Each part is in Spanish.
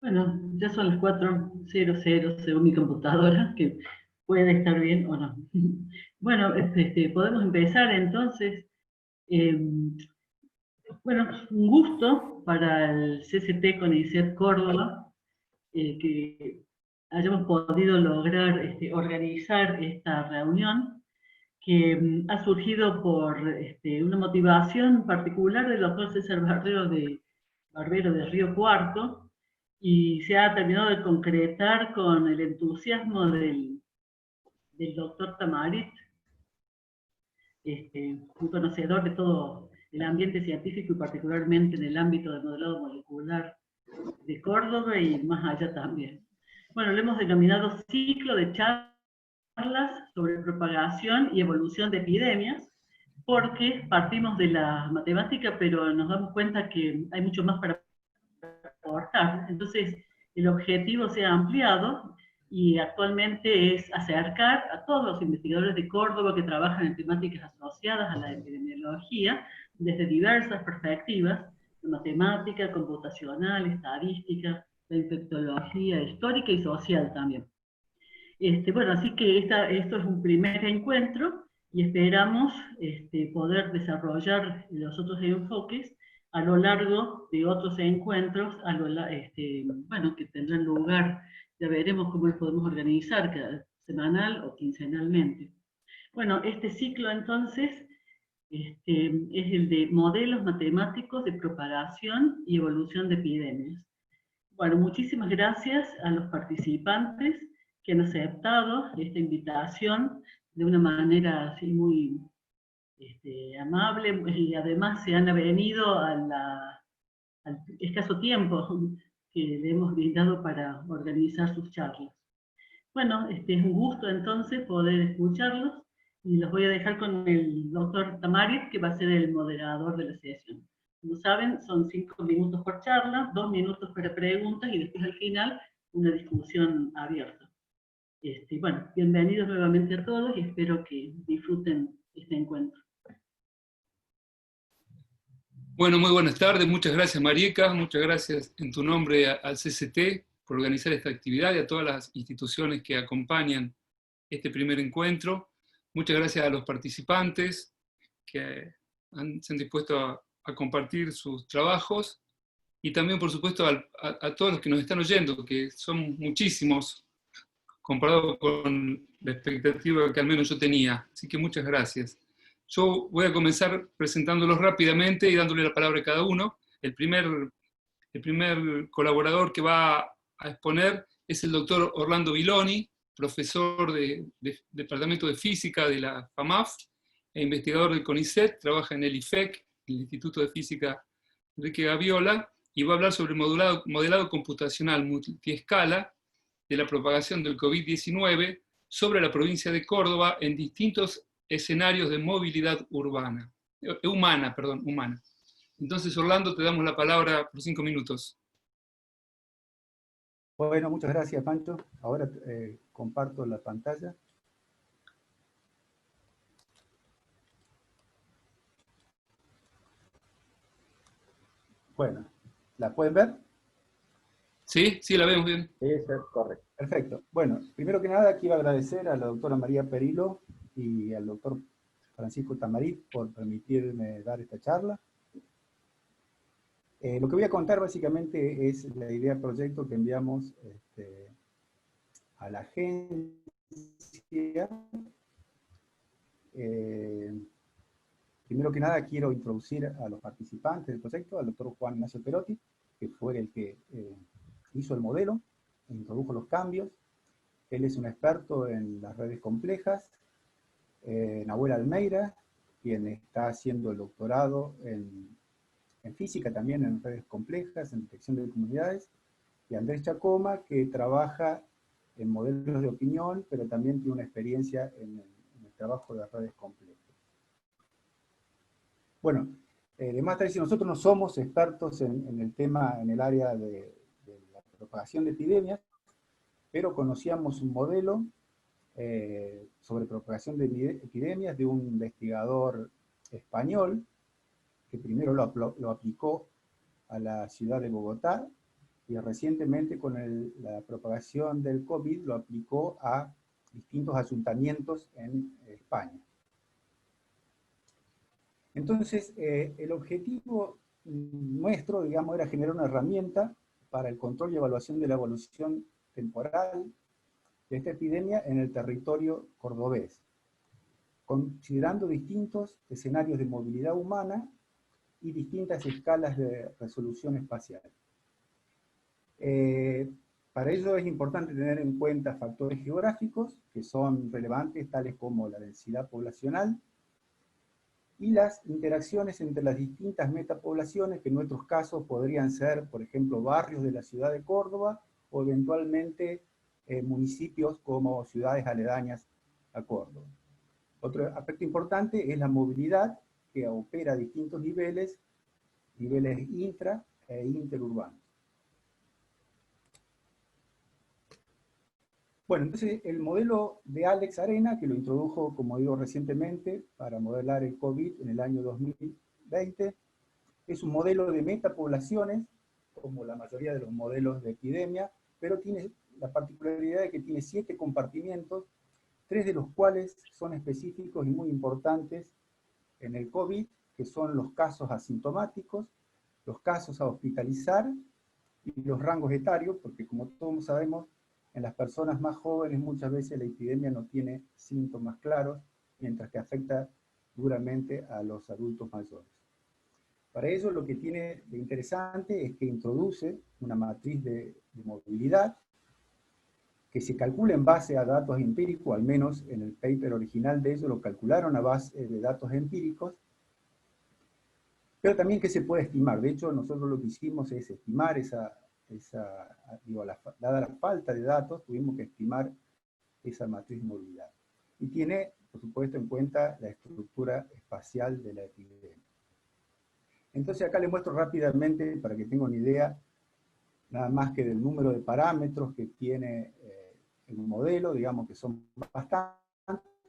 Bueno, ya son las 4:00 según mi computadora, que puede estar bien o no. Bueno, podemos empezar entonces. Eh, bueno, un gusto para el CCT CONICET Córdoba, que hayamos podido lograr organizar esta reunión, que ha surgido por una motivación particular del doctor César Barbero de Río Cuarto, y se ha terminado de concretar con el entusiasmo del doctor Tamarit, un conocedor de todo el ambiente científico y particularmente en el ámbito del modelado molecular de Córdoba y más allá también. Bueno, lo hemos denominado ciclo de charlas sobre propagación y evolución de epidemias, porque partimos de la matemática, pero nos damos cuenta que hay mucho más para aportar. Entonces, el objetivo se ha ampliado y actualmente es acercar a todos los investigadores de Córdoba que trabajan en temáticas asociadas a la epidemiología desde diversas perspectivas: matemática, computacional, estadística, la infectología histórica y social también. Bueno, así que esto es un primer encuentro y esperamos poder desarrollar los otros enfoques a lo largo de otros encuentros, bueno, que tendrán lugar. Ya veremos cómo los podemos organizar, cada semanal o quincenalmente. Bueno, este ciclo entonces es el de modelos matemáticos de propagación y evolución de epidemias. Bueno, muchísimas gracias a los participantes que han aceptado esta invitación de una manera así muy amable, y además se han avenido al escaso tiempo que le hemos brindado para organizar sus charlas. Bueno, es un gusto entonces poder escucharlos y los voy a dejar con el doctor Tamarit, que va a ser el moderador de la sesión. Como saben, son 5 minutos por charla, 2 minutos para preguntas y después al final una discusión abierta. Bueno, bienvenidos nuevamente a todos y espero que disfruten este encuentro. Bueno, muy buenas tardes. Muchas gracias, Marieka. Muchas gracias en tu nombre al CCT por organizar esta actividad y a todas las instituciones que acompañan este primer encuentro. Muchas gracias a los participantes que se han dispuesto a compartir sus trabajos y también, por supuesto, a todos los que nos están oyendo, que son muchísimos comparado con la expectativa que al menos yo tenía. Así que muchas gracias. Yo voy a comenzar presentándolos rápidamente y dándole la palabra a cada uno. El primer colaborador que va a exponer es el doctor Orlando Villoni, profesor del Departamento de Física de la FAMAF e investigador del CONICET, trabaja en el IFEC, el Instituto de Física Enrique Gaviola, y va a hablar sobre modelado computacional multiescala de la propagación del COVID-19 sobre la provincia de Córdoba en distintos escenarios de movilidad humana. Entonces, Orlando, te damos la palabra por 5 minutos. Bueno, muchas gracias, Pancho. Ahora comparto la pantalla. Bueno, ¿la pueden ver? Sí, sí, la vemos bien. Sí, correcto. Perfecto. Bueno, primero que nada quiero agradecer a la doctora María Perillo y al doctor Francisco Tamarit por permitirme dar esta charla. Lo que voy a contar básicamente es la idea de proyecto que enviamos a la agencia. Primero que nada quiero introducir a los participantes del proyecto, al doctor Juan Ignacio Perotti, que fue el que hizo el modelo, introdujo los cambios. Él es un experto en las redes complejas. Nahuel Almeida, quien está haciendo el doctorado en física también, en redes complejas, en detección de comunidades, y Andrés Chacoma, que trabaja en modelos de opinión, pero también tiene una experiencia en el trabajo de redes complejas. Bueno, además de decir, nosotros no somos expertos en el tema, en el área de la propagación de epidemias, pero conocíamos un modelo sobre propagación de epidemias de un investigador español, que primero lo aplicó a la ciudad de Bogotá, y recientemente con la propagación del COVID lo aplicó a distintos ayuntamientos en España. Entonces, el objetivo nuestro, digamos, era generar una herramienta para el control y evaluación de la evolución temporal de esta epidemia en el territorio cordobés, considerando distintos escenarios de movilidad humana y distintas escalas de resolución espacial. Para ello es importante tener en cuenta factores geográficos que son relevantes, tales como la densidad poblacional y las interacciones entre las distintas metapoblaciones, que en nuestros casos podrían ser, por ejemplo, barrios de la ciudad de Córdoba o eventualmente municipios como ciudades aledañas a Córdoba. Otro aspecto importante es la movilidad, que opera a distintos niveles intra e interurbanos. Bueno, entonces el modelo de Alex Arena, que lo introdujo, como digo, recientemente, para modelar el COVID en el año 2020, es un modelo de metapoblaciones, como la mayoría de los modelos de epidemia, pero tiene la particularidad de que tiene 7 compartimientos, 3 de los cuales son específicos y muy importantes en el COVID, que son los casos asintomáticos, los casos a hospitalizar y los rangos etarios, porque como todos sabemos, en las personas más jóvenes muchas veces la epidemia no tiene síntomas claros, mientras que afecta duramente a los adultos mayores. Para ello lo que tiene de interesante es que introduce una matriz de movilidad que se calcula en base a datos empíricos, al menos en el paper original de ellos lo calcularon a base de datos empíricos, pero también que se puede estimar. De hecho, nosotros lo que hicimos es estimar dada la falta de datos, tuvimos que estimar esa matriz de movilidad. Y tiene, por supuesto, en cuenta la estructura espacial de la epidemia. Entonces acá les muestro rápidamente, para que tengan una idea, nada más que del número de parámetros que tiene el modelo, digamos que son bastantes,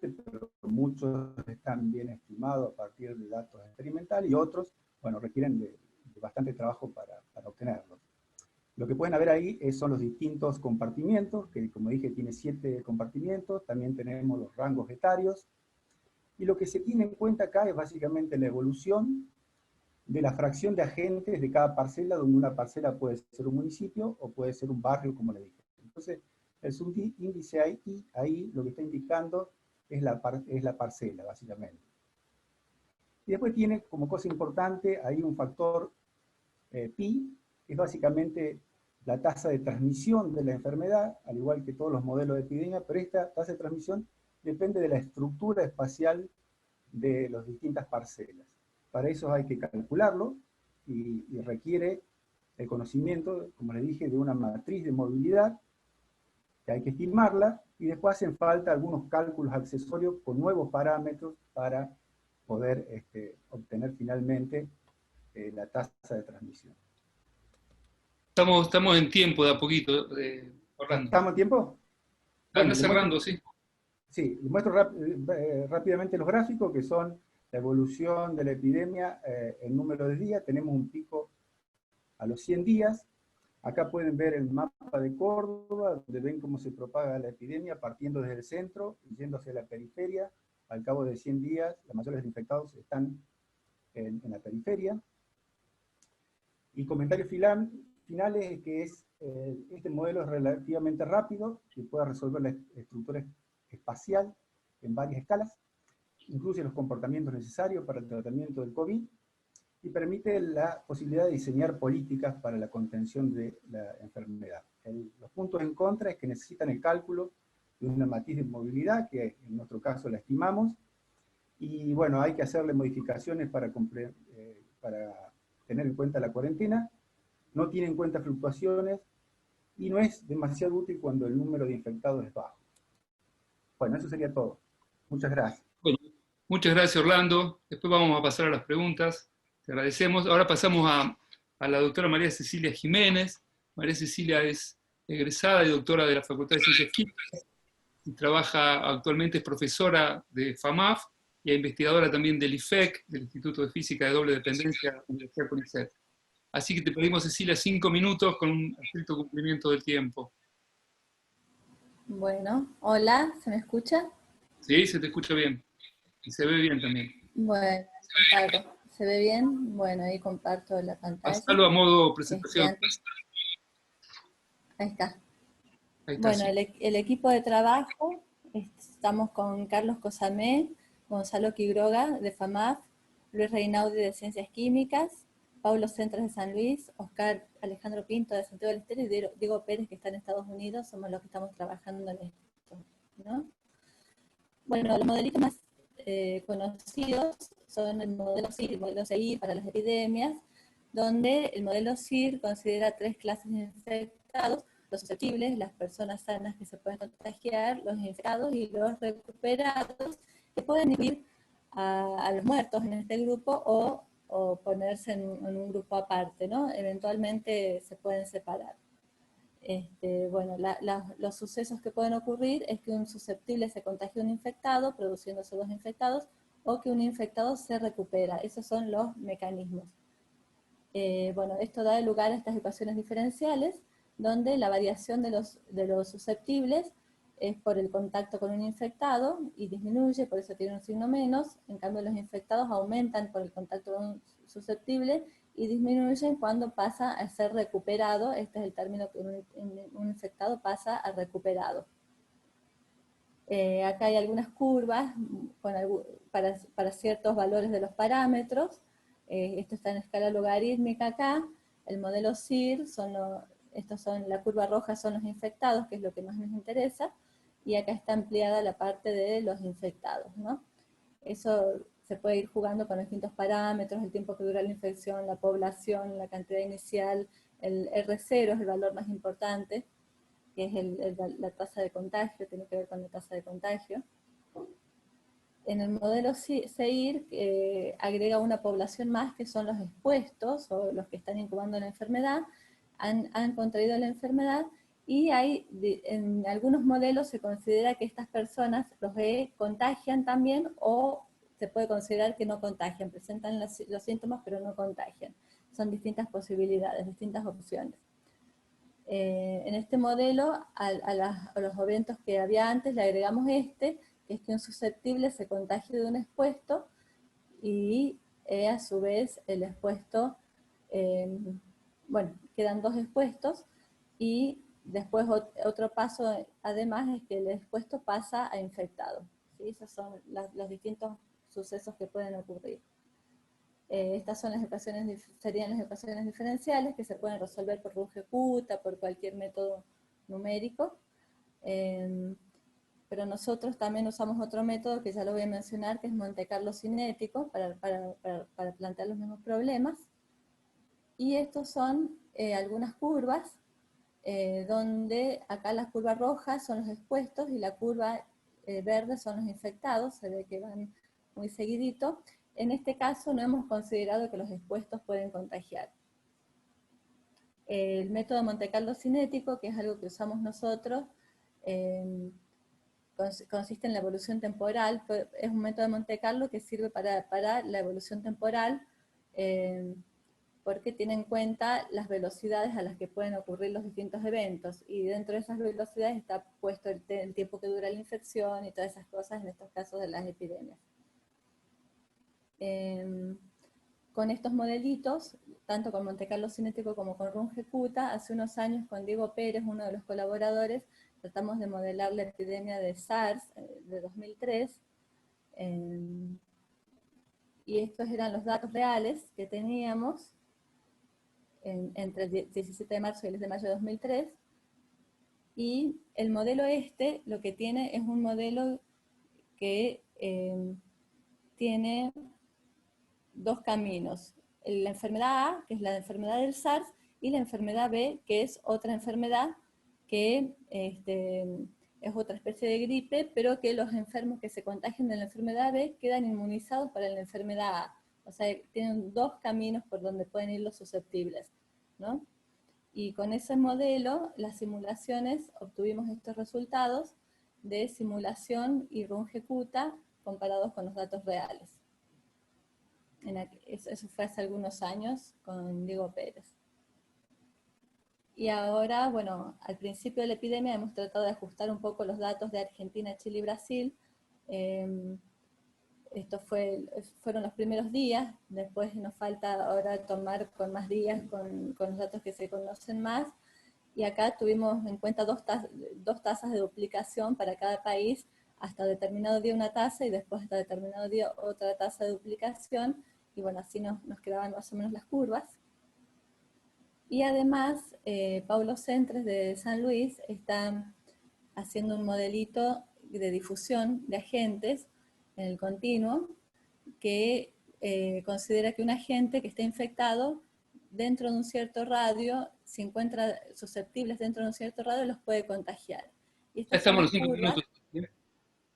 pero muchos están bien estimados a partir de datos experimentales, y otros, bueno, requieren de bastante trabajo para obtenerlos. Lo que pueden ver ahí son los distintos compartimientos, que como dije tiene 7 compartimientos, también tenemos los rangos etarios, y lo que se tiene en cuenta acá es básicamente la evolución de la fracción de agentes de cada parcela, donde una parcela puede ser un municipio o puede ser un barrio, como le dije. Entonces, el subíndice ahí lo que está indicando es la parcela, básicamente. Y después tiene como cosa importante ahí un factor pi, que es básicamente la tasa de transmisión de la enfermedad, al igual que todos los modelos de epidemia, pero esta tasa de transmisión depende de la estructura espacial de las distintas parcelas. Para eso hay que calcularlo y requiere el conocimiento, como les dije, de una matriz de movilidad, que hay que estimarla, y después hacen falta algunos cálculos accesorios con nuevos parámetros para poder obtener finalmente la tasa de transmisión. Estamos en tiempo de a poquito, Orlando. ¿Estamos en tiempo? Bueno, cerrando, sí. Sí, les muestro rápidamente los gráficos, que son la evolución de la epidemia en número de días. Tenemos un pico a los 100 días. Acá pueden ver el mapa de Córdoba, donde ven cómo se propaga la epidemia, partiendo desde el centro y yendo hacia la periferia. Al cabo de 100 días, la mayoría de los infectados están en la periferia. Y comentarios finales es que este modelo es relativamente rápido, que puede resolver la estructura espacial en varias escalas, incluye los comportamientos necesarios para el tratamiento del COVID, y permite la posibilidad de diseñar políticas para la contención de la enfermedad. Los puntos en contra es que necesitan el cálculo de una matriz de movilidad, que en nuestro caso la estimamos, y bueno, hay que hacerle modificaciones para tener en cuenta la cuarentena, no tiene en cuenta fluctuaciones, y no es demasiado útil cuando el número de infectados es bajo. Bueno, eso sería todo. Muchas gracias. Bueno, muchas gracias, Orlando. Después vamos a pasar a las preguntas. Te agradecemos. Ahora pasamos a la doctora María Cecilia Jiménez. María Cecilia es egresada y doctora de la Facultad de Ciencias Químicas y trabaja actualmente, es profesora de FAMAF y es investigadora también del IFEC, del Instituto de Física de Doble Dependencia de la Universidad CONICET. Así que te pedimos, Cecilia, 5 minutos con un estricto cumplimiento del tiempo. Bueno, hola, ¿se me escucha? Sí, se te escucha bien. Y se ve bien también. Bueno, comparto. ¿Se ve bien? Bueno, ahí comparto la pantalla. Pasalo a modo presentación. Ahí está. Ahí está, Bueno, sí. el equipo de trabajo, estamos con Carlos Cosamé, Gonzalo Quiroga de FAMAF, Luis Reinaudi de Ciencias Químicas, Paulo Centros de San Luis, Oscar Alejandro Pinto de Santiago del Estero y Diego Pérez, que está en Estados Unidos. Somos los que estamos trabajando en esto, ¿no? Bueno, los modelitos más conocidos son el modelo CIR, el modelo CIR para las epidemias, donde el modelo CIR considera 3 clases de infectados: los susceptibles, las personas sanas que se pueden contagiar, los infectados y los recuperados, que pueden incluir a los muertos en este grupo o ponerse en un grupo aparte, ¿no? Eventualmente se pueden separar. Bueno, los sucesos que pueden ocurrir es que un susceptible se contagie a un infectado, produciéndose 2 infectados, o que un infectado se recupera. Esos son los mecanismos. Bueno, esto da lugar a estas ecuaciones diferenciales, donde la variación de los susceptibles es por el contacto con un infectado y disminuye, por eso tiene un signo menos. En cambio, los infectados aumentan por el contacto con un susceptible y disminuyen cuando pasa a ser recuperado. Este es el término que un infectado pasa a recuperado. Acá hay algunas curvas para ciertos valores de los parámetros. Esto está en escala logarítmica acá. El modelo CIR, la curva roja son los infectados, que es lo que más nos interesa, y acá está ampliada la parte de los infectados, ¿no? Eso se puede ir jugando con distintos parámetros: el tiempo que dura la infección, la población, la cantidad inicial, el R0 es el valor más importante, que es la tasa de contagio, tiene que ver con la tasa de contagio. En el modelo CEIR agrega una población más, que son los expuestos, o los que están incubando la enfermedad, han contraído la enfermedad, y en algunos modelos se considera que estas personas los contagian también, o se puede considerar que no contagian, presentan los síntomas pero no contagian. Son distintas posibilidades, distintas opciones. En este modelo, a los eventos que había antes le agregamos que es que un susceptible se contagie de un expuesto, y a su vez el expuesto, bueno, quedan 2 expuestos, y después otro paso además es que el expuesto pasa a infectado, ¿sí? Esos son los distintos sucesos que pueden ocurrir. Estas son serían las ecuaciones diferenciales, que se pueden resolver por Runge-Kutta, por cualquier método numérico. Pero nosotros también usamos otro método que ya lo voy a mencionar, que es Monte Carlo cinético, para plantear los mismos problemas. Y estos son algunas curvas, donde acá la curva roja son los expuestos y la curva verde son los infectados. Se ve que van muy seguidito. En este caso no hemos considerado que los expuestos pueden contagiar. El método Monte Carlo cinético, que es algo que usamos nosotros, consiste en la evolución temporal. Es un método de Monte Carlo que sirve para la evolución temporal, porque tiene en cuenta las velocidades a las que pueden ocurrir los distintos eventos, y dentro de esas velocidades está puesto el tiempo que dura la infección y todas esas cosas en estos casos de las epidemias. Con estos modelitos, tanto con Monte Carlo cinético como con Runge-Kutta, hace unos años con Diego Pérez, uno de los colaboradores, tratamos de modelar la epidemia de SARS de 2003, y estos eran los datos reales que teníamos entre el 17 de marzo y el 10 de mayo de 2003, y el modelo lo que tiene es un modelo que tiene 2 caminos: la enfermedad A, que es la enfermedad del SARS, y la enfermedad B, que es otra enfermedad que es otra especie de gripe, pero que los enfermos que se contagian de la enfermedad B quedan inmunizados para la enfermedad A. O sea, tienen 2 caminos por donde pueden ir los susceptibles, ¿no? Y con ese modelo, las simulaciones, obtuvimos estos resultados de simulación y Runge-Kutta comparados con los datos reales. Eso fue hace algunos años con Diego Pérez. Y ahora, bueno, al principio de la epidemia hemos tratado de ajustar un poco los datos de Argentina, Chile y Brasil. Fueron los primeros días, después nos falta ahora tomar con más días, con los datos que se conocen más. Y acá tuvimos en cuenta dos tasas de duplicación para cada país, hasta determinado día una tasa y después hasta determinado día otra tasa de duplicación, y bueno, así nos quedaban más o menos las curvas. Y además, Paulo Centres de San Luis está haciendo un modelito de difusión de agentes en el continuo, que considera que un agente que esté infectado dentro de un cierto radio, si encuentra susceptibles dentro de un cierto radio, los puede contagiar. Y Ya estamos en los 5 minutos.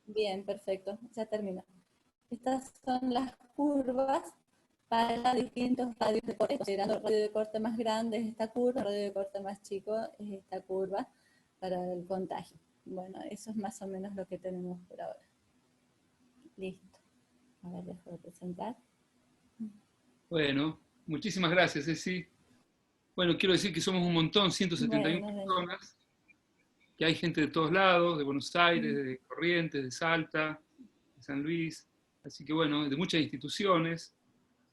Bien, perfecto, ya termino. Estas son las curvas para distintos radios de corte, considerando el radio de corte más grande es esta curva, el radio de corte más chico es esta curva para el contagio. Bueno, eso es más o menos lo que tenemos por ahora. Listo. A ver, dejo de presentar. Bueno, muchísimas gracias, Ceci. Bueno, quiero decir que somos un montón, 171 personas, que hay gente de todos lados, de Buenos Aires, de Corrientes, de Salta, de San Luis, así que bueno, de muchas instituciones,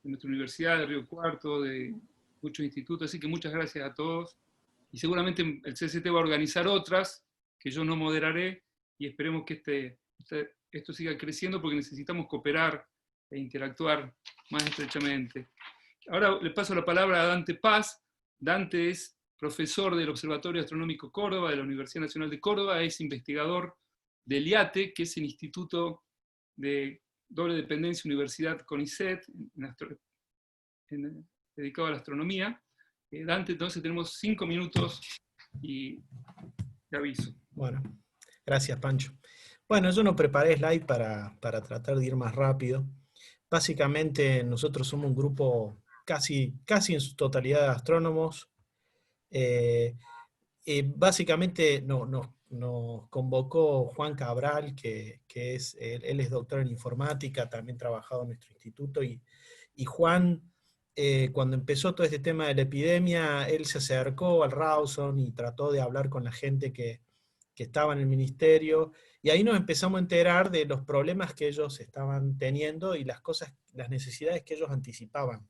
de nuestra universidad, de Río Cuarto, de muchos institutos, así que muchas gracias a todos. Y seguramente el CCT va a organizar otras, que yo no moderaré, y esperemos que esto siga creciendo porque necesitamos cooperar e interactuar más estrechamente. Ahora le paso la palabra a Dante Paz. Dante es profesor del Observatorio Astronómico Córdoba, de la Universidad Nacional de Córdoba, es investigador del IATE, que es el Instituto de Doble Dependencia Universidad CONICET, dedicado a la astronomía. Dante, entonces tenemos 5 minutos y te aviso. Bueno, gracias, Pancho. Bueno, yo no preparé slide para tratar de ir más rápido. Básicamente nosotros somos un grupo casi en su totalidad de astrónomos. Básicamente nos convocó Juan Cabral, que él es doctor en informática, también trabajado en nuestro instituto, y Juan, cuando empezó todo este tema de la epidemia, él se acercó al Rawson y trató de hablar con la gente que estaba en el ministerio, y ahí nos empezamos a enterar de los problemas que ellos estaban teniendo y las necesidades que ellos anticipaban.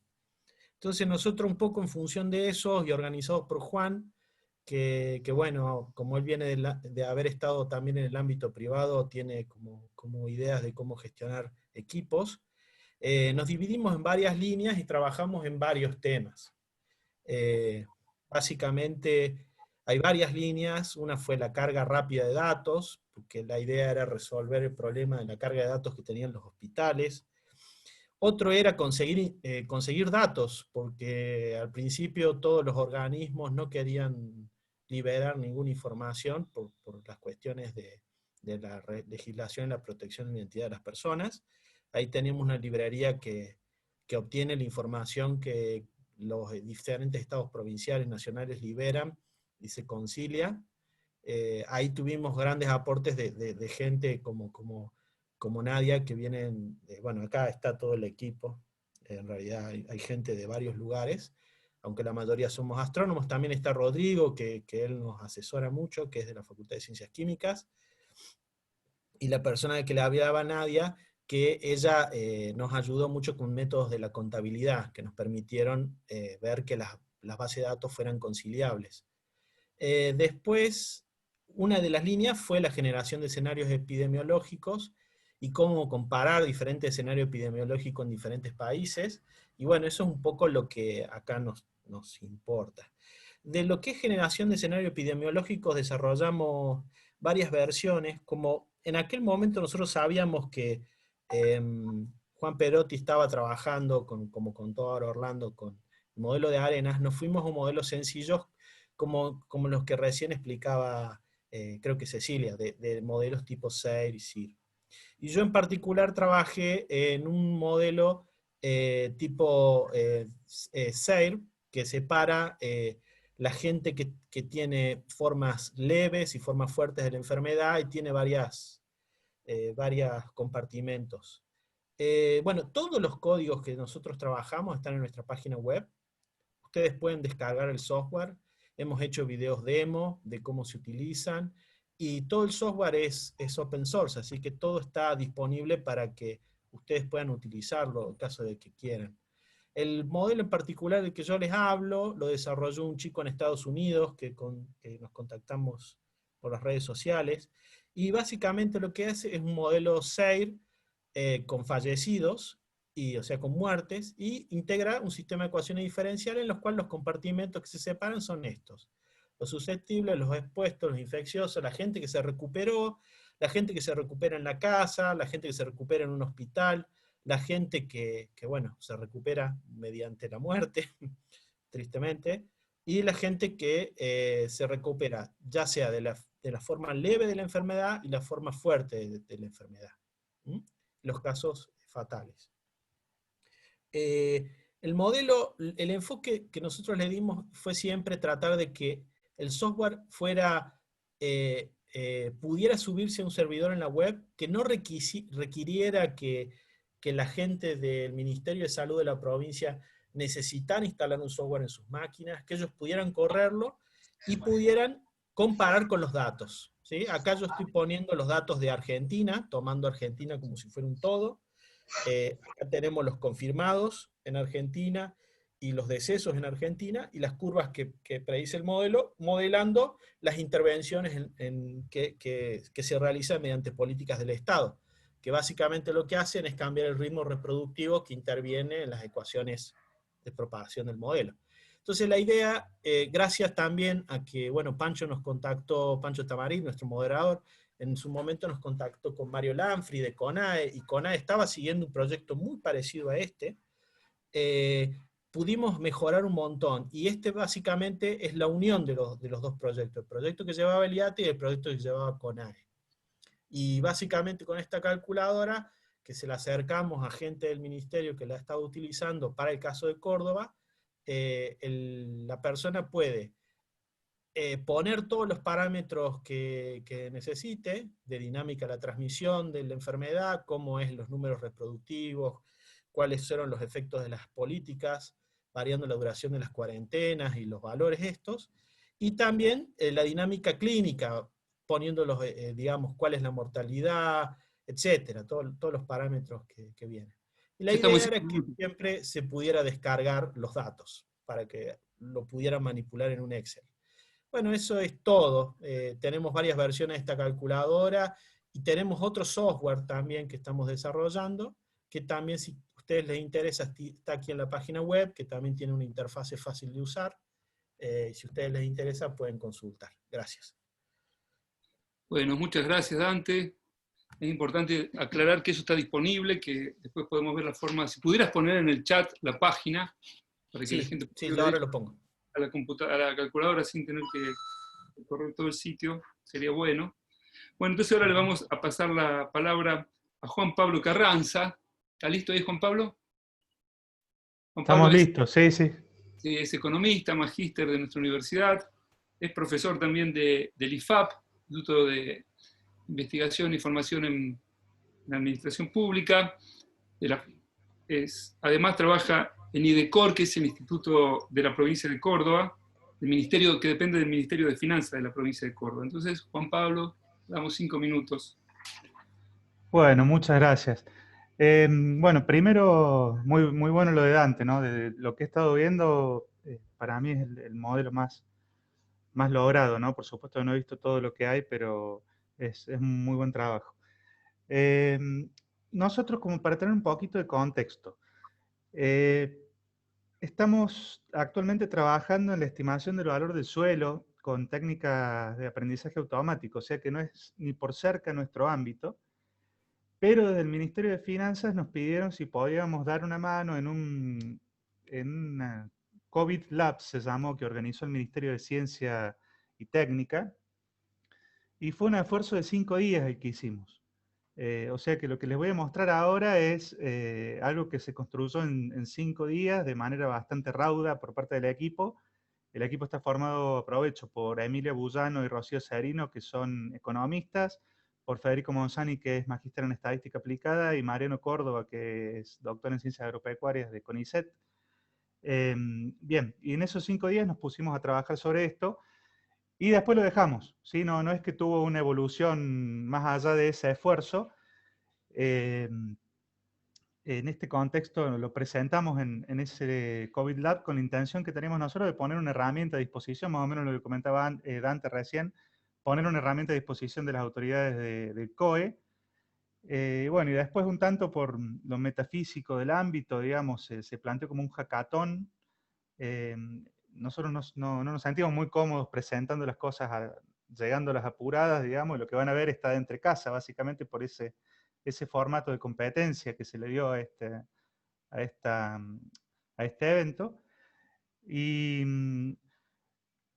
Entonces nosotros un poco en función de eso, y organizados por Juan, que bueno, como él viene de haber estado también en el ámbito privado, tiene como ideas de cómo gestionar equipos, nos dividimos en varias líneas y trabajamos en varios temas. Básicamente hay varias líneas. Una fue la carga rápida de datos, porque la idea era resolver el problema de la carga de datos que tenían los hospitales. Otro era conseguir datos, porque al principio todos los organismos no querían liberar ninguna información por las cuestiones de la legislación y la protección de la identidad de las personas. Ahí tenemos una librería que obtiene la información que los diferentes estados provinciales y nacionales liberan y se concilia. Ahí tuvimos grandes aportes de gente como Nadia, que vienen, bueno, acá está todo el equipo, en realidad hay gente de varios lugares, aunque la mayoría somos astrónomos. También está Rodrigo, que él nos asesora mucho, que es de la Facultad de Ciencias Químicas, y la persona que le hablaba a Nadia, que ella nos ayudó mucho con métodos de la contabilidad, que nos permitieron ver que las bases de datos fueran conciliables. Después, una de las líneas fue la generación de escenarios epidemiológicos, y cómo comparar diferentes escenarios epidemiológicos en diferentes países, y bueno, eso es un poco lo que acá nos importa. De lo que es generación de escenarios epidemiológicos desarrollamos varias versiones. Como en aquel momento nosotros sabíamos que Juan Perotti estaba trabajando, como contó ahora Orlando, con el modelo de arenas, nos fuimos a un modelo sencillo como los que recién explicaba, creo que Cecilia, de modelos tipo SEIR y SIR. Y yo en particular trabajé en un modelo tipo SEIR, que separa la gente que tiene formas leves y formas fuertes de la enfermedad, y tiene varios compartimentos. Bueno, todos los códigos que nosotros trabajamos están en nuestra página web. Ustedes pueden descargar el software. Hemos hecho videos demo de cómo se utilizan. Y todo el software es open source, así que todo está disponible para que ustedes puedan utilizarlo en caso de que quieran. El modelo en particular del que yo les hablo, lo desarrolló un chico en Estados Unidos que nos contactamos por las redes sociales. Y básicamente lo que hace es un modelo SEIR con fallecidos, o sea, con muertes, y integra un sistema de ecuaciones diferenciales en los cuales los compartimentos que se separan son estos: los susceptibles, los expuestos, los infecciosos, la gente que se recuperó, la gente que se recupera en la casa, la gente que se recupera en un hospital, la gente que bueno, se recupera mediante la muerte, tristemente, y la gente que se recupera ya sea de la forma leve de la enfermedad y la forma fuerte de la enfermedad. Los casos fatales. El modelo, el enfoque que nosotros le dimos fue siempre tratar de que el software pudiera subirse a un servidor en la web, que no requiriera que la gente del Ministerio de Salud de la provincia necesitara instalar un software en sus máquinas, que ellos pudieran correrlo y pudieran comparar con los datos. ¿Sí? Acá yo estoy poniendo los datos de Argentina, tomando Argentina como si fuera un todo. Acá tenemos los confirmados en Argentina y los decesos en Argentina, y las curvas que predice el modelo, modelando las intervenciones que se realizan mediante políticas del Estado, que básicamente lo que hacen es cambiar el ritmo reproductivo que interviene en las ecuaciones de propagación del modelo. Entonces la idea, gracias también a que, bueno, Pancho Tamarín, nuestro moderador, en su momento nos contactó con Mario Lanfri de CONAE, y CONAE estaba siguiendo un proyecto muy parecido a este. Pudimos mejorar un montón, y este básicamente es la unión de los dos proyectos, el proyecto que llevaba el IATE y el proyecto que llevaba CONAE. Y básicamente con esta calculadora, que se la acercamos a gente del ministerio que la ha estado utilizando para el caso de Córdoba, la persona puede poner todos los parámetros que necesite, de dinámica de la transmisión de la enfermedad, cómo es los números reproductivos, cuáles fueron los efectos de las políticas, variando la duración de las cuarentenas y los valores estos, y también la dinámica clínica, poniendo digamos, cuál es la mortalidad, etcétera, todos los parámetros que vienen. Y la idea era que siempre se pudiera descargar los datos, para que lo pudieran manipular en un Excel. Bueno, eso es todo. Tenemos varias versiones de esta calculadora, y tenemos otro software también que estamos desarrollando, que también, si a ustedes les interesa, está aquí en la página web, que también tiene una interfase fácil de usar. Si a ustedes les interesa, pueden consultar. Gracias. Bueno, muchas gracias, Dante. Es importante aclarar que eso está disponible, que después podemos ver la forma. Si pudieras poner en el chat la página, para que la gente sí, yo ahora lo pongo. A la calculadora sin tener que correr todo el sitio, sería bueno. Bueno, entonces ahora le vamos a pasar la palabra a Juan Pablo Carranza. ¿Está listo ahí, Juan Pablo? Estamos listos, sí. Es economista, magíster de nuestra universidad, es profesor también del IFAP, Instituto de Investigación y Formación en Administración Pública. Además trabaja en IDECOR, que es el Instituto de la Provincia de Córdoba, que depende del Ministerio de Finanzas de la Provincia de Córdoba. Entonces, Juan Pablo, damos 5 minutos. Bueno, muchas gracias. Bueno, primero, muy bueno lo de Dante, ¿no? De lo que he estado viendo, para mí es el modelo más logrado, ¿no? Por supuesto no he visto todo lo que hay, pero es un muy buen trabajo. Nosotros, como para tener un poquito de contexto, estamos actualmente trabajando en la estimación del valor del suelo con técnicas de aprendizaje automático, o sea que no es ni por cerca nuestro ámbito, pero desde el Ministerio de Finanzas nos pidieron si podíamos dar una mano en una COVID Lab, se llamó, que organizó el Ministerio de Ciencia y Técnica, y fue un esfuerzo de 5 días el que hicimos. O sea que lo que les voy a mostrar ahora es algo que se construyó en 5 días de manera bastante rauda por parte del equipo. El equipo está formado, aprovecho, por Emilia Bullano y Rocío Serino, que son economistas, por Federico Monzani, que es magíster en Estadística Aplicada, y Mariano Córdoba, que es doctor en Ciencias Agropecuarias de CONICET. Bien, y en esos 5 días nos pusimos a trabajar sobre esto, y después lo dejamos, ¿sí? No es que tuvo una evolución más allá de ese esfuerzo. En este contexto lo presentamos en ese COVID Lab con la intención que tenemos nosotros de poner una herramienta a disposición, más o menos lo que comentaba Dante recién, poner una herramienta a disposición de las autoridades del COE. Bueno, y después un tanto por lo metafísico del ámbito, digamos, se planteó como un hackathon. Nosotros no nos sentimos muy cómodos presentando las cosas, llegando a las apuradas, digamos, y lo que van a ver está de entre casa, básicamente por ese formato de competencia que se le dio a este evento. Y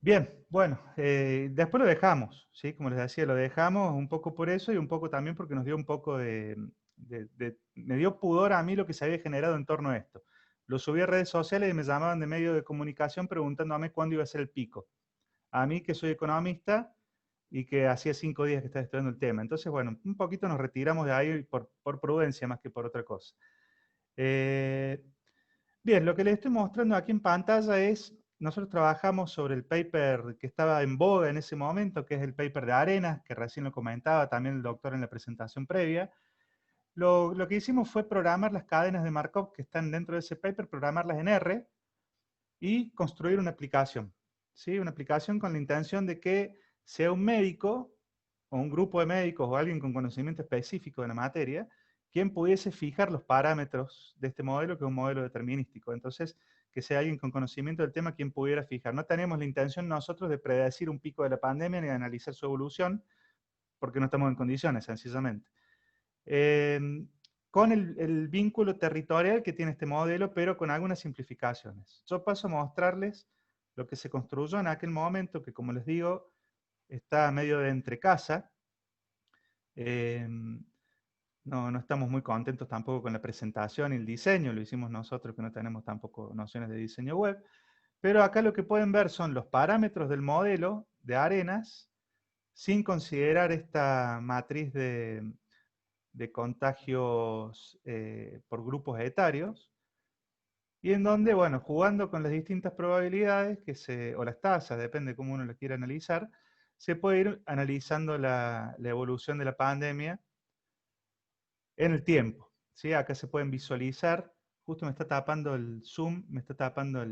bien, bueno, después lo dejamos, ¿sí? Como les decía, lo dejamos un poco por eso y un poco también porque nos dio un poco me dio pudor a mí lo que se había generado en torno a esto. Lo subí a redes sociales y me llamaban de medios de comunicación preguntándome cuándo iba a ser el pico. A mí, que soy economista y que hacía 5 días que estaba estudiando el tema. Entonces, bueno, un poquito nos retiramos de ahí por prudencia más que por otra cosa. Bien, lo que les estoy mostrando aquí en pantalla es, nosotros trabajamos sobre el paper que estaba en boga en ese momento, que es el paper de Arenas, que recién lo comentaba también el doctor en la presentación previa. Lo que hicimos fue programar las cadenas de Markov que están dentro de ese paper, programarlas en R y construir una aplicación. ¿Sí? Una aplicación con la intención de que sea un médico o un grupo de médicos o alguien con conocimiento específico de la materia quien pudiese fijar los parámetros de este modelo, que es un modelo determinístico. Entonces, que sea alguien con conocimiento del tema quien pudiera fijar. No tenemos la intención nosotros de predecir un pico de la pandemia ni de analizar su evolución, porque no estamos en condiciones, sencillamente. Con el vínculo territorial que tiene este modelo, pero con algunas simplificaciones. Yo paso a mostrarles lo que se construyó en aquel momento, que como les digo, está medio de entre casa. No estamos muy contentos tampoco con la presentación y el diseño, lo hicimos nosotros que no tenemos tampoco nociones de diseño web, pero acá lo que pueden ver son los parámetros del modelo de Arenas, sin considerar esta matriz de contagios por grupos etarios, y en donde, bueno, jugando con las distintas probabilidades, o las tasas, depende de cómo uno lo quiera analizar, se puede ir analizando la evolución de la pandemia en el tiempo. ¿Sí? Acá se pueden visualizar, justo me está tapando el zoom, me está tapando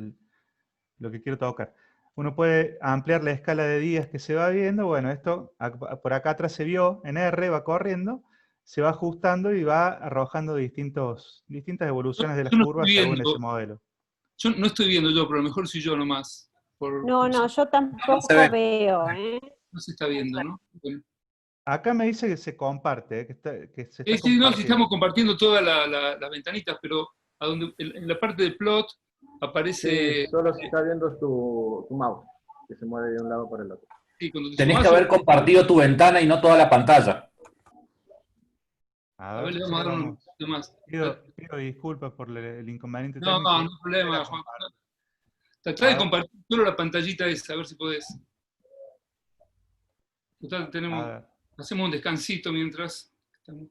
lo que quiero tocar. Uno puede ampliar la escala de días que se va viendo. Bueno, esto por acá atrás se vio en R, va corriendo, se va ajustando y va arrojando distintas evoluciones de las curvas según ese modelo. Yo no estoy viendo yo, pero a lo mejor soy yo nomás. No, yo tampoco veo. No se está viendo, ¿no? Bueno. Acá me dice que se comparte, que se está Sí, no, si estamos compartiendo todas las ventanitas, pero en la parte de plot aparece... Sí, solo se está viendo tu mouse, que se mueve de un lado para el otro. Sí, tenés que haber compartido tu ventana y no toda la pantalla. A ver, le vamos a dar un poquito más. Pido disculpas por el inconveniente técnico. No hay problema, Juan. Trata de compartir solo la pantallita esa, a ver si podés. Total, hacemos un descansito mientras estamos.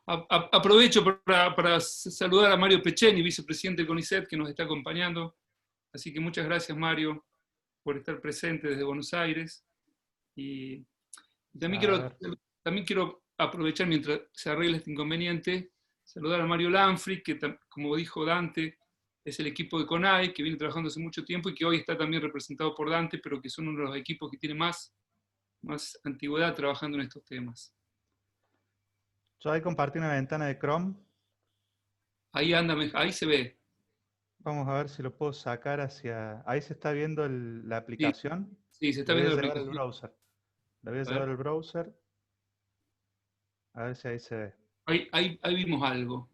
Aprovecho para saludar a Mario Pecheni, vicepresidente del CONICET, que nos está acompañando. Así que muchas gracias, Mario, por estar presente desde Buenos Aires. Y también quiero aprovechar, mientras se arregla este inconveniente, saludar a Mario Lanfric, que como dijo Dante, es el equipo de CONAE, que viene trabajando hace mucho tiempo y que hoy está también representado por Dante, pero que son uno de los equipos que tiene más antigüedad trabajando en estos temas. Yo ahí compartí una ventana de Chrome. Ahí anda, ahí se ve. Vamos a ver si lo puedo sacar hacia... Ahí se está viendo la aplicación. Sí, se está viendo la aplicación. El browser. Le voy a llevar el browser. A ver si ahí se ve. Ahí vimos algo.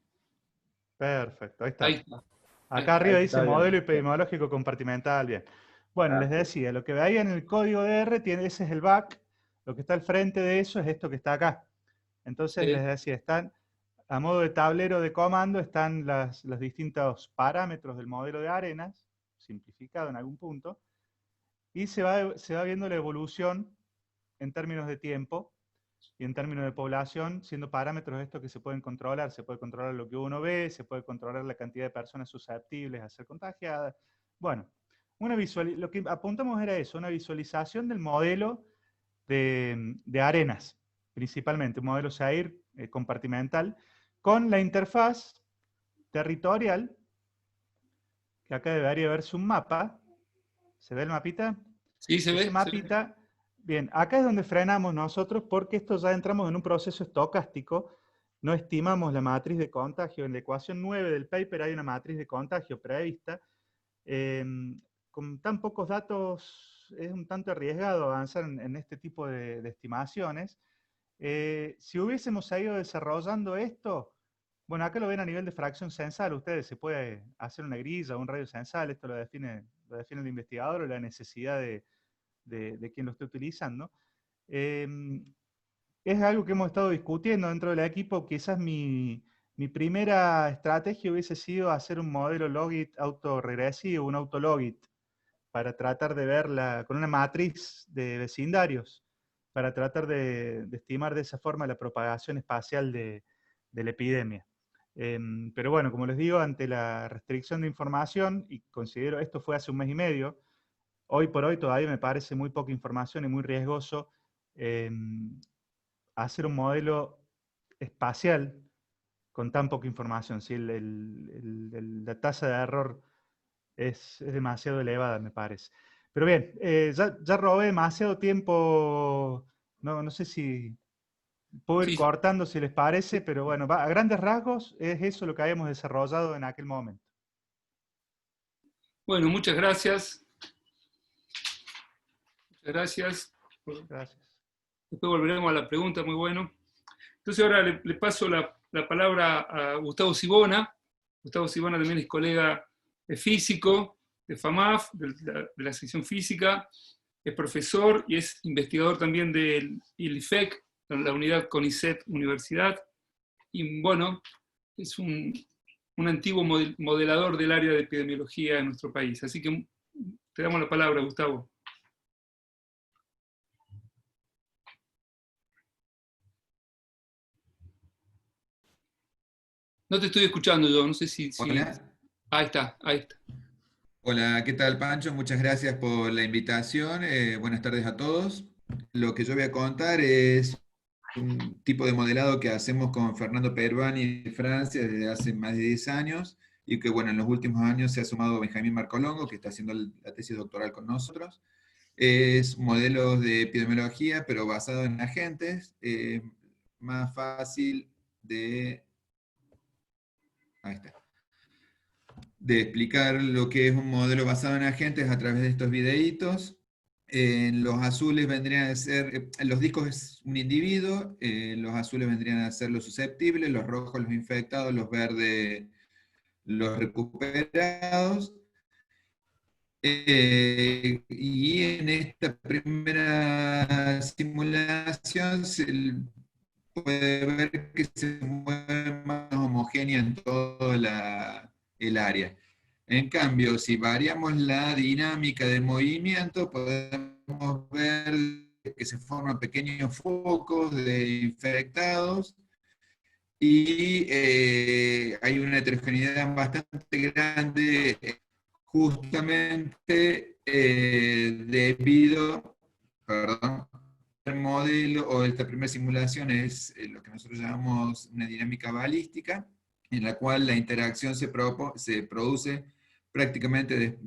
Perfecto, ahí está. Ahí está. Acá arriba dice modelo epidemiológico compartimental, bien. Bueno, les decía, lo que veía en el código de R, ese es el back, lo que está al frente de eso es esto que está acá. Entonces les decía, están a modo de tablero de comando, están los distintos parámetros del modelo de Arenas, simplificado en algún punto, y se va viendo la evolución en términos de tiempo. y en términos de población, siendo parámetros estos que se pueden controlar. Se puede controlar lo que uno ve, se puede controlar la cantidad de personas susceptibles a ser contagiadas. Bueno, lo que apuntamos era eso, una visualización del modelo de arenas, principalmente, un modelo SAIR compartimental, con la interfaz territorial, que acá debería verse un mapa. ¿Se ve el mapita? Sí, se ve. Ese mapita, bien, acá es donde frenamos nosotros, porque esto ya entramos en un proceso estocástico, no estimamos la matriz de contagio. En la ecuación 9 del paper hay una matriz de contagio prevista. Con tan pocos datos es un tanto arriesgado avanzar en este tipo de estimaciones. Si hubiésemos ido desarrollando esto, bueno, acá lo ven a nivel de fracción censal, ustedes se puede hacer una grilla o un radio censal, esto lo define el investigador o la necesidad de quien lo esté utilizando. Es algo que hemos estado discutiendo dentro del equipo. Quizás mi primera estrategia hubiese sido hacer un modelo logit autorregresivo, un autologit, para tratar de verla con una matriz de vecindarios, para tratar de estimar de esa forma la propagación espacial de la epidemia. Pero bueno, como les digo, ante la restricción de información, y considero esto fue hace un mes y medio, hoy por hoy todavía me parece muy poca información y muy riesgoso hacer un modelo espacial con tan poca información. ¿Sí? La tasa de error es demasiado elevada, me parece. Pero bien, ya robé demasiado tiempo, no sé si puedo ir cortando si les parece, pero bueno, a grandes rasgos es eso lo que habíamos desarrollado en aquel momento. Bueno, muchas gracias. Muchas gracias. Gracias. Después volveremos a la pregunta, muy bueno. Entonces ahora le paso la palabra a Gustavo Sibona. Gustavo Sibona también es colega físico de FAMAF, de la sección física, es profesor y es investigador también del ILIFEC, la unidad CONICET Universidad, y bueno, es un antiguo modelador del área de epidemiología en nuestro país. Así que te damos la palabra, Gustavo. No te estoy escuchando yo, no sé si... Hola. Ahí está, ahí está. Hola, ¿qué tal, Pancho? Muchas gracias por la invitación. Buenas tardes a todos. Lo que yo voy a contar es un tipo de modelado que hacemos con Fernando Peruani de Francia desde hace más de 10 años, y que, bueno, en los últimos años se ha sumado Benjamín Marcolongo, que está haciendo la tesis doctoral con nosotros. Es modelos de epidemiología, pero basado en agentes, más fácil de... Ahí está. De explicar lo que es un modelo basado en agentes a través de estos videitos. Los azules vendrían a ser, los discos es un individuo, los azules vendrían a ser los susceptibles, los rojos los infectados, los verdes los recuperados. Y en esta primera simulación se puede ver que se mueve más homogénea en toda el área. En cambio, si variamos la dinámica del movimiento, podemos ver que se forman pequeños focos de infectados, y hay una heterogeneidad bastante grande, justamente debido, perdón, el modelo o esta primera simulación es lo que nosotros llamamos una dinámica balística, en la cual la interacción se produce prácticamente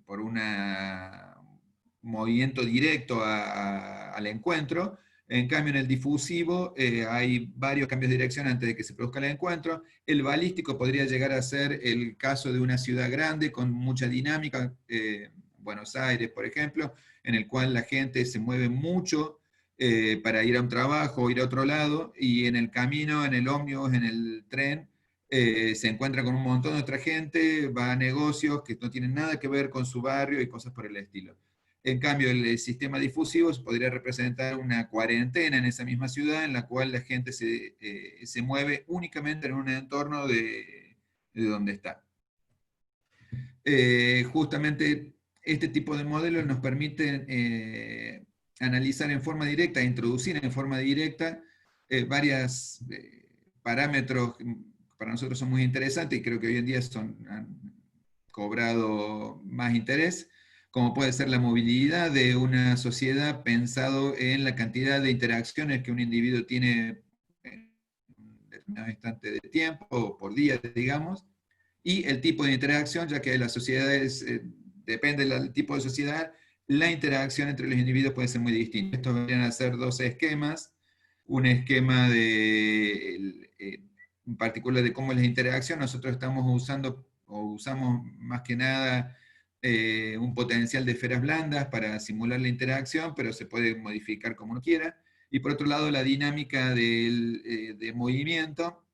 por un movimiento directo al encuentro. En cambio, en el difusivo hay varios cambios de dirección antes de que se produzca el encuentro. El balístico podría llegar a ser el caso de una ciudad grande con mucha dinámica, Buenos Aires, por ejemplo, en el cual la gente se mueve mucho para ir a un trabajo o ir a otro lado, y en el camino, en el ómnibus, en el tren, se encuentra con un montón de otra gente, va a negocios que no tienen nada que ver con su barrio y cosas por el estilo. En cambio, el sistema difusivo podría representar una cuarentena en esa misma ciudad, en la cual la gente se mueve únicamente en un entorno de donde está. Justamente este tipo de modelos nos permiten analizar en forma directa, introducir en forma directa varios parámetros que para nosotros son muy interesantes y creo que hoy en día han cobrado más interés, como puede ser la movilidad de una sociedad pensado en la cantidad de interacciones que un individuo tiene en un determinado instante de tiempo, o por día, digamos, y el tipo de interacción, ya que las sociedades, depende del tipo de sociedad, la interacción entre los individuos puede ser muy distinta. Estos vendrían a ser dos esquemas, un esquema en particular de cómo es la interacción. Nosotros estamos usando, o usamos más que nada, un potencial de esferas blandas para simular la interacción, pero se puede modificar como uno quiera. Y por otro lado, la dinámica de movimiento,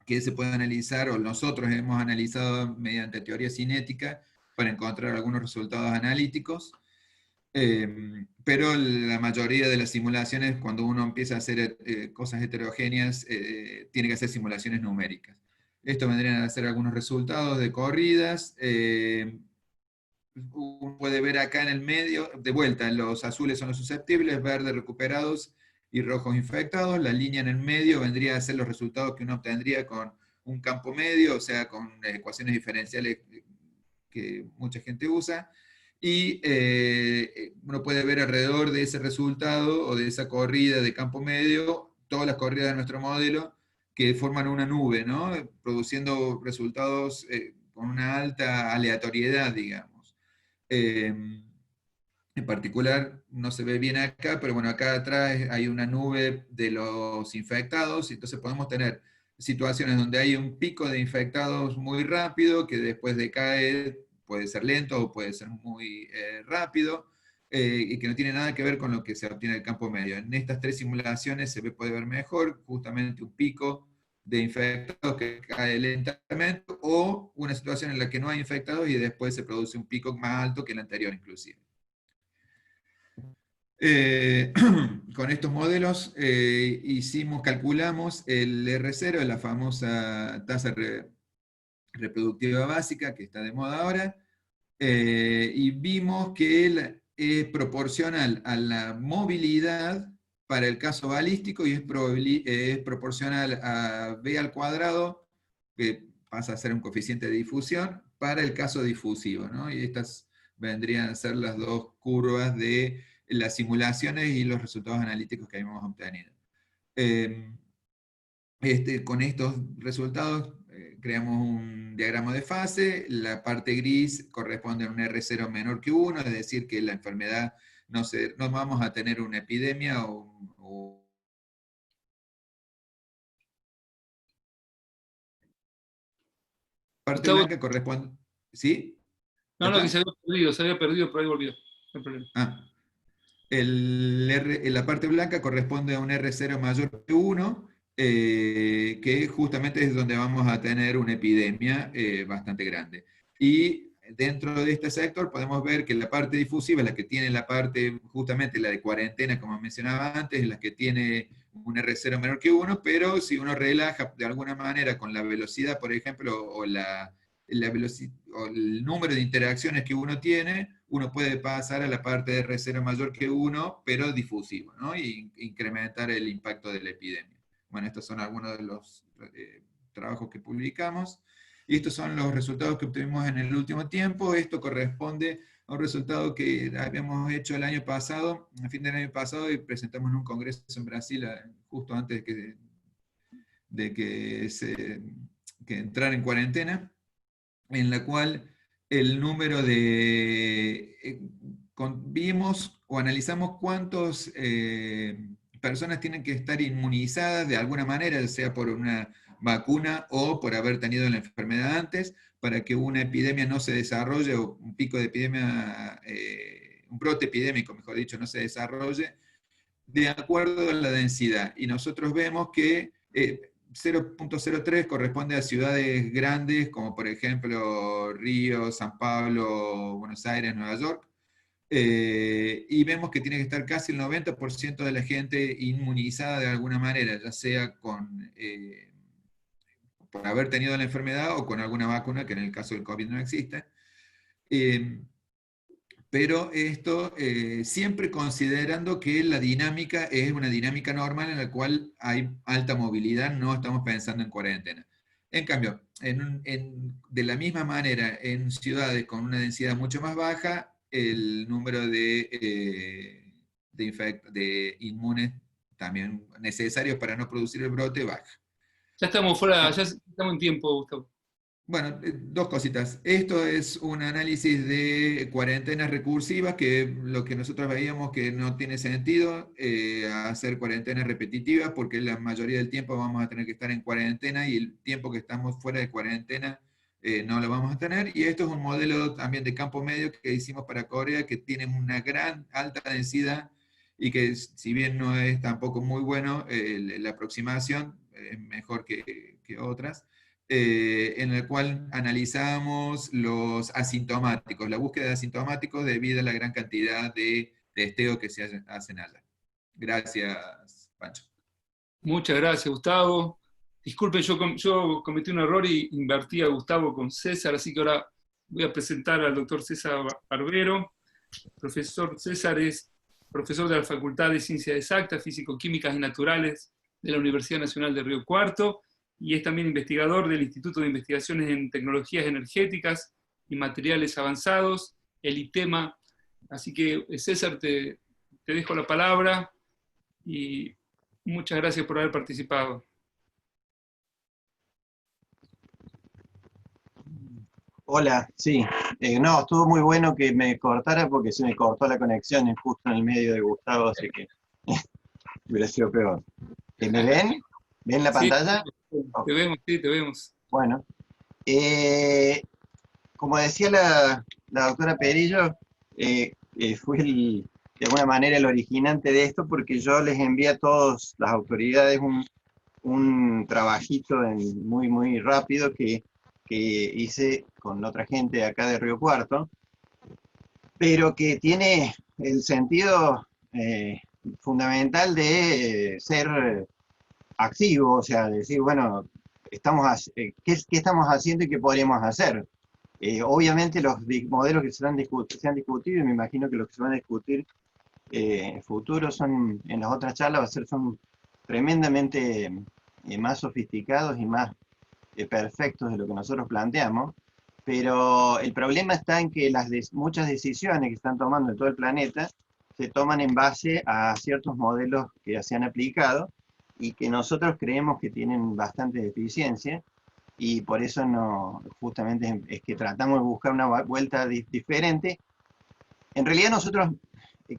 que se puede analizar, o nosotros hemos analizado mediante teoría cinética, para encontrar algunos resultados analíticos. Pero la mayoría de las simulaciones, cuando uno empieza a hacer cosas heterogéneas, tiene que hacer simulaciones numéricas. Esto vendrían a ser algunos resultados de corridas. Uno puede ver acá en el medio, de vuelta, los azules son los susceptibles, verdes recuperados y rojos infectados. La línea en el medio vendría a ser los resultados que uno obtendría con un campo medio, o sea, con ecuaciones diferenciales que mucha gente usa. Y uno puede ver alrededor de ese resultado, o de esa corrida de campo medio, todas las corridas de nuestro modelo, que forman una nube, ¿no? Produciendo resultados con una alta aleatoriedad, digamos. En particular, no se ve bien acá, pero bueno, acá atrás hay una nube de los infectados, y entonces podemos tener situaciones donde hay un pico de infectados muy rápido, que después decae, puede ser lento o puede ser muy rápido, y que no tiene nada que ver con lo que se obtiene en el campo medio. En estas tres simulaciones puede ver mejor justamente un pico de infectados que cae lentamente, o una situación en la que no hay infectados y después se produce un pico más alto que el anterior inclusive. Con estos modelos calculamos el R0, la famosa tasa reproductiva básica que está de moda ahora, y vimos que es proporcional a la movilidad para el caso balístico, y es proporcional a b al cuadrado, que pasa a ser un coeficiente de difusión, para el caso difusivo, ¿no? Y estas vendrían a ser las dos curvas de las simulaciones y los resultados analíticos que habíamos obtenido. Con estos resultados creamos un diagrama de fase. La parte gris corresponde a un R0 menor que 1, es decir, que la enfermedad no vamos a tener una epidemia o parte blanca corresponde... ¿Sí? No, que se había perdido, pero ahí volvió. No hay problema. La parte blanca corresponde a un R0 mayor que 1, que justamente es donde vamos a tener una epidemia bastante grande. Y dentro de este sector podemos ver que la parte difusiva es la que tiene la parte, justamente la de cuarentena, como mencionaba antes, es la que tiene un R0 menor que 1, pero si uno relaja de alguna manera con la velocidad, por ejemplo, o el número de interacciones que uno tiene, uno puede pasar a la parte de R0 mayor que 1, pero difusivo, ¿no? Y incrementar el impacto de la epidemia. Bueno, estos son algunos de los trabajos que publicamos. Y estos son los resultados que obtuvimos en el último tiempo. Esto corresponde a un resultado que habíamos hecho el año pasado, a fin del año pasado, y presentamos en un congreso en Brasil, justo antes de que entrar en cuarentena, en la cual el número vimos o analizamos cuántas personas tienen que estar inmunizadas de alguna manera, ya sea por una vacuna o por haber tenido la enfermedad antes, para que una epidemia no se desarrolle, o un pico de epidemia, un brote epidémico, mejor dicho, no se desarrolle, de acuerdo a la densidad. Y nosotros vemos que 0.03 corresponde a ciudades grandes, como por ejemplo Río, San Pablo, Buenos Aires, Nueva York, y vemos que tiene que estar casi el 90% de la gente inmunizada de alguna manera, ya sea por haber tenido la enfermedad o con alguna vacuna, que en el caso del COVID no existe. pero esto siempre considerando que la dinámica es una dinámica normal en la cual hay alta movilidad, no estamos pensando en cuarentena. En cambio, de la misma manera, en ciudades con una densidad mucho más baja, el número de inmunes también necesarios para no producir el brote baja. Ya estamos fuera, ya estamos en tiempo, Gustavo. Bueno, dos cositas. Esto es un análisis de cuarentenas recursivas, que lo que nosotros veíamos que no tiene sentido hacer cuarentenas repetitivas, porque la mayoría del tiempo vamos a tener que estar en cuarentena y el tiempo que estamos fuera de cuarentena no lo vamos a tener. Y esto es un modelo también de campo medio que hicimos para Corea, que tiene una gran alta densidad y que si bien no es tampoco muy bueno, la aproximación es mejor que otras. En el cual analizamos los asintomáticos, la búsqueda de asintomáticos debido a la gran cantidad de testeos que se hacen allá. Gracias, Pancho. Muchas gracias, Gustavo. Disculpen, yo cometí un error y invertí a Gustavo con César, así que ahora voy a presentar al doctor César Barbero. Profesor César es profesor de la Facultad de Ciencias Exactas, Físico-Químicas y Naturales de la Universidad Nacional de Río Cuarto, y es también investigador del Instituto de Investigaciones en Tecnologías Energéticas y Materiales Avanzados, el ITEMA. Así que, César, te dejo la palabra y muchas gracias por haber participado. Hola, sí. No, estuvo muy bueno que me cortara porque se me cortó la conexión justo en el medio de Gustavo, así que hubiera sido peor. ¿Me ven? ¿Ven la pantalla? Te vemos, sí, te vemos. Bueno, como decía la doctora Perillo, fui de alguna manera el originante de esto porque yo les envié a todas las autoridades un trabajito muy, muy rápido que hice con otra gente acá de Río Cuarto, pero que tiene el sentido fundamental de ser activo, o sea, decir, bueno, ¿qué estamos haciendo y qué podríamos hacer? Obviamente los modelos que se han discutido, y me imagino que los que se van a discutir en futuro son, en las otras charlas, son tremendamente más sofisticados y más perfectos de lo que nosotros planteamos, pero el problema está en que muchas decisiones que están tomando en todo el planeta se toman en base a ciertos modelos que ya se han aplicado y que nosotros creemos que tienen bastante deficiencia, y por eso justamente es que tratamos de buscar una vuelta diferente. En realidad nosotros,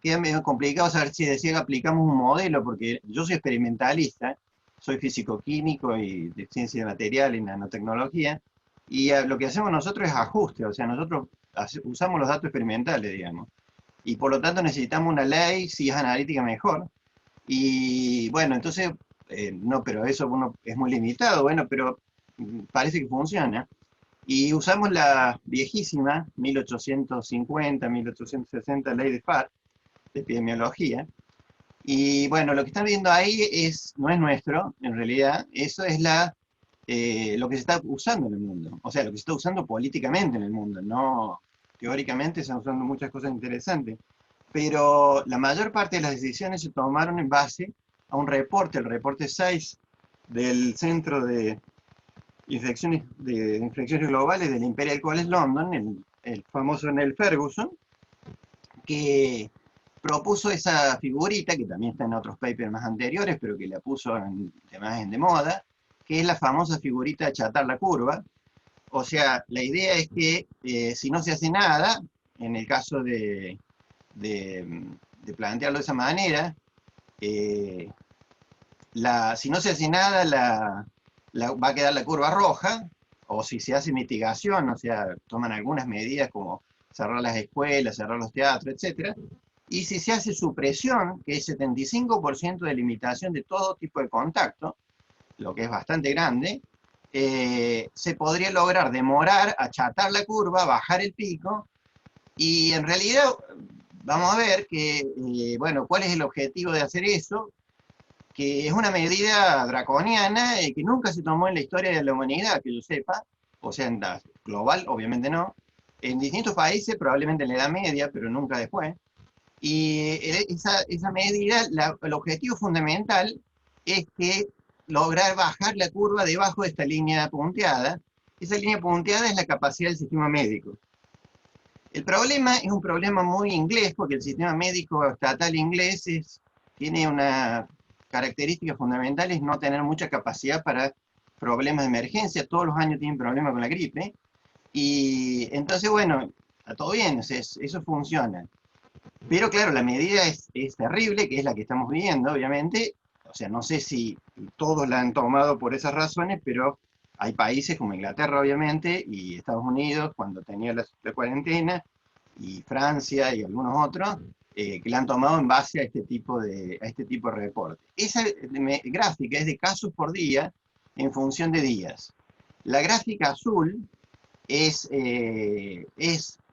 queda medio complicado saber si decía que aplicamos un modelo, porque yo soy experimentalista, soy físico-químico y de ciencia de material y nanotecnología, y lo que hacemos nosotros es ajuste, o sea, nosotros usamos los datos experimentales, digamos, y por lo tanto necesitamos una ley, si es analítica mejor, y bueno, entonces, no, pero eso es muy limitado, bueno, pero parece que funciona, y usamos la viejísima 1850, 1860 ley de Farr, de epidemiología. Y bueno, lo que están viendo ahí no es nuestro, en realidad, eso es lo que se está usando en el mundo, o sea, lo que se está usando políticamente en el mundo, no teóricamente se están usando muchas cosas interesantes, pero la mayor parte de las decisiones se tomaron en base a un reporte, el reporte 6 del Centro de Infecciones Globales del Imperial College London, el famoso Neil Ferguson, que propuso esa figurita, que también está en otros papers más anteriores, pero que la puso de moda, que es la famosa figurita de achatar la curva. O sea, la idea es que si no se hace nada, en el caso de plantearlo de esa manera, si no se hace nada, va a quedar la curva roja, o si se hace mitigación, o sea, toman algunas medidas como cerrar las escuelas, cerrar los teatros, etc. Y si se hace supresión, que es 75% de limitación de todo tipo de contacto, lo que es bastante grande, se podría lograr demorar, achatar la curva, bajar el pico, y en realidad vamos a ver que, bueno, ¿cuál es el objetivo de hacer eso? Que es una medida draconiana que nunca se tomó en la historia de la humanidad, que yo sepa, o sea, en la global, obviamente no, en distintos países, probablemente en la Edad Media, pero nunca después. Y esa medida, el objetivo fundamental es que lograr bajar la curva debajo de esta línea punteada. Esa línea punteada es la capacidad del sistema médico. El problema es un problema muy inglés, porque el sistema médico estatal inglés tiene una característica fundamental, es no tener mucha capacidad para problemas de emergencia. Todos los años tienen problemas con la gripe. Y entonces, bueno, está todo bien, eso funciona. Pero claro, la medida es terrible, que es la que estamos viviendo, obviamente. O sea, no sé si todos la han tomado por esas razones, pero hay países como Inglaterra, obviamente, y Estados Unidos, cuando tenía la cuarentena, y Francia y algunos otros, que la han tomado en base a este tipo de reporte. Esa gráfica es de casos por día en función de días. La gráfica azul es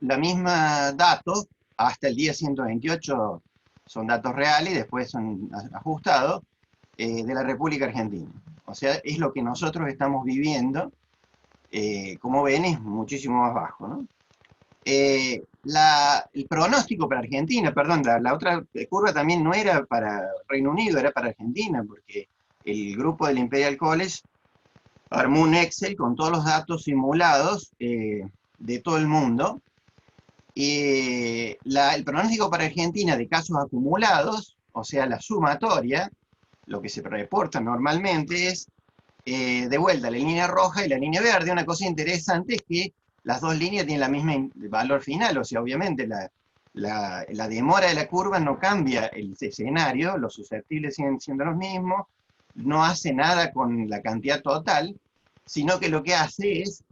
la misma datos hasta el día 128, son datos reales y después son ajustados, de la República Argentina. O sea, es lo que nosotros estamos viviendo. Como ven, es muchísimo más bajo, ¿no? El pronóstico para Argentina, perdón, la otra curva también no era para Reino Unido, era para Argentina, porque el grupo del Imperial College armó un Excel con todos los datos simulados de todo el mundo. El pronóstico para Argentina de casos acumulados, o sea, la sumatoria, lo que se reporta normalmente es, de vuelta, la línea roja y la línea verde. Una cosa interesante es que las dos líneas tienen la misma valor final, o sea, obviamente la demora de la curva no cambia el escenario, los susceptibles siguen siendo los mismos, no hace nada con la cantidad total, sino que lo que hace es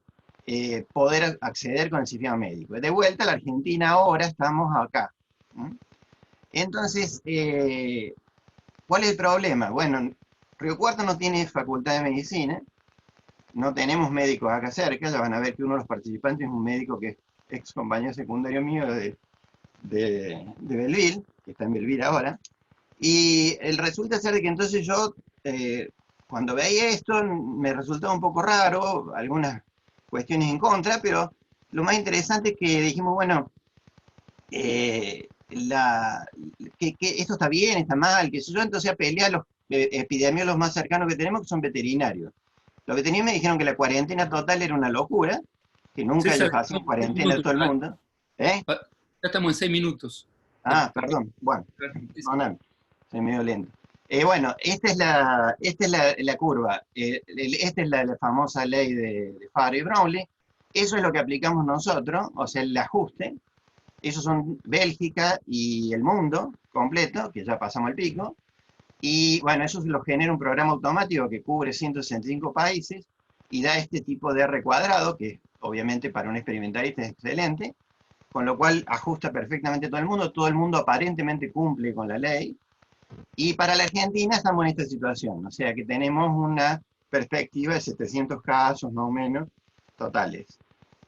poder acceder con el sistema médico. De vuelta a la Argentina ahora, estamos acá. Entonces, ¿cuál es el problema? Bueno, Río Cuarto no tiene facultad de medicina, no tenemos médicos acá cerca, ya van a ver que uno de los participantes es un médico que es ex compañero secundario mío de Belleville, que está en Belleville ahora, y resulta ser de que entonces yo, cuando veía esto, me resultaba un poco raro, algunas cuestiones en contra, pero lo más interesante es que dijimos, bueno, que esto está bien, está mal, que sé yo, entonces apelé a los epidemiólogos más cercanos que tenemos, que son veterinarios. Los veterinarios me dijeron que la cuarentena total era una locura, que nunca ellos hacen cuarentena de todo el mundo. Ya estamos en 6 minutos. Ah, perdón, bueno, perdóname, soy medio lento. Bueno, esta es la curva, esta es la famosa ley de Farr y Brownlee, eso es lo que aplicamos nosotros, o sea, el ajuste, esos son Bélgica y el mundo completo, que ya pasamos el pico, y bueno, eso lo genera un programa automático que cubre 165 países y da este tipo de R cuadrado, que obviamente para un experimentalista es excelente, con lo cual ajusta perfectamente todo el mundo aparentemente cumple con la ley, y para la Argentina estamos en esta situación, o sea que tenemos una perspectiva de 700 casos más o menos totales,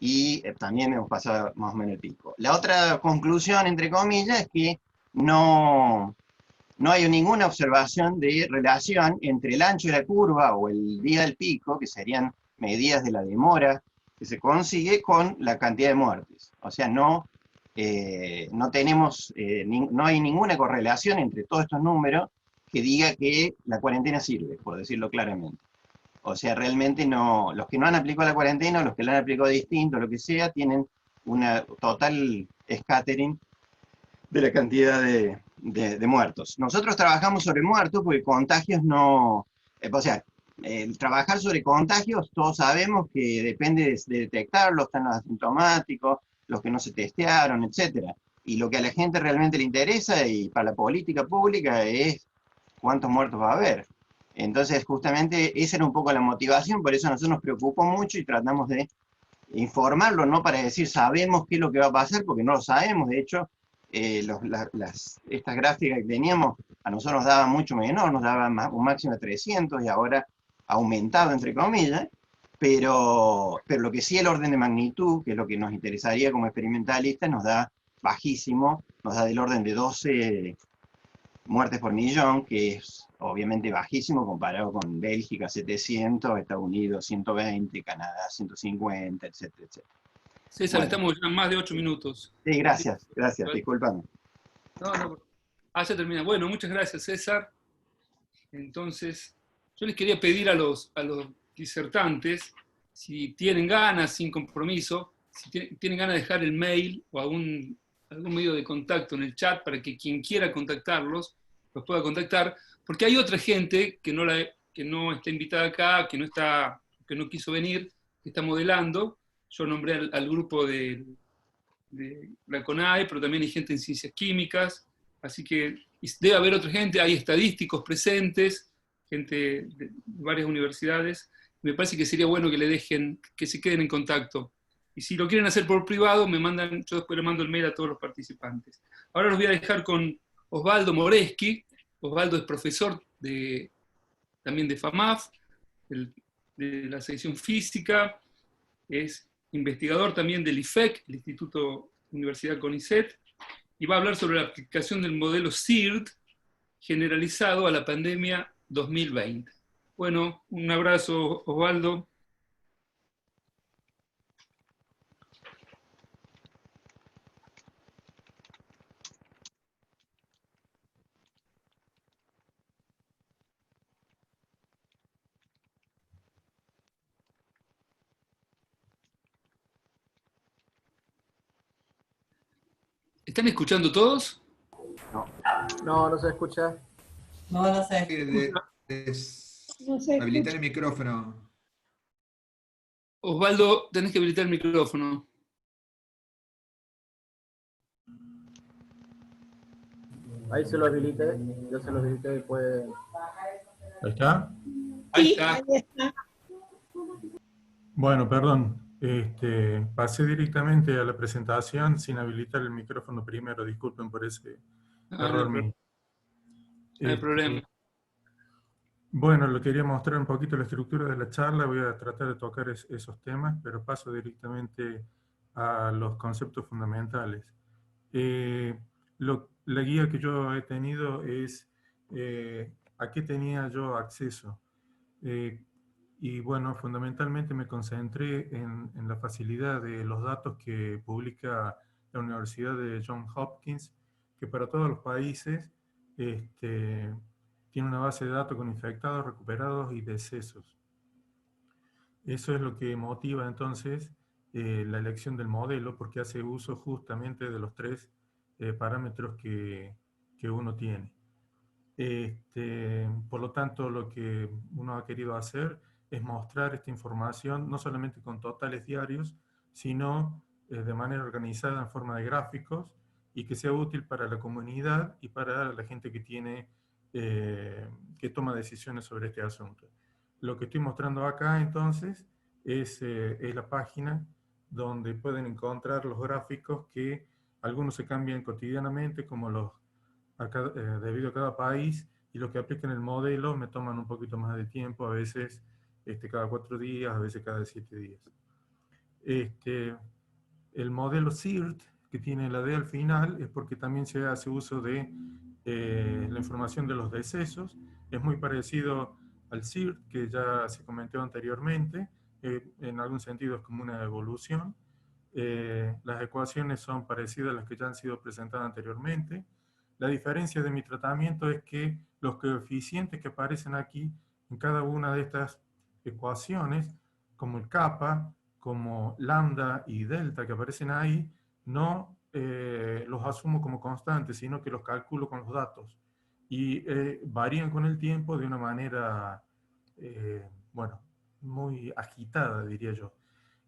y también hemos pasado más o menos el pico. La otra conclusión, entre comillas, es que no hay ninguna observación de relación entre el ancho de la curva o el día del pico, que serían medidas de la demora que se consigue, con la cantidad de muertes. O sea, no hay ninguna correlación entre todos estos números que diga que la cuarentena sirve, por decirlo claramente. O sea, realmente no, los que no han aplicado la cuarentena, o los que la han aplicado distinto, lo que sea, tienen una total scattering de la cantidad de muertos. Nosotros trabajamos sobre muertos porque contagios no... o sea, trabajar sobre contagios, todos sabemos que depende de detectarlos, están los asintomáticos, los que no se testearon, etc. Y lo que a la gente realmente le interesa, y para la política pública, es cuántos muertos va a haber. Entonces, justamente, esa era un poco la motivación, por eso a nosotros nos preocupó mucho y tratamos de informarlo, no para decir sabemos qué es lo que va a pasar, porque no lo sabemos. De hecho, estas gráficas que teníamos a nosotros nos daban mucho menor, nos daban un máximo de 300 y ahora aumentado entre comillas, pero lo que sí el orden de magnitud, que es lo que nos interesaría como experimentalistas, nos da bajísimo, nos da del orden de 12 muertes por millón, que es obviamente bajísimo comparado con Bélgica 700, Estados Unidos 120, Canadá 150, etcétera, etcétera. César, Bueno. estamos ya en más de 8 minutos. Sí, gracias, discúlpame. No. Ya termina. Bueno, muchas gracias, César. Entonces, yo les quería pedir a los disertantes, si tienen ganas, sin compromiso, si tienen ganas de dejar el mail o algún medio de contacto en el chat para que quien quiera contactarlos los pueda contactar, porque hay otra gente que no está invitada acá, que no quiso venir, que está modelando. Yo nombré al grupo de la CONAE, pero también hay gente en ciencias químicas, así que debe haber otra gente, hay estadísticos presentes, gente de varias universidades. Me parece que sería bueno que le dejen, que se queden en contacto. Y si lo quieren hacer por privado, yo después le mando el mail a todos los participantes. Ahora los voy a dejar con Osvaldo Moreschi. Osvaldo es profesor también de FAMAF, de la sección física, es investigador también del IFEC, el Instituto Universidad CONICET, y va a hablar sobre la aplicación del modelo CIRD generalizado a la pandemia 2020. Bueno, un abrazo, Osvaldo. ¿Están escuchando todos? No se escucha. No se escucha. Habilitar el micrófono. Osvaldo, tenés que habilitar el micrófono. Ahí se lo habilité. Yo se lo habilité y puede... ¿Ahí está? Ahí está. Ahí está. Bueno, perdón. Pasé directamente a la presentación sin habilitar el micrófono primero. Disculpen por ese error mío. No hay problema. Bueno, lo quería mostrar un poquito la estructura de la charla. Voy a tratar de tocar esos temas, pero paso directamente a los conceptos fundamentales. La guía que yo he tenido es a qué tenía yo acceso. Y bueno, fundamentalmente me concentré en la facilidad de los datos que publica la Universidad de Johns Hopkins, que para todos los países tiene una base de datos con infectados, recuperados y decesos. Eso es lo que motiva entonces la elección del modelo, porque hace uso justamente de los tres parámetros que uno tiene. Por lo tanto, lo que uno ha querido hacer es mostrar esta información no solamente con totales diarios, sino de manera organizada en forma de gráficos y que sea útil para la comunidad y para la gente que toma decisiones sobre este asunto. Lo que estoy mostrando acá entonces es la página donde pueden encontrar los gráficos que algunos se cambian cotidianamente, como debido a cada país, y los que aplican el modelo me toman un poquito más de tiempo, a veces cada 4 días, a veces cada 7 días. El modelo CIRD, que tiene la D al final, es porque también se hace uso de la información de los decesos. Es muy parecido al CIRD, que ya se comentó anteriormente. En algún sentido es como una evolución. Las ecuaciones son parecidas a las que ya han sido presentadas anteriormente. La diferencia de mi tratamiento es que los coeficientes que aparecen aquí en cada una de estas ecuaciones, como el kappa, como lambda y delta que aparecen ahí, no los asumo como constantes, sino que los calculo con los datos. Y varían con el tiempo de una manera, bueno, muy agitada, diría yo.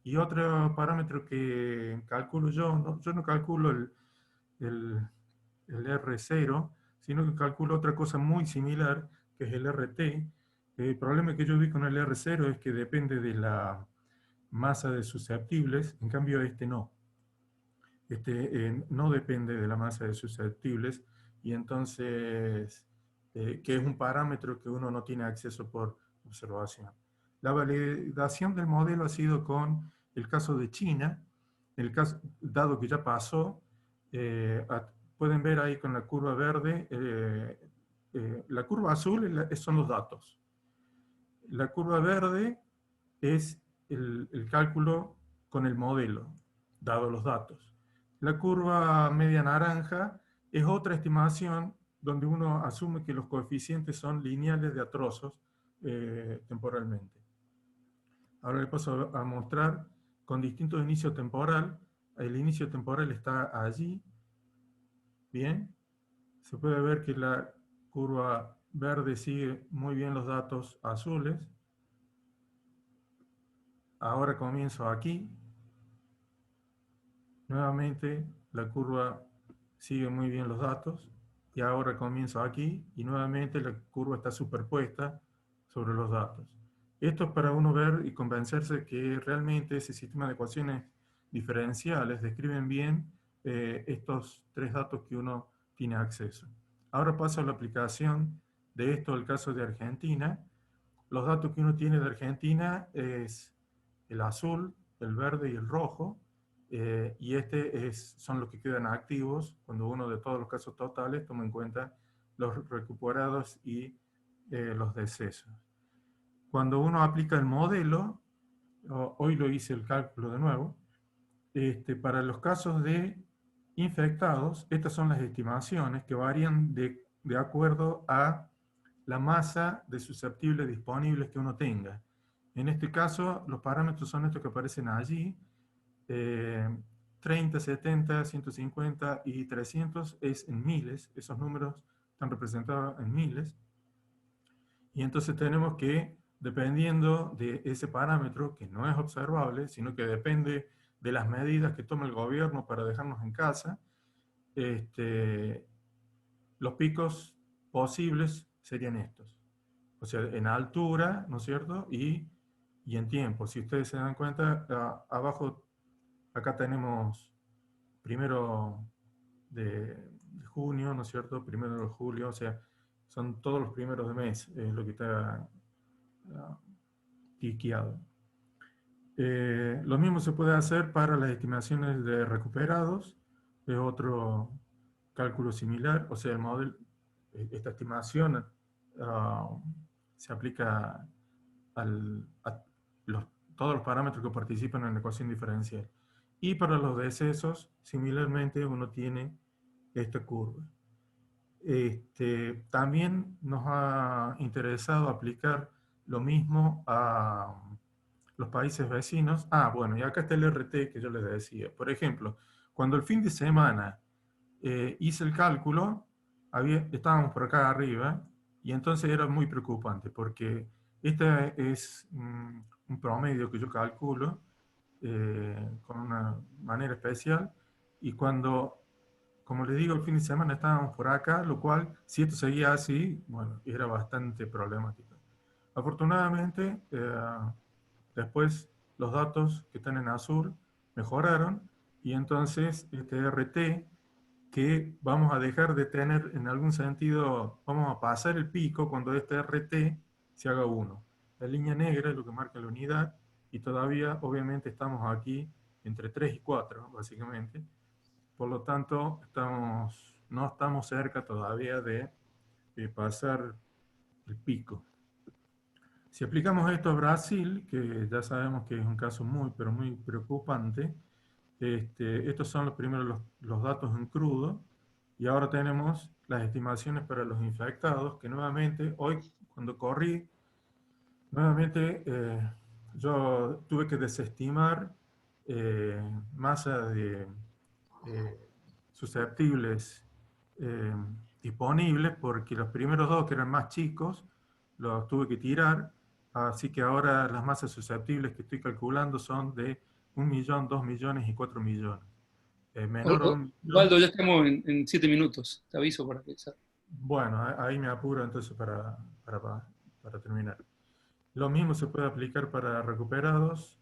Y otro parámetro que calculo yo no calculo el R0, sino que calculo otra cosa muy similar, que es el RT. El problema que yo vi con el R0 es que depende de la masa de susceptibles, en cambio no. No depende de la masa de susceptibles, y entonces, que es un parámetro que uno no tiene acceso por observación. La validación del modelo ha sido con el caso de China, dado que ya pasó. Pueden ver ahí con la curva verde, la curva azul son los datos. La curva verde es el cálculo con el modelo. dado los datos. La curva media naranja es otra estimación donde uno asume que los coeficientes son lineales de atrozos temporalmente. Ahora le paso a mostrar con distinto inicio temporal. El inicio temporal está allí. Bien. Se puede ver que la curva verde sigue muy bien los datos azules. Ahora comienzo aquí. Nuevamente la curva sigue muy bien los datos. Y ahora comienzo aquí y nuevamente la curva está superpuesta sobre los datos. Esto es para uno ver y convencerse que realmente ese sistema de ecuaciones diferenciales describen bien estos tres datos que uno tiene acceso. Ahora paso a la aplicación de esto al caso de Argentina. Los datos que uno tiene de Argentina es el azul, el verde y el rojo. Y son los que quedan activos cuando uno de todos los casos totales toma en cuenta los recuperados y los decesos. Cuando uno aplica el modelo, hoy lo hice el cálculo de nuevo, para los casos de infectados, estas son las estimaciones que varían de acuerdo a la masa de susceptibles disponibles que uno tenga. En este caso, los parámetros son estos que aparecen allí. 30, 70, 150 y 300 es en miles. Esos números están representados en miles. Y entonces tenemos que, dependiendo de ese parámetro, que no es observable, sino que depende de las medidas que toma el gobierno para dejarnos en casa, los picos posibles serían estos. O sea, en altura, ¿no es cierto? Y en tiempo. Si ustedes se dan cuenta, abajo, acá tenemos primero de junio, ¿no es cierto? Primero de julio, o sea, son todos los primeros de mes, es lo que está tiqueado. Lo mismo se puede hacer para las estimaciones de recuperados, es otro cálculo similar, o sea, el modelo, esta estimación se aplica a todos los parámetros que participan en la ecuación diferencial. Y para los decesos, similarmente, uno tiene esta curva. También nos ha interesado aplicar lo mismo a los países vecinos. Bueno, y acá está el RT que yo les decía. Por ejemplo, cuando el fin de semana hice el cálculo, estábamos por acá arriba, y entonces era muy preocupante, porque este es un promedio que yo calculo con una manera especial, y cuando, como les digo, el fin de semana estábamos por acá, lo cual, si esto seguía así, bueno, era bastante problemático. Afortunadamente, después los datos que están en azul mejoraron, y entonces este RT, que vamos a dejar de tener en algún sentido, vamos a pasar el pico cuando este RT se haga 1. La línea negra es lo que marca la unidad, y todavía obviamente estamos aquí entre 3 y 4, básicamente. Por lo tanto, no estamos cerca todavía de pasar el pico. Si aplicamos esto a Brasil, que ya sabemos que es un caso muy, pero muy preocupante, estos son los primeros los datos en crudo, y ahora tenemos las estimaciones para los infectados, que nuevamente, hoy cuando corrí, nuevamente yo tuve que desestimar masa de susceptibles disponibles, porque los primeros dos, que eran más chicos, los tuve que tirar, así que ahora las masas susceptibles que estoy calculando son de 1 millón, 2 millones y 4 millones. Menor a 1 millón. Waldo, ya estamos en 7 minutos, te aviso para pensar. Bueno, ahí me apuro entonces para terminar. Lo mismo se puede aplicar para recuperados,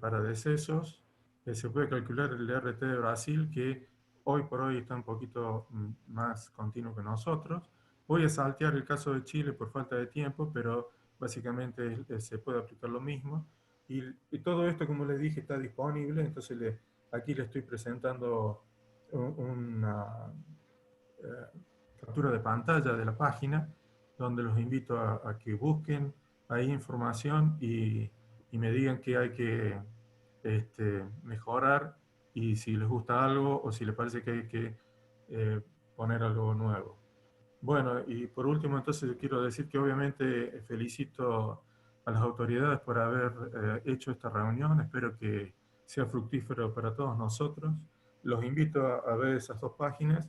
para decesos. Se puede calcular el RT de Brasil, que hoy por hoy está un poquito más continuo que nosotros. Voy a saltear el caso de Chile por falta de tiempo, pero básicamente se puede aplicar lo mismo. Y todo esto, como les dije, está disponible, entonces aquí les estoy presentando una captura de pantalla de la página, donde los invito a que busquen ahí información y me digan qué hay que mejorar y si les gusta algo o si les parece que hay que poner algo nuevo. Bueno, y por último, entonces yo quiero decir que obviamente felicito a las autoridades por haber hecho esta reunión. Espero que sea fructífero para todos nosotros. Los invito a ver esas dos páginas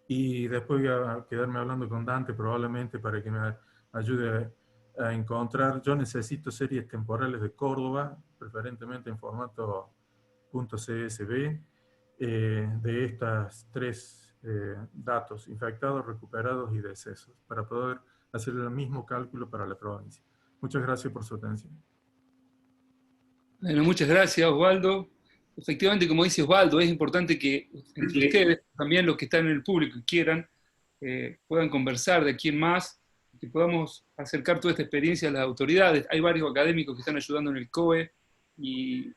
y después voy a quedarme hablando con Dante probablemente para que me ayude a encontrar. Yo necesito series temporales de Córdoba, preferentemente en formato .csv, de estas tres datos: infectados, recuperados y decesos, para poder hacer el mismo cálculo para la provincia. Muchas gracias por su atención. Bueno, muchas gracias, Osvaldo. Efectivamente, como dice Osvaldo, es importante que entre ustedes, también los que están en el público y quieran, puedan conversar de aquí en más, que podamos acercar toda esta experiencia a las autoridades. Hay varios académicos que están ayudando en el COE, y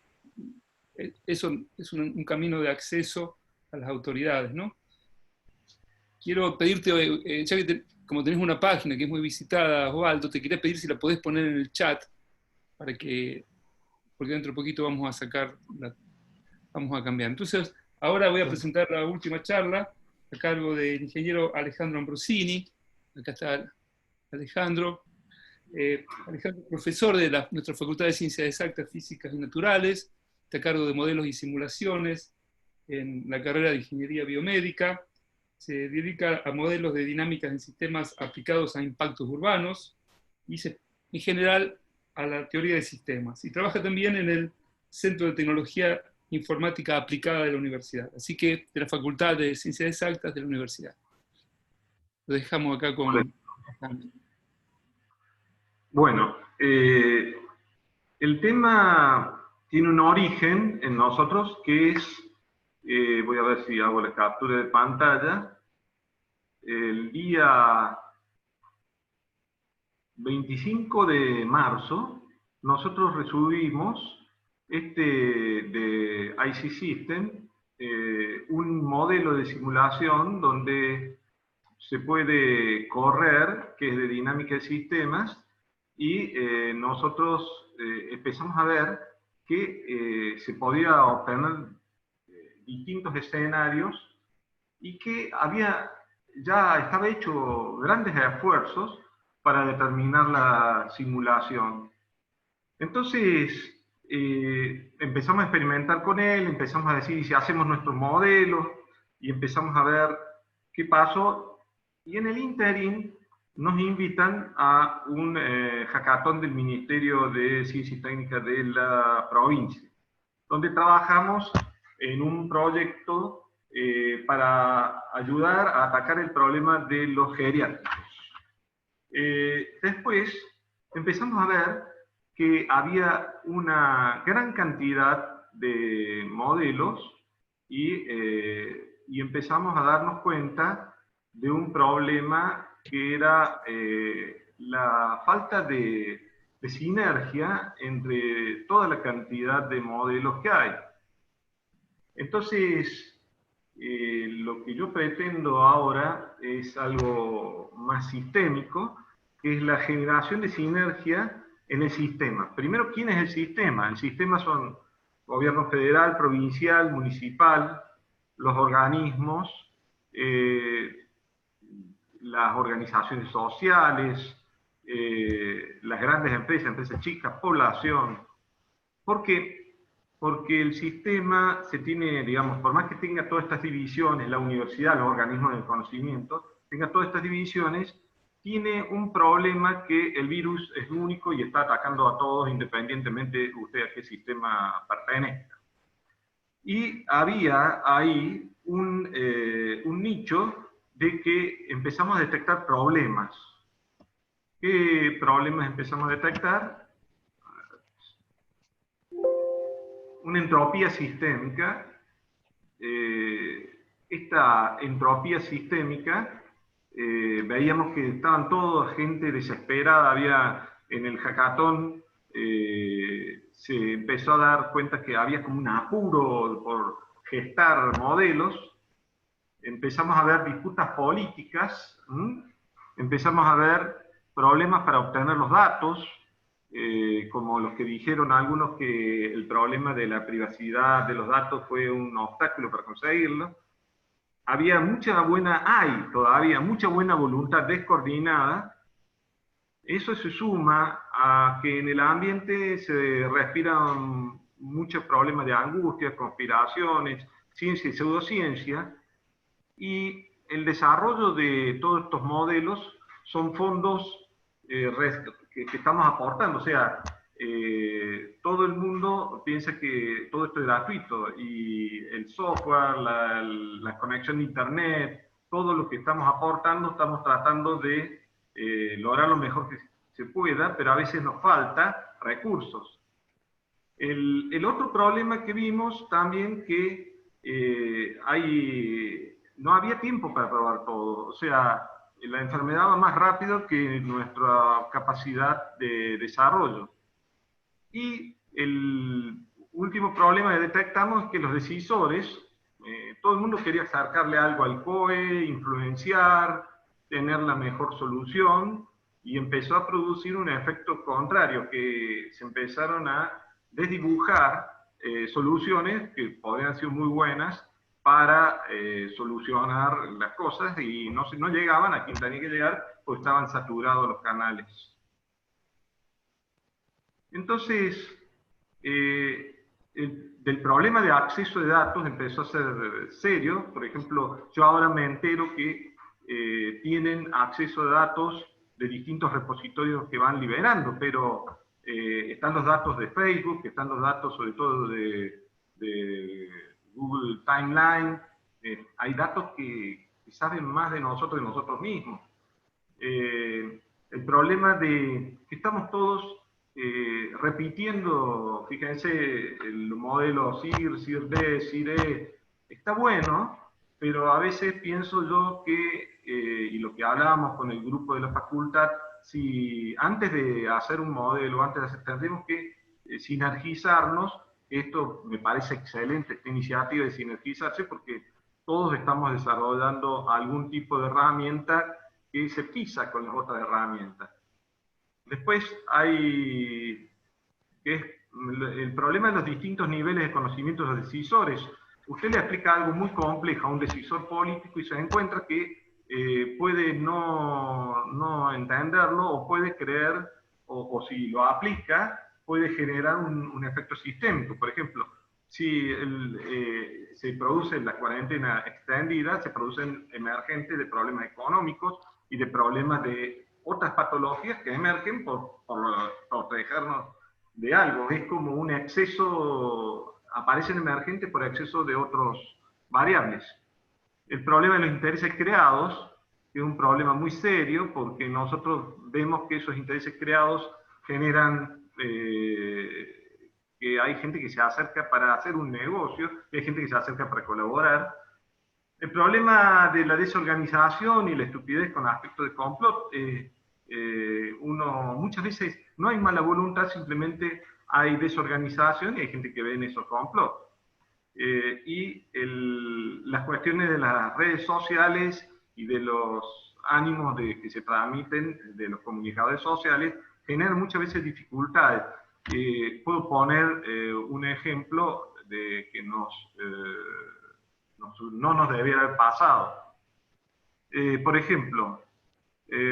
eso es un camino de acceso a las autoridades, ¿no? Quiero pedirte, ya que como tenés una página que es muy visitada, Osvaldo, te quería pedir si la podés poner en el chat, porque dentro de poquito vamos a cambiar. Entonces, ahora voy a presentar la última charla a cargo del ingeniero Alejandro Ambrosini. Acá está Alejandro. Alejandro es profesor de nuestra Facultad de Ciencias Exactas, Físicas y Naturales, está a cargo de modelos y simulaciones en la carrera de Ingeniería Biomédica, se dedica a modelos de dinámicas en sistemas aplicados a impactos urbanos, y en general a la teoría de sistemas, y trabaja también en el Centro de Tecnología Informática Aplicada de la Universidad, así que de la Facultad de Ciencias Exactas de la Universidad. Lo dejamos acá con Alejandro. Bueno, el tema tiene un origen en nosotros que es, voy a ver si hago la captura de pantalla, el día 25 de marzo, nosotros recibimos de IC System, un modelo de simulación donde se puede correr, que es de dinámica de sistemas, y nosotros empezamos a ver que se podía obtener distintos escenarios y que ya estaba hecho grandes esfuerzos para determinar la simulación. Entonces empezamos a experimentar con él, empezamos a decir si hacemos nuestros modelos y empezamos a ver qué pasó, y en el ínterin nos invitan a un hackathon del Ministerio de Ciencia y Técnica de la provincia, donde trabajamos en un proyecto para ayudar a atacar el problema de los geriátricos. Después empezamos a ver que había una gran cantidad de modelos y empezamos a darnos cuenta de un problema que era la falta de sinergia entre toda la cantidad de modelos que hay. Entonces, lo que yo pretendo ahora es algo más sistémico, que es la generación de sinergia en el sistema. Primero, ¿quién es el sistema? El sistema son gobierno federal, provincial, municipal, los organismos, las organizaciones sociales, las grandes empresas chicas, población. ¿Por qué? Porque el sistema se tiene, digamos, por más que tenga todas estas divisiones, la universidad, los organismos del conocimiento, tenga todas estas divisiones, tiene un problema que el virus es único y está atacando a todos independientemente de usted a qué sistema pertenezca. Y había ahí un nicho de que empezamos a detectar problemas. ¿Qué problemas empezamos a detectar? Una entropía sistémica. Esta entropía sistémica, veíamos que estaban toda gente desesperada, había en el hackathon, se empezó a dar cuenta que había como un apuro por gestar modelos. Empezamos a ver disputas políticas, empezamos a ver problemas para obtener los datos, como los que dijeron algunos que el problema de la privacidad de los datos fue un obstáculo para conseguirlo. Hay todavía mucha buena voluntad descoordinada. Eso se suma a que en el ambiente se respiran muchos problemas de angustia, conspiraciones, ciencia y pseudociencia, y el desarrollo de todos estos modelos son fondos que estamos aportando. O sea, todo el mundo piensa que todo esto es gratuito, y el software, la conexión a internet, todo lo que estamos aportando, estamos tratando de lograr lo mejor que se pueda, pero a veces nos falta recursos. El otro problema que vimos también que no había tiempo para probar todo. O sea, la enfermedad va más rápido que nuestra capacidad de desarrollo. Y el último problema que detectamos es que los decisores, todo el mundo quería sacarle algo al COE, influenciar, tener la mejor solución, y empezó a producir un efecto contrario, que se empezaron a desdibujar soluciones que podrían ser muy buenas para solucionar las cosas, y no llegaban a quien tenía que llegar, porque estaban saturados los canales. Entonces, del problema de acceso de datos empezó a ser serio. Por ejemplo, yo ahora me entero que tienen acceso a datos de distintos repositorios que van liberando, pero están los datos de Facebook, están los datos sobre todo de Google Timeline, hay datos que saben más de nosotros mismos. El problema de que estamos todos repitiendo, fíjense, el modelo CIR, CIR-D, CIR-E, está bueno, pero a veces pienso yo que, y lo que hablábamos con el grupo de la facultad, si antes de hacer un modelo, tendremos que sinergizarnos. Esto me parece excelente, esta iniciativa de sinergizarse, porque todos estamos desarrollando algún tipo de herramienta que se pisa con las otras herramientas. Después hay el problema de los distintos niveles de conocimiento de los decisores. Usted le explica algo muy complejo a un decisor político y se encuentra que puede no entenderlo, o puede creer, o si lo aplica, puede generar un efecto sistémico. Por ejemplo, si se produce la cuarentena extendida, se producen emergentes de problemas económicos y de problemas de otras patologías que emergen por protegernos de algo. Es como un exceso, aparecen emergentes por exceso de otras variables. El problema de los intereses creados es un problema muy serio, porque nosotros vemos que esos intereses creados generan que hay gente que se acerca para hacer un negocio, y hay gente que se acerca para colaborar. El problema de la desorganización y la estupidez con aspecto de complot, muchas veces no hay mala voluntad, simplemente hay desorganización y hay gente que ve en esos complots. Las cuestiones de las redes sociales y de los ánimos que se transmiten de los comunicadores sociales generan muchas veces dificultades. Puedo poner un ejemplo de que no nos debiera haber pasado. Por ejemplo,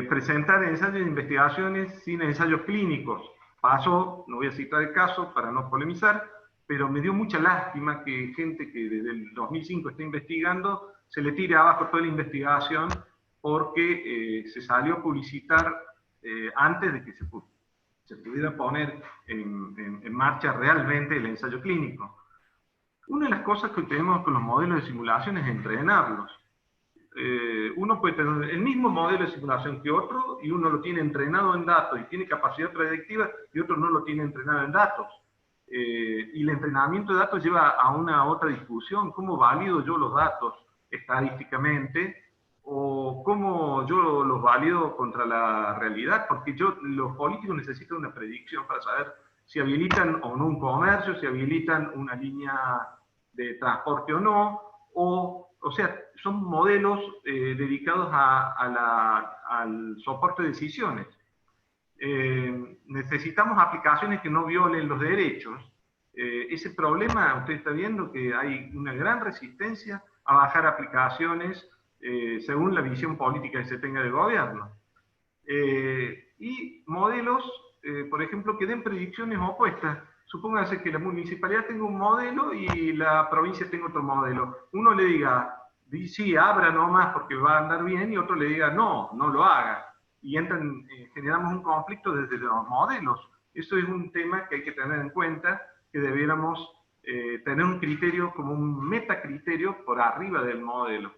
presentar ensayos de investigaciones sin ensayos clínicos. Pasó, no voy a citar el caso para no polemizar, pero me dio mucha lástima que gente que desde el 2005 está investigando, se le tire abajo toda la investigación porque se salió a publicitar antes de que se pudiera poner en marcha realmente el ensayo clínico. Una de las cosas que tenemos con los modelos de simulación es entrenarlos. Uno puede tener el mismo modelo de simulación que otro, y uno lo tiene entrenado en datos y tiene capacidad predictiva, y otro no lo tiene entrenado en datos. Y el entrenamiento de datos lleva a una otra discusión: ¿cómo valido yo los datos estadísticamente? ¿O cómo yo los valido contra la realidad? Porque los políticos necesitan una predicción para saber si habilitan o no un comercio, si habilitan una línea de transporte o no, o sea, son modelos dedicados al soporte de decisiones. necesitamos aplicaciones que no violen los derechos. Ese problema, usted está viendo que hay una gran resistencia a bajar aplicaciones según la visión política que se tenga del gobierno. Y modelos, por ejemplo, que den predicciones opuestas. Supóngase que la municipalidad tenga un modelo y la provincia tenga otro modelo. Uno le diga, sí, abra nomás porque va a andar bien, y otro le diga, no, no lo haga. Y generamos un conflicto desde los modelos. Eso es un tema que hay que tener en cuenta, que debiéramos tener un criterio como un metacriterio por arriba del modelo.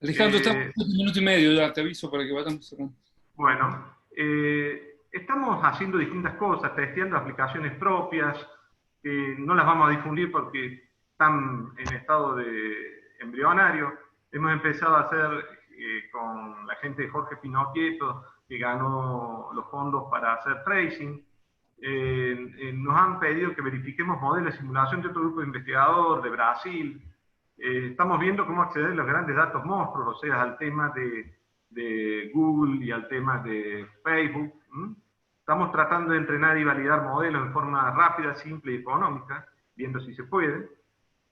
Alejandro, estamos en 1 minuto y medio ya, te aviso para que vayamos cerrando. Bueno, estamos haciendo distintas cosas, testeando aplicaciones propias, que no las vamos a difundir porque están en estado de embrionario. Hemos empezado a hacer con la gente de Jorge Pinocchieto, que ganó los fondos para hacer tracing. Nos han pedido que verifiquemos modelos de simulación de otro grupo de investigadores de Brasil. Estamos viendo cómo acceder a los grandes datos monstruos, o sea, al tema de Google y al tema de Facebook. Estamos tratando de entrenar y validar modelos de forma rápida, simple y económica, viendo si se puede,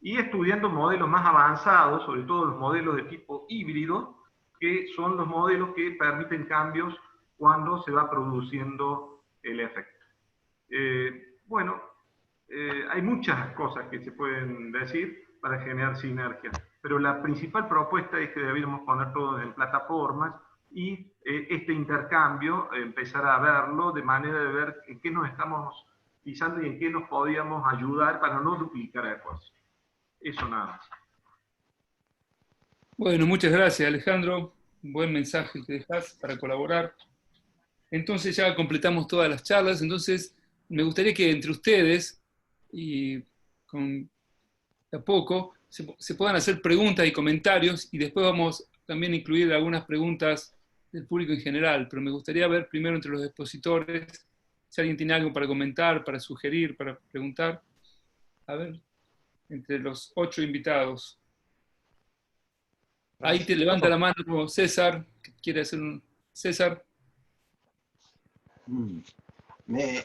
y estudiando modelos más avanzados, sobre todo los modelos de tipo híbrido, que son los modelos que permiten cambios cuando se va produciendo el efecto. Bueno, hay muchas cosas que se pueden decir para generar sinergia, pero la principal propuesta es que deberíamos poner todos en plataformas y este intercambio, empezar a verlo de manera de ver en qué nos estamos pisando y en qué nos podíamos ayudar para no duplicar esfuerzos. Eso nada más. Bueno, muchas gracias, Alejandro. Un buen mensaje que dejas para colaborar. Entonces ya completamos todas las charlas. Entonces me gustaría que entre ustedes y de a poco se puedan hacer preguntas y comentarios, y después vamos también a incluir algunas preguntas del público en general, pero me gustaría ver primero entre los expositores si alguien tiene algo para comentar, para sugerir, para preguntar. A ver, entre los 8 invitados. Ahí te levanta la mano César, que quiere hacer un... César.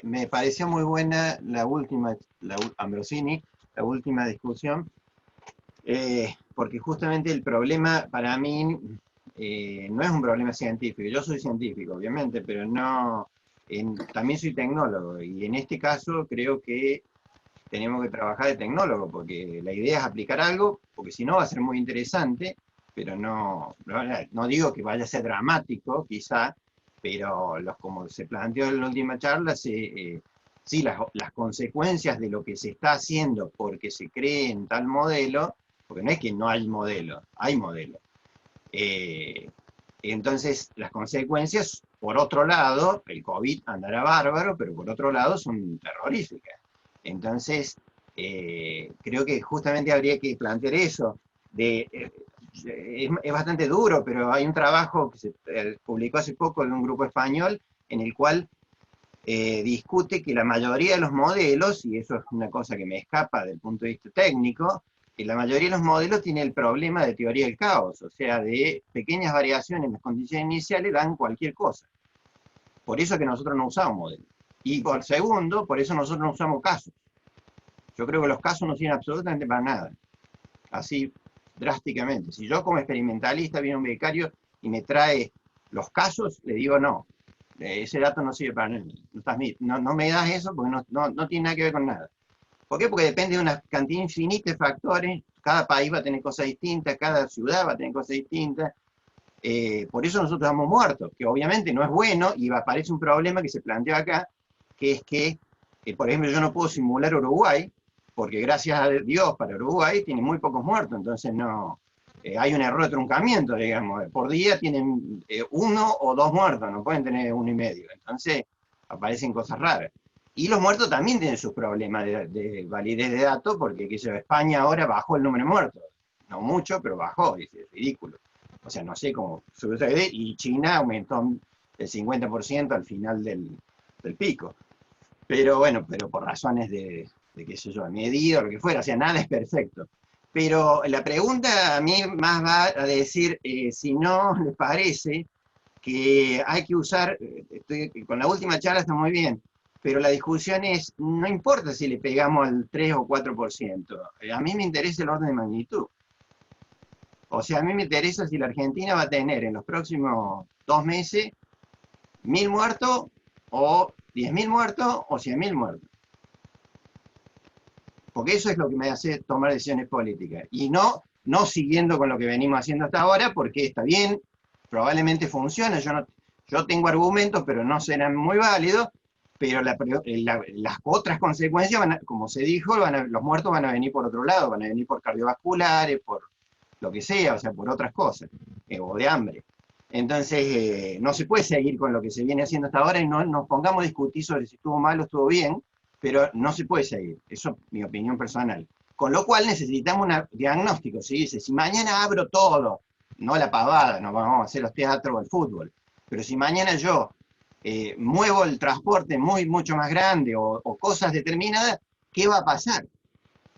Me pareció muy buena la última, Ambrosini, la última discusión, porque justamente el problema para mí no es un problema científico. Yo soy científico, obviamente, pero no, también soy tecnólogo, y en este caso creo que tenemos que trabajar de tecnólogo, porque la idea es aplicar algo, porque si no va a ser muy interesante, pero no digo que vaya a ser dramático, quizá, pero como se planteó en la última charla, sí, las consecuencias de lo que se está haciendo porque se cree en tal modelo, porque no es que no hay modelo, hay modelo. Entonces, las consecuencias, por otro lado, el COVID andará bárbaro, pero por otro lado son terroríficas. Entonces, creo que justamente habría que plantear eso. Es bastante duro, pero hay un trabajo que se publicó hace poco en un grupo español, en el cual discute que la mayoría de los modelos, y eso es una cosa que me escapa del punto de vista técnico, que la mayoría de los modelos tiene el problema de teoría del caos, o sea, de pequeñas variaciones en las condiciones iniciales dan cualquier cosa. Por eso que nosotros no usamos modelos. Y por segundo, por eso nosotros no usamos casos. Yo creo que los casos no sirven absolutamente para nada. Así, drásticamente. Si yo como experimentalista viene un becario y me trae los casos, le digo no. Ese dato no sirve para nada. No me das eso porque no tiene nada que ver con nada. ¿Por qué? Porque depende de una cantidad infinita de factores. Cada país va a tener cosas distintas, cada ciudad va a tener cosas distintas. Por eso nosotros estamos muertos, que obviamente no es bueno, y aparece un problema que se planteó acá, que es que, por ejemplo, yo no puedo simular Uruguay, porque gracias a Dios para Uruguay tiene muy pocos muertos, entonces no hay un error de truncamiento, digamos. Por día tienen 1 o 2 muertos, no pueden tener 1 y medio. Entonces aparecen cosas raras. Y los muertos también tienen sus problemas de validez de datos, porque qué sé yo, España ahora bajó el número de muertos. No mucho, pero bajó, es ridículo. O sea, no sé cómo sucede, y China aumentó el 50% al final del pico. Pero bueno, por razones de qué sé yo, medido, lo que fuera, o sea, nada es perfecto. Pero la pregunta a mí más va a decir, si no les parece que hay que usar, con la última charla está muy bien, pero la discusión es, no importa si le pegamos al 3 o 4%, a mí me interesa el orden de magnitud. O sea, a mí me interesa si la Argentina va a tener en los próximos 2 meses 1.000 muertos, o 10.000 muertos, o 100.000 muertos. Porque eso es lo que me hace tomar decisiones políticas. Y no siguiendo con lo que venimos haciendo hasta ahora, porque está bien, probablemente funciona, yo tengo argumentos, pero no serán muy válidos, pero las otras consecuencias, como se dijo, los muertos van a venir por otro lado, van a venir por cardiovasculares, por lo que sea, o sea, por otras cosas, o de hambre. Entonces, no se puede seguir con lo que se viene haciendo hasta ahora y no nos pongamos a discutir sobre si estuvo mal o estuvo bien, pero no se puede seguir. Eso es mi opinión personal. Con lo cual necesitamos un diagnóstico. Si dice, si mañana abro todo, no la pavada, no vamos a hacer los teatros o el fútbol, pero si mañana yo muevo el transporte mucho más grande o cosas determinadas, ¿qué va a pasar?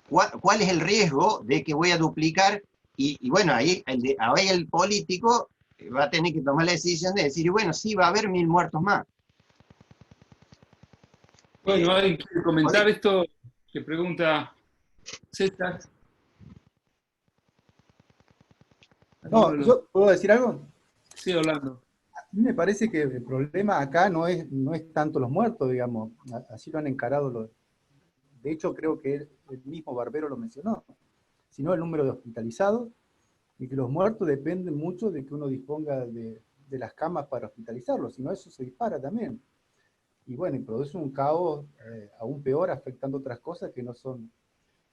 ¿Cuál es el riesgo de que voy a duplicar? Y bueno, ahí el político va a tener que tomar la decisión de decir, bueno, sí, va a haber 1.000 muertos más. Bueno, ¿alguien quiere comentar esto que pregunta César? No, ¿yo puedo decir algo? Sí, Orlando. A mí me parece que el problema acá no es tanto los muertos, digamos, así lo han encarado de hecho creo que el mismo Barbero lo mencionó, sino el número de hospitalizados, y que los muertos dependen mucho de que uno disponga de las camas para hospitalizarlos, si no eso se dispara también. Y bueno, y produce un caos aún peor, afectando otras cosas que no son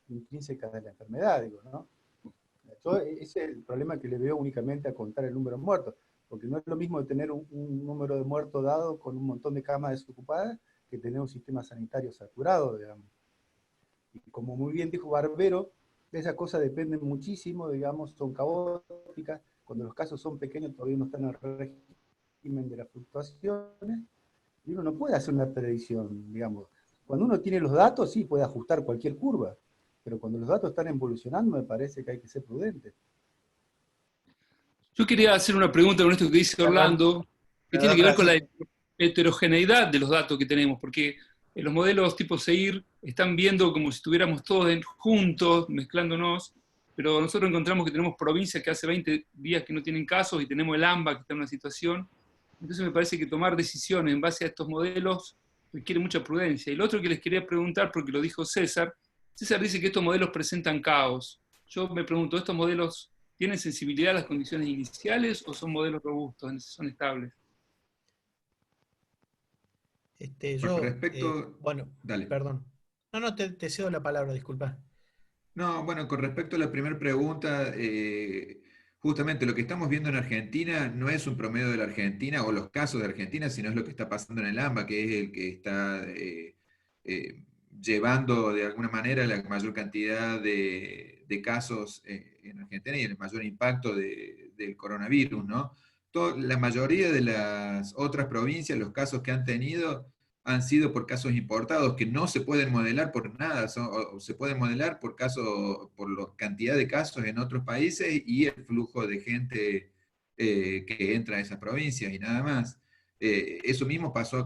intrínsecas de la enfermedad, digo, ¿no? Ese es el problema que le veo únicamente a contar el número de muertos, porque no es lo mismo de tener un número de muertos dado con un montón de camas desocupadas que tener un sistema sanitario saturado, digamos. Y como muy bien dijo Barbero, esas cosas dependen muchísimo, digamos, son caóticas, cuando los casos son pequeños todavía no están en el régimen de las fluctuaciones, y uno no puede hacer una predicción, digamos. Cuando uno tiene los datos, sí, puede ajustar cualquier curva, pero cuando los datos están evolucionando, me parece que hay que ser prudente. Yo quería hacer una pregunta con esto que dice Orlando, que tiene que ver con la heterogeneidad de los datos que tenemos, porque en los modelos tipo SEIR están viendo como si estuviéramos todos juntos, mezclándonos, pero nosotros encontramos que tenemos provincias que hace 20 días que no tienen casos y tenemos el AMBA que está en una situación. Entonces me parece que tomar decisiones en base a estos modelos requiere mucha prudencia. Y lo otro que les quería preguntar, porque lo dijo César dice que estos modelos presentan caos. Yo me pregunto, ¿estos modelos tienen sensibilidad a las condiciones iniciales o son modelos robustos, son estables? Yo, respecto, bueno, dale. perdón. No, te cedo la palabra, disculpa. No, bueno, con respecto a la primera pregunta, justamente lo que estamos viendo en Argentina no es un promedio de la Argentina o los casos de Argentina, sino es lo que está pasando en el AMBA, que es el que está llevando de alguna manera la mayor cantidad de casos en Argentina y el mayor impacto del coronavirus, ¿no? La mayoría de las otras provincias, los casos que han tenido han sido por casos importados que no se pueden modelar por nada, o se pueden modelar por la cantidad de casos en otros países y el flujo de gente que entra a esas provincias y nada más. Eso mismo pasó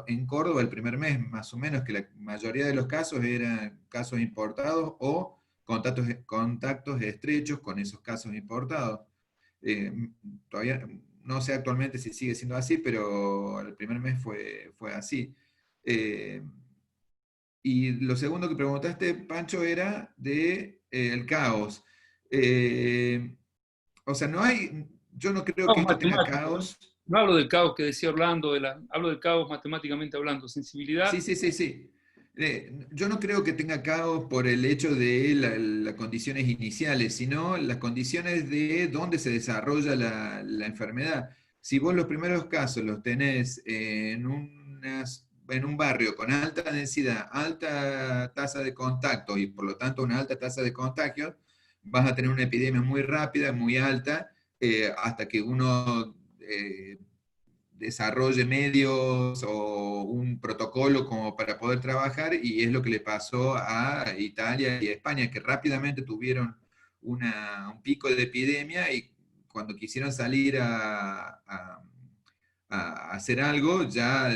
en Córdoba el primer mes, más o menos, que la mayoría de los casos eran casos importados o contactos estrechos con esos casos importados. Todavía no sé actualmente si sigue siendo así, pero el primer mes fue así. Y lo segundo que preguntaste, Pancho, era el caos. O sea, yo no creo que esto tenga caos. No hablo del caos que decía Orlando, hablo del caos matemáticamente hablando, sensibilidad. Sí. Yo no creo que tenga caos por el hecho de las condiciones iniciales, sino las condiciones de dónde se desarrolla la enfermedad. Si vos los primeros casos los tenés en un barrio con alta densidad, alta tasa de contacto y por lo tanto una alta tasa de contagio, vas a tener una epidemia muy rápida, muy alta, hasta que uno desarrolle medios o un protocolo como para poder trabajar, y es lo que le pasó a Italia y a España, que rápidamente tuvieron un pico de epidemia y cuando quisieron salir a a hacer algo, ya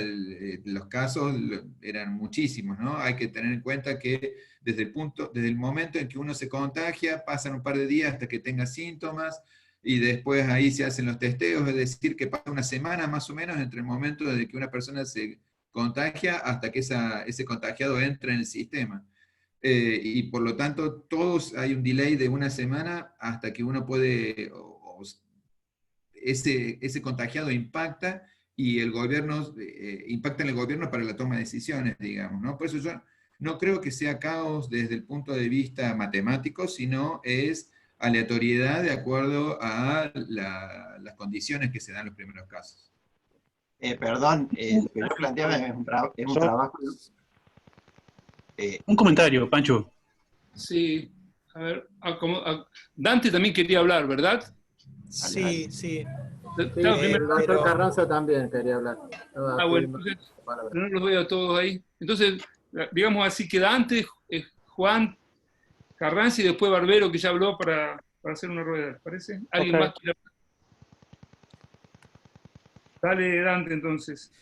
los casos eran muchísimos, ¿no? Hay que tener en cuenta que desde el momento en que uno se contagia, pasan un par de días hasta que tenga síntomas, y después ahí se hacen los testeos, es decir, que pasa una semana más o menos entre el momento de que una persona se contagia hasta que ese contagiado entra en el sistema. Y por lo tanto, hay un delay de una semana hasta que uno puede, ese contagiado impacta y el gobierno, impacta en el gobierno para la toma de decisiones, digamos, ¿no? Por eso yo no creo que sea caos desde el punto de vista matemático, sino es aleatoriedad de acuerdo a las condiciones que se dan en los primeros casos. Perdón, lo que yo planteaba es un trabajo... Un comentario, Pancho. Sí, a ver, Dante también quería hablar, ¿verdad? Sí, sí. Claro, el doctor Carranza también quería hablar. Bueno, entonces, no los veo a todos ahí. Entonces, digamos así, que Dante, Juan, Carranza y después Barbero, que ya habló para hacer una rueda, ¿les parece? ¿Alguien más quiere hablar? Dale, Dante, entonces.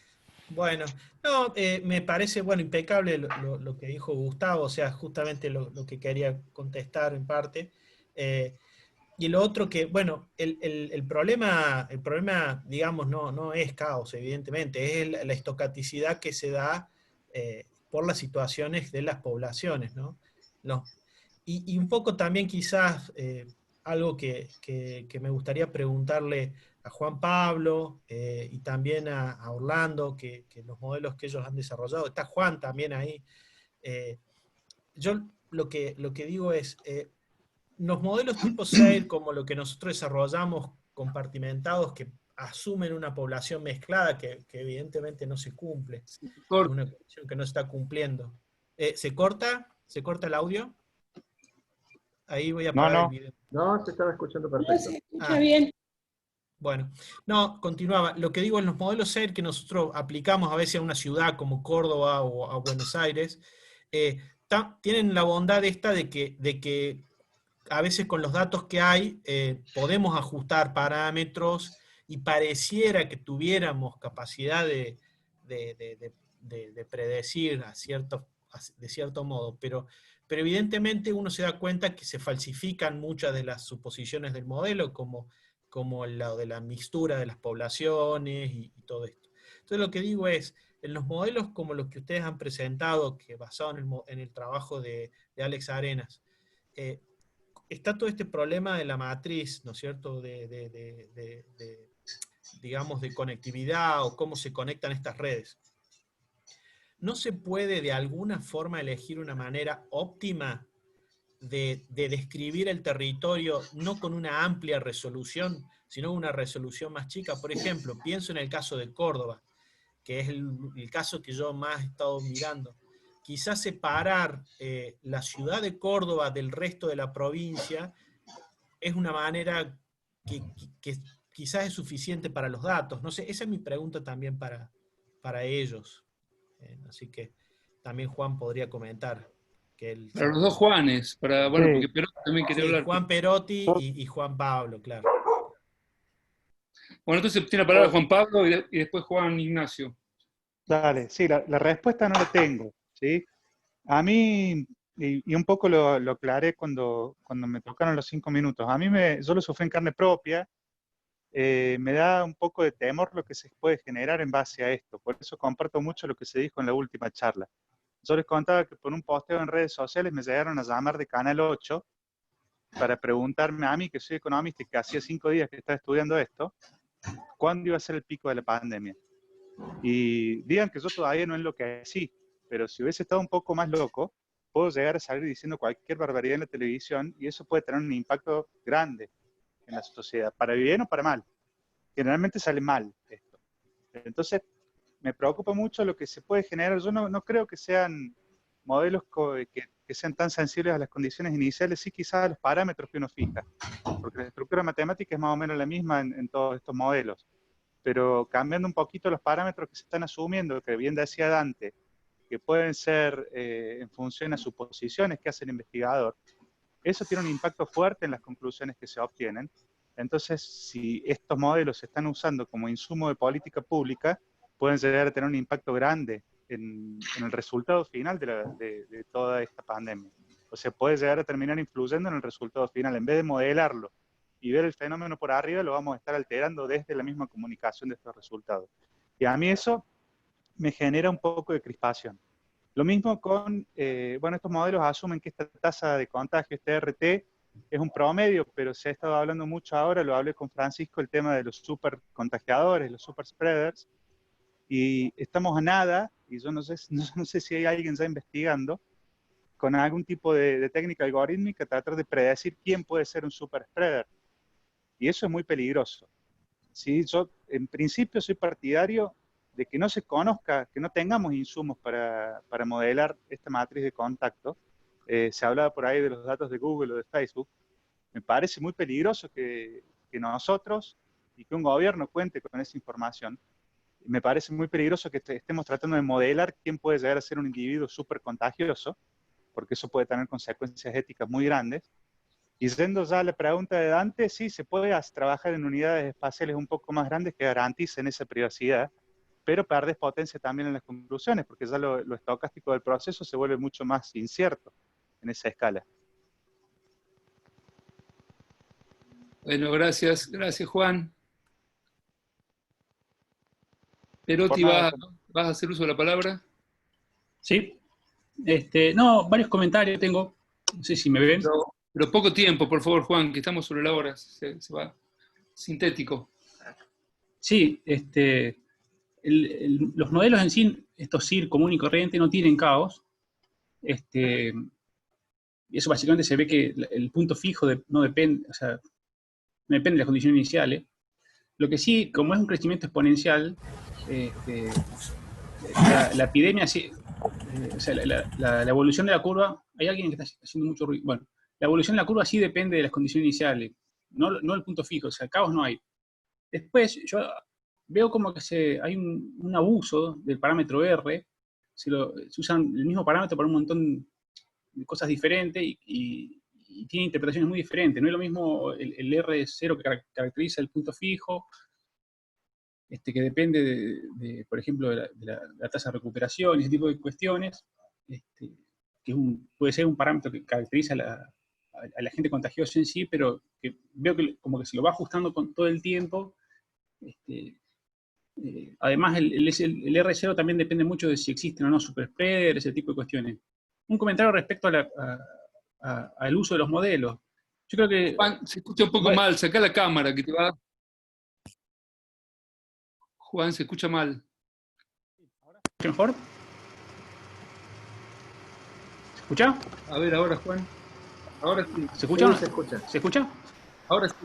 Bueno, no, me parece, bueno, impecable lo que dijo Gustavo, o sea, justamente lo que quería contestar en parte. Y lo otro que, bueno, el problema, digamos, no es caos, evidentemente, es la estocaticidad que se da por las situaciones de las poblaciones, ¿no? Y un poco también quizás algo que me gustaría preguntarle a Juan Pablo y también a Orlando, que los modelos que ellos han desarrollado, está Juan también ahí. Yo lo que digo es, los modelos tipo SAIL, como lo que nosotros desarrollamos, compartimentados, que asumen una población mezclada que evidentemente no se cumple, una condición que no se está cumpliendo. ¿Se corta? ¿Se corta el audio? Ahí voy a apagar el video. No, se estaba escuchando perfecto. No, se escucha bien. Bueno, no, continuaba. Lo que digo, en los modelos SAIL que nosotros aplicamos a veces a una ciudad como Córdoba o a Buenos Aires, tienen la bondad esta de que a veces con los datos que hay podemos ajustar parámetros y pareciera que tuviéramos capacidad de predecir de cierto modo, pero evidentemente uno se da cuenta que se falsifican muchas de las suposiciones del modelo, como lo de la mixtura de las poblaciones y todo esto. Entonces lo que digo es, en los modelos como los que ustedes han presentado, que basado en el trabajo de Alex Arenas, está todo este problema de la matriz, ¿no es cierto?, digamos, de conectividad o cómo se conectan estas redes. ¿No se puede de alguna forma elegir una manera óptima de describir el territorio, no con una amplia resolución, sino una resolución más chica? Por ejemplo, pienso en el caso de Córdoba, que es el caso que yo más he estado mirando. Quizás separar la ciudad de Córdoba del resto de la provincia es una manera que quizás es suficiente para los datos. No sé, esa es mi pregunta también para ellos. Así que también Juan podría comentar. Para los dos Juanes, bueno, porque Perotti también quería hablar. Juan Perotti y Juan Pablo, claro. Bueno, entonces tiene la palabra Juan Pablo y después Juan Ignacio. Dale, sí, la respuesta no la tengo, ¿sí? A mí, y un poco lo aclaré cuando me tocaron los 5 minutos, yo lo sufrí en carne propia, me da un poco de temor lo que se puede generar en base a esto, por eso comparto mucho lo que se dijo en la última charla. Yo les contaba que por un posteo en redes sociales me llegaron a llamar de Canal 8 para preguntarme a mí, que soy economista y que hacía 5 días que estaba estudiando esto, ¿cuándo iba a ser el pico de la pandemia? Y digan que yo todavía no enloquecí, pero si hubiese estado un poco más loco, puedo llegar a salir diciendo cualquier barbaridad en la televisión y eso puede tener un impacto grande en la sociedad, para bien o para mal. Generalmente sale mal esto. Entonces, me preocupa mucho lo que se puede generar. Yo no creo que sean modelos que sean tan sensibles a las condiciones iniciales, sí quizás a los parámetros que uno fija, porque la estructura matemática es más o menos la misma en todos estos modelos. Pero cambiando un poquito los parámetros que se están asumiendo, que bien decía Dante, que pueden ser en función a suposiciones que hace el investigador, eso tiene un impacto fuerte en las conclusiones que se obtienen, Entonces, si estos modelos se están usando como insumo de política pública, pueden llegar a tener un impacto grande en el resultado final de toda esta pandemia. O sea, puede llegar a terminar influyendo en el resultado final. En vez de modelarlo y ver el fenómeno por arriba, lo vamos a estar alterando desde la misma comunicación de estos resultados. Y a mí eso me genera un poco de crispación. Lo mismo con, bueno, estos modelos asumen que esta tasa de contagio, este RT, es un promedio, pero se ha estado hablando mucho ahora, lo hablé con Francisco, el tema de los super contagiadores, los super spreaders, y estamos a nada, y yo no sé si hay alguien ya investigando, con algún tipo de técnica algorítmica, tratar de predecir quién puede ser un super spreader. Y eso es muy peligroso. ¿Sí? Yo, en principio, soy partidario de que no se conozca, que no tengamos insumos para modelar esta matriz de contacto. Se hablaba por ahí de los datos de Google o de Facebook. Me parece muy peligroso que nosotros y que un gobierno cuente con esa información. Me parece muy peligroso que estemos tratando de modelar quién puede llegar a ser un individuo súper contagioso, porque eso puede tener consecuencias éticas muy grandes. Y yendo ya a la pregunta de Dante, sí, se puede trabajar en unidades espaciales un poco más grandes que garanticen esa privacidad, pero perdés potencia también en las conclusiones, porque ya lo estocástico del proceso se vuelve mucho más incierto en esa escala. Bueno, gracias Juan. Perotti, ¿vas a hacer uso de la palabra? Sí. No, varios comentarios tengo. No sé si me ven. Pero poco tiempo, por favor, Juan, que estamos sobre la hora. Se va sintético. Sí, los modelos en sí, estos SIR común y corriente, no tienen caos. Y eso básicamente se ve que el punto fijo no depende, o sea, no depende de las condiciones iniciales. Lo que sí, como es un crecimiento exponencial, la epidemia, sí, o sea, la evolución de la curva, hay alguien que está haciendo mucho ruido. Bueno, la evolución de la curva sí depende de las condiciones iniciales, no el punto fijo, o sea, caos no hay. Después, yo veo como que hay un abuso del parámetro R, se usan el mismo parámetro para un montón de cosas diferentes y tiene interpretaciones muy diferentes. No es lo mismo el R0 que caracteriza el punto fijo, que depende por ejemplo, de la tasa de recuperación y ese tipo de cuestiones, que puede ser un parámetro que caracteriza a la gente contagiosa en sí, pero que veo que como que se lo va ajustando con todo el tiempo. Además, el R0 también depende mucho de si existen o no superspreaders, ese tipo de cuestiones. Un comentario respecto al uso de los modelos. Yo creo que... Juan, se escucha un poco mal, saca la cámara que te va... Juan, se escucha mal. ¿Escucha mejor? ¿Se escucha? A ver, ahora, Juan. Ahora sí. ¿Se escucha? Sí, se escucha. ¿Se escucha? Ahora sí.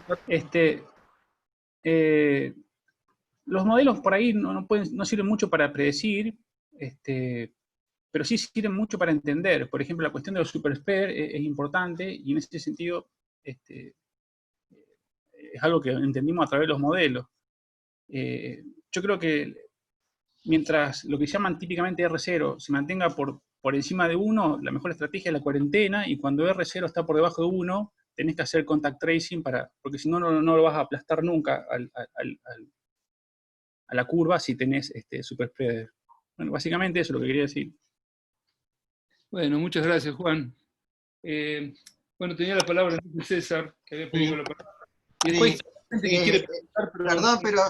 Los modelos por ahí no sirven mucho para predecir, pero sí sirven mucho para entender. Por ejemplo, la cuestión de los superspread es importante y en ese sentido es algo que entendimos a través de los modelos. Yo creo que mientras lo que llaman típicamente R0 se mantenga por encima de 1, la mejor estrategia es la cuarentena, y cuando R0 está por debajo de 1, tenés que hacer contact tracing porque si no, no lo vas a aplastar nunca a la curva si tenés superspreader. Bueno, básicamente eso es lo que quería decir. Bueno, muchas gracias, Juan. Bueno, tenía la palabra César, que había pedido la palabra. Y después, gente que quiere preguntar, pero... Perdón, pero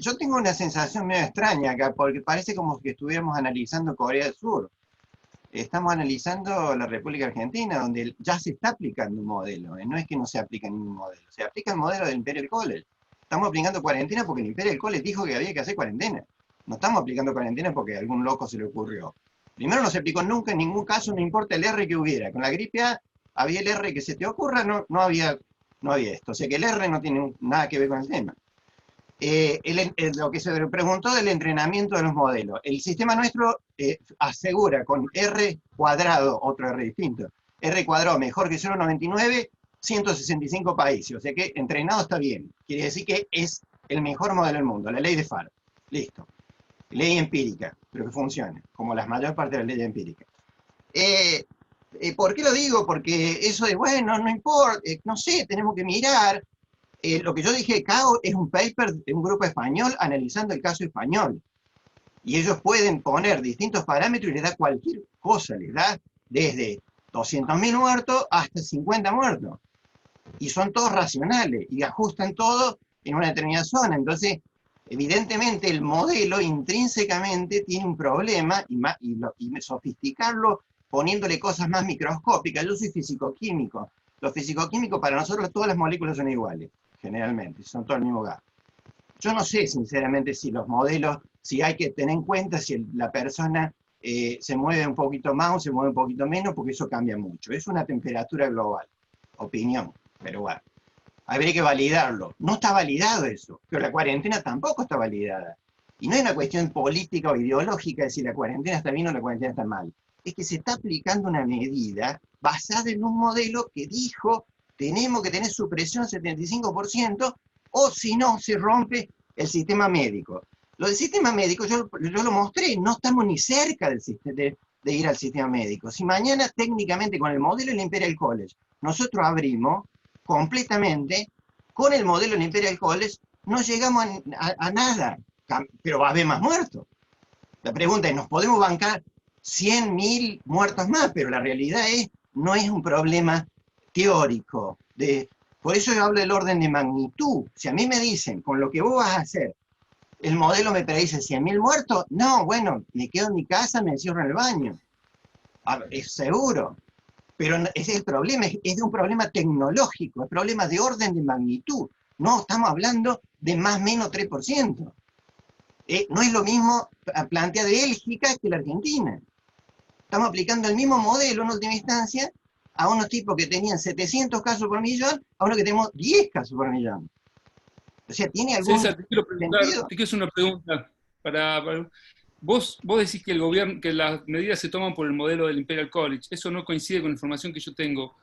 yo tengo una sensación medio extraña acá, porque parece como que estuviéramos analizando Corea del Sur. Estamos analizando la República Argentina, donde ya se está aplicando un modelo. No es que no se aplica ningún modelo, se aplica el modelo del Imperial College. Estamos aplicando cuarentena porque el Imperial College dijo que había que hacer cuarentena. No estamos aplicando cuarentena porque a algún loco se le ocurrió. Primero, no se aplicó nunca en ningún caso, no importa el R que hubiera. Con la gripe A había el R que se te ocurra, no había esto. O sea que el R no tiene nada que ver con el tema. Lo que se preguntó del entrenamiento de los modelos. El sistema nuestro asegura con R cuadrado, otro R distinto, R cuadrado mejor que 0,99, 165 países. O sea que entrenado está bien. Quiere decir que es el mejor modelo del mundo, la ley de Farr. Listo. Ley empírica, pero que funciona, como la mayor parte de las leyes empíricas. ¿Por qué lo digo? Porque eso de, bueno, no importa, no sé, tenemos que mirar. lo que yo dije, CAO es un paper de un grupo español analizando el caso español. Y ellos pueden poner distintos parámetros y les da cualquier cosa, les da desde 200.000 muertos hasta 50 muertos. Y son todos racionales y ajustan todo en una determinada zona. Entonces, evidentemente el modelo intrínsecamente tiene un problema y sofisticarlo poniéndole cosas más microscópicas. Yo soy físico-químico. Los físico-químicos para nosotros todas las moléculas son iguales, generalmente, son todo el mismo gas. Yo no sé sinceramente si los modelos, si hay que tener en cuenta si la persona se mueve un poquito más o se mueve un poquito menos, porque eso cambia mucho. Es una temperatura global, opinión, pero bueno. Habría que validarlo. No está validado eso, pero la cuarentena tampoco está validada. Y no es una cuestión política o ideológica de si la cuarentena está bien o la cuarentena está mal. Es que se está aplicando una medida basada en un modelo que dijo tenemos que tener supresión 75% o si no se rompe el sistema médico. Lo del sistema médico yo lo mostré, no estamos ni cerca de ir al sistema médico. Si mañana técnicamente con el modelo del Imperial College nosotros abrimos completamente, con el modelo del Imperial College no llegamos a nada, pero va a haber más muertos. La pregunta es, ¿nos podemos bancar 100.000 muertos más? Pero la realidad es, no es un problema teórico. Por eso yo hablo del orden de magnitud. Si a mí me dicen, con lo que vos vas a hacer, el modelo me predice 100.000 muertos, no, bueno, me quedo en mi casa, me encierro en el baño. Es seguro. Pero ese es el problema, es de un problema tecnológico, es problema de orden de magnitud. No estamos hablando de más o menos 3%. No es lo mismo plantea Bélgica que la Argentina. Estamos aplicando el mismo modelo en última instancia a unos tipos que tenían 700 casos por millón, a unos que tenemos 10 casos por millón. O sea, ¿tiene algún César, te quiero hacer una pregunta. Vos decís que el gobierno, que las medidas se toman por el modelo del Imperial College. Eso no coincide con la información que yo tengo.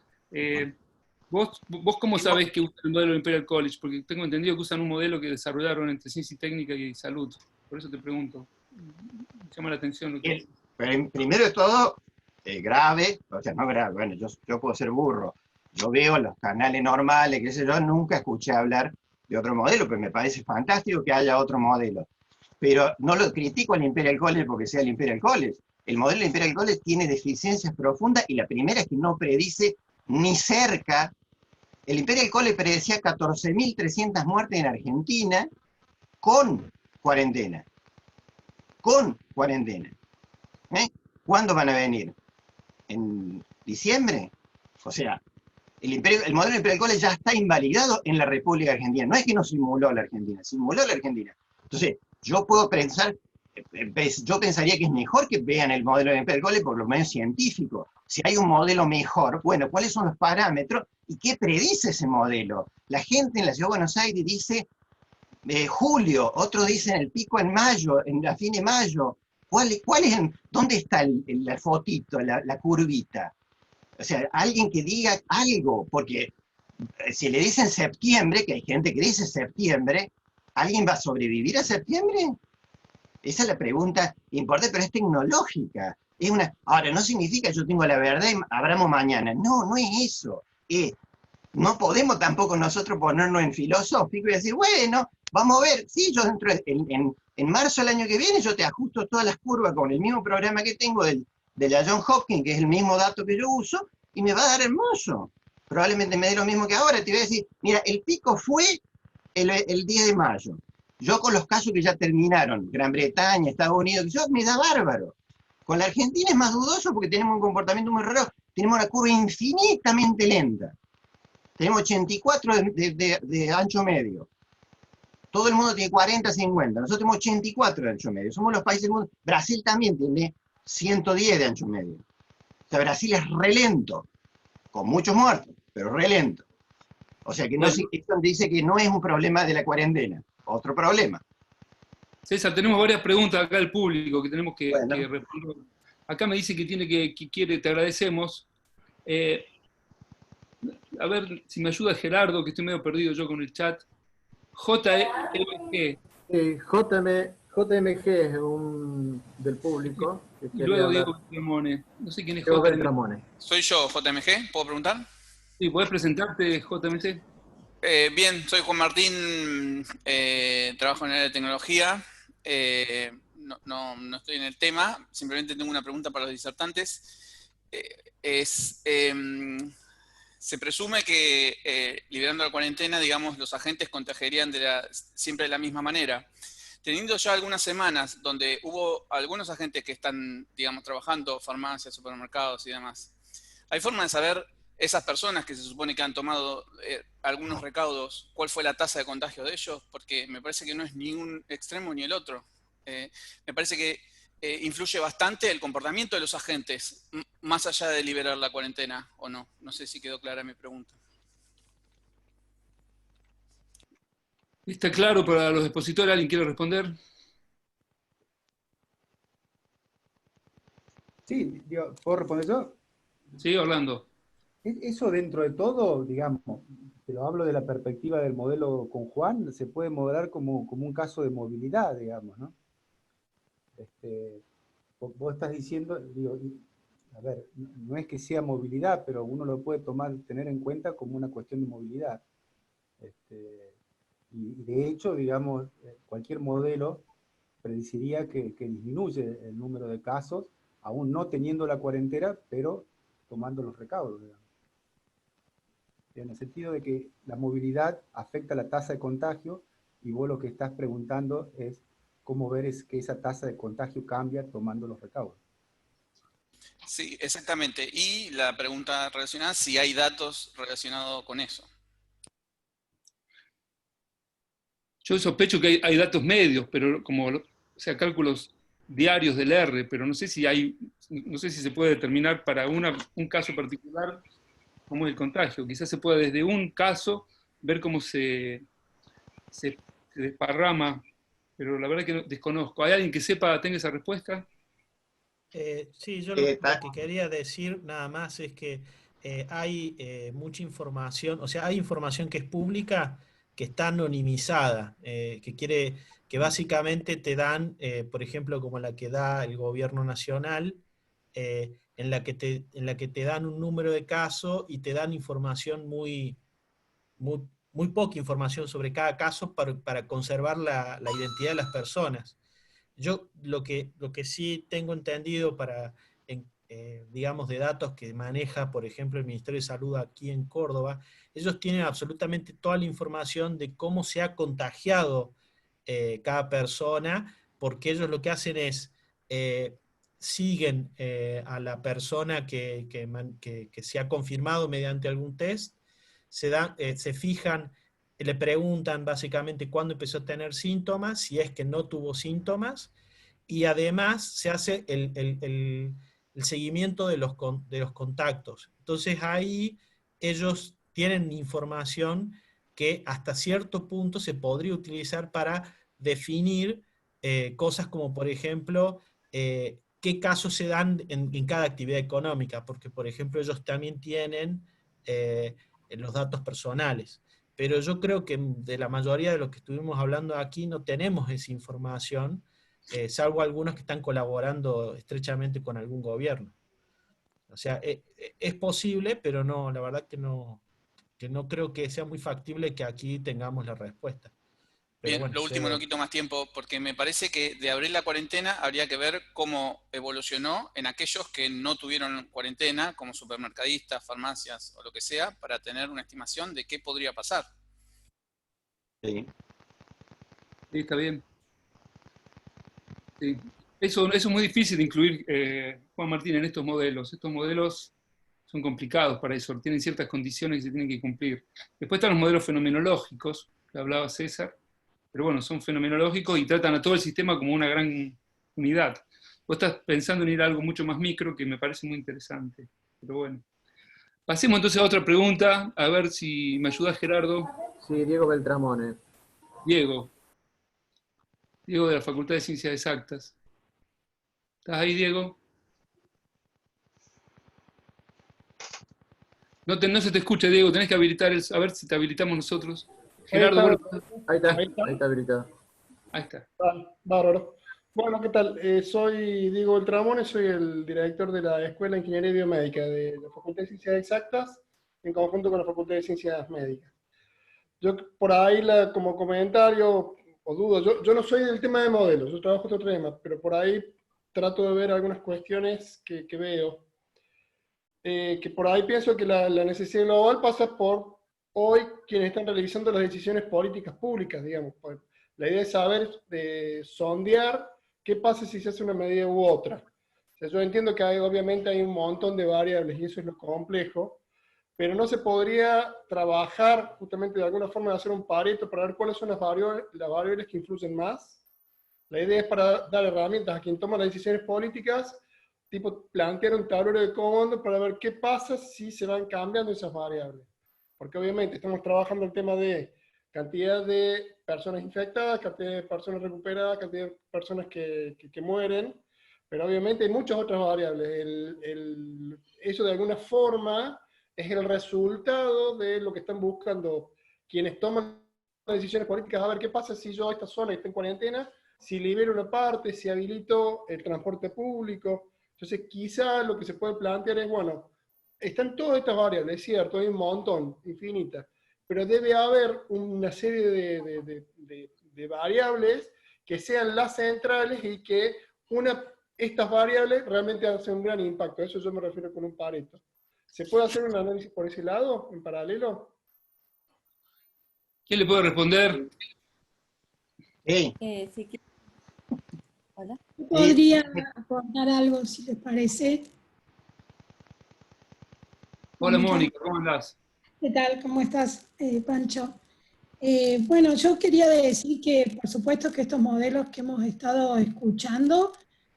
¿Vos cómo sabés que usan el modelo del Imperial College? Porque tengo entendido que usan un modelo que desarrollaron entre ciencia y técnica y salud. Por eso te pregunto. Me llama la atención lo que... Primero de todo, grave, o sea, no grave, bueno, yo puedo ser burro. Yo veo los canales normales, qué sé yo, nunca escuché hablar de otro modelo, pero me parece fantástico que haya otro modelo. Pero no lo critico al Imperial College porque sea el Imperial College. El modelo del Imperial College tiene deficiencias profundas y la primera es que no predice ni cerca. El Imperial College predecía 14.300 muertes en Argentina con cuarentena. Con cuarentena. ¿Cuándo van a venir? ¿En diciembre? O sea, el modelo del Imperial College ya está invalidado en la República Argentina. No es que no simuló la Argentina, simuló la Argentina. Entonces, yo puedo pensar, yo pensaría que es mejor que vean el modelo del Imperial College por lo menos científico. Si hay un modelo mejor, bueno, ¿cuáles son los parámetros y qué predice ese modelo? La gente en la Ciudad de Buenos Aires dice julio, otros dicen el pico en mayo, a fin de mayo. ¿Dónde está la fotito, la curvita? O sea, alguien que diga algo, porque si le dicen septiembre, que hay gente que dice septiembre, ¿alguien va a sobrevivir a septiembre? Esa es la pregunta importante, pero es tecnológica. Ahora, no significa yo tengo la verdad y abramos mañana. No, no es eso. No podemos tampoco nosotros ponernos en filosófico y decir, bueno, vamos a ver, sí, yo en marzo del año que viene yo te ajusto todas las curvas con el mismo programa que tengo de la Johns Hopkins, que es el mismo dato que yo uso, y me va a dar hermoso. Probablemente me dé lo mismo que ahora, te voy a decir, mira, el pico fue el 10 de mayo. Yo con los casos que ya terminaron, Gran Bretaña, Estados Unidos, me da bárbaro. Con la Argentina es más dudoso porque tenemos un comportamiento muy raro, tenemos una curva infinitamente lenta. Tenemos 84 de ancho medio. Todo el mundo tiene 40, 50. Nosotros tenemos 84 de ancho medio. Somos los países del mundo. Brasil también tiene 110 de ancho medio. O sea, Brasil es relento, con muchos muertos, pero relento. O sea, que no, eso dice que no es un problema de la cuarentena. Otro problema. César, tenemos varias preguntas acá del público que tenemos que responder. Acá me dice que quiere, te agradecemos. A ver si me ayuda Gerardo, que estoy medio perdido yo con el chat. JMG. JMG es del público. Y luego Diego Beltramone. No sé quién es JMG. Soy yo, JMG. ¿Puedo preguntar? Sí, ¿podés presentarte, JMG? Bien, soy Juan Martín, trabajo en el área de tecnología. No estoy en el tema, simplemente tengo una pregunta para los disertantes. Se presume que liberando la cuarentena, digamos, los agentes contagiarían siempre de la misma manera. Teniendo ya algunas semanas donde hubo algunos agentes que están, digamos, trabajando, farmacias, supermercados y demás, ¿hay forma de saber esas personas que se supone que han tomado algunos recaudos, cuál fue la tasa de contagio de ellos? Porque me parece que no es ni un extremo ni el otro. Me parece que influye bastante el comportamiento de los agentes, más allá de liberar la cuarentena, ¿o no? No sé si quedó clara mi pregunta. ¿Está claro para los expositores? ¿Alguien quiere responder? Sí, ¿puedo responder yo? Sí, Orlando. Eso dentro de todo, digamos, pero hablo de la perspectiva del modelo con Juan, se puede modelar como un caso de movilidad, digamos, ¿no? Vos estás diciendo, digo, a ver, no es que sea movilidad, pero uno lo puede tener en cuenta como una cuestión de movilidad. Y de hecho, digamos, cualquier modelo predeciría que disminuye el número de casos, aún no teniendo la cuarentena, pero tomando los recaudos, digamos. En el sentido de que la movilidad afecta la tasa de contagio, y vos lo que estás preguntando es cómo ver que esa tasa de contagio cambia tomando los recaudos. Sí, exactamente. Y la pregunta relacionada, si hay datos relacionados con eso. Yo sospecho que hay datos medios, pero como, o sea, cálculos diarios del R, pero no sé si se puede determinar para un caso particular cómo es el contagio. Quizás se pueda desde un caso ver cómo se desparrama, pero la verdad que desconozco. ¿Hay alguien que tenga esa respuesta? Sí, yo lo que quería decir nada más es que hay mucha información, o sea, hay información que es pública, que está anonimizada, que básicamente te dan, por ejemplo, como la que da el gobierno nacional, en la que te dan un número de casos y te dan información muy poca información sobre cada caso para conservar la identidad de las personas. Yo lo que sí tengo entendido digamos, de datos que maneja, por ejemplo, el Ministerio de Salud aquí en Córdoba, ellos tienen absolutamente toda la información de cómo se ha contagiado cada persona, porque ellos lo que hacen es siguen a la persona que se ha confirmado mediante algún test, se fijan, le preguntan básicamente cuándo empezó a tener síntomas, si es que no tuvo síntomas, y además se hace el seguimiento de los contactos. Entonces ahí ellos tienen información que hasta cierto punto se podría utilizar para definir cosas como, por ejemplo, qué casos se dan en cada actividad económica, porque, por ejemplo, ellos también tienen los datos personales. Pero yo creo que de la mayoría de los que estuvimos hablando aquí no tenemos esa información, salvo algunos que están colaborando estrechamente con algún gobierno. O sea, es posible, pero no, la verdad que no creo que sea muy factible que aquí tengamos la respuesta. Pero Bien, bueno, lo último, no quito más tiempo, porque me parece que de abrir la cuarentena habría que ver cómo evolucionó en aquellos que no tuvieron cuarentena, como supermercadistas, farmacias o lo que sea, para tener una estimación de qué podría pasar. Sí. Sí, está bien. Sí. Eso es muy difícil de incluir, Juan Martín, en estos modelos. Estos modelos son complicados para eso, tienen ciertas condiciones que se tienen que cumplir. Después están los modelos fenomenológicos, que hablaba César, pero bueno, son fenomenológicos y tratan a todo el sistema como una gran unidad. Vos estás pensando en ir a algo mucho más micro, que me parece muy interesante. Pero bueno. Pasemos entonces a otra pregunta, a ver si me ayuda Gerardo. Sí, Diego Beltramone. Diego de la Facultad de Ciencias Exactas. ¿Estás ahí, Diego? No se te escucha, Diego, tenés que habilitar a ver si te habilitamos nosotros. Gerardo, ahí está habilitado. Ahí está. Bárbaro. Bueno, ¿qué tal? Soy Diego Beltramone, soy el director de la Escuela de Ingeniería Biomédica de la Facultad de Ciencias Exactas, en conjunto con la Facultad de Ciencias Médicas. Yo por ahí, como comentario, o dudo, yo no soy del tema de modelos, yo trabajo otro tema, pero por ahí trato de ver algunas cuestiones que veo. Que por ahí pienso que la necesidad global pasa por hoy quienes están realizando las decisiones políticas públicas, digamos. La idea es saber, sondear qué pasa si se hace una medida u otra. O sea, yo entiendo que obviamente hay un montón de variables y eso es lo complejo, pero no se podría trabajar justamente de alguna forma de hacer un pareto para ver cuáles son las variables que influyen más. La idea es para dar herramientas a quien toma las decisiones políticas, tipo plantear un tablero de comando para ver qué pasa si se van cambiando esas variables. Porque obviamente estamos trabajando el tema de cantidad de personas infectadas, cantidad de personas recuperadas, cantidad de personas que mueren, pero obviamente hay muchas otras variables. Eso de alguna forma es el resultado de lo que están buscando quienes toman decisiones políticas, a ver qué pasa si yo esta zona está en cuarentena, si libero una parte, si habilito el transporte público. Entonces quizá lo que se puede plantear es, bueno, están todas estas variables, es cierto, hay un montón, infinitas, pero debe haber una serie de variables que sean las centrales y que estas variables realmente hacen un gran impacto. A eso yo me refiero con un pareto. ¿Se puede hacer un análisis por ese lado, en paralelo? ¿Quién le puede responder? Sí. Hola. ¿Podría aportar algo, si les parece? Hola Mónica, ¿cómo andás? ¿Qué tal? ¿Cómo estás, Pancho? Bueno, yo quería decir que, por supuesto, que estos modelos que hemos estado escuchando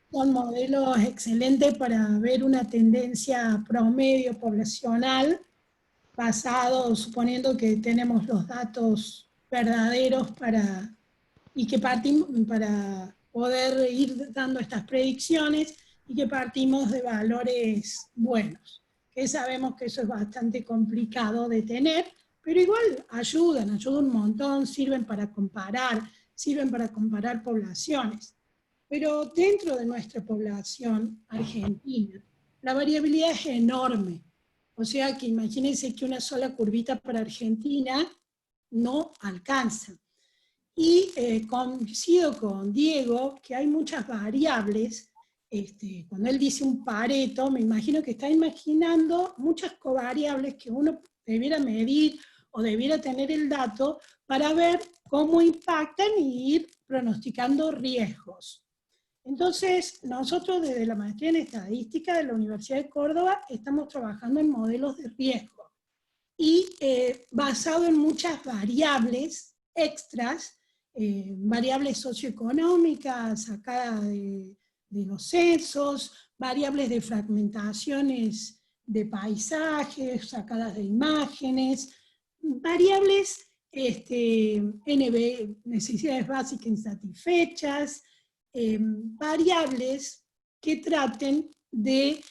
son modelos excelentes para ver una tendencia promedio poblacional, basado, suponiendo que tenemos los datos verdaderos y que partimos para poder ir dando estas predicciones y que partimos de valores buenos. Que sabemos que eso es bastante complicado de tener, pero igual ayudan un montón, sirven para comparar poblaciones. Pero dentro de nuestra población argentina, la variabilidad es enorme. O sea que imagínense que una sola curvita para Argentina no alcanza. Y coincido con Diego que hay muchas variables. Cuando él dice un pareto, me imagino que está imaginando muchas covariables que uno debiera medir o debiera tener el dato para ver cómo impactan y ir pronosticando riesgos. Entonces, nosotros desde la maestría en estadística de la Universidad de Córdoba estamos trabajando en modelos de riesgo y basado en muchas variables extras, variables socioeconómicas sacadas de los censos, variables de fragmentaciones de paisajes, sacadas de imágenes, variables NB, necesidades básicas insatisfechas, variables que traten de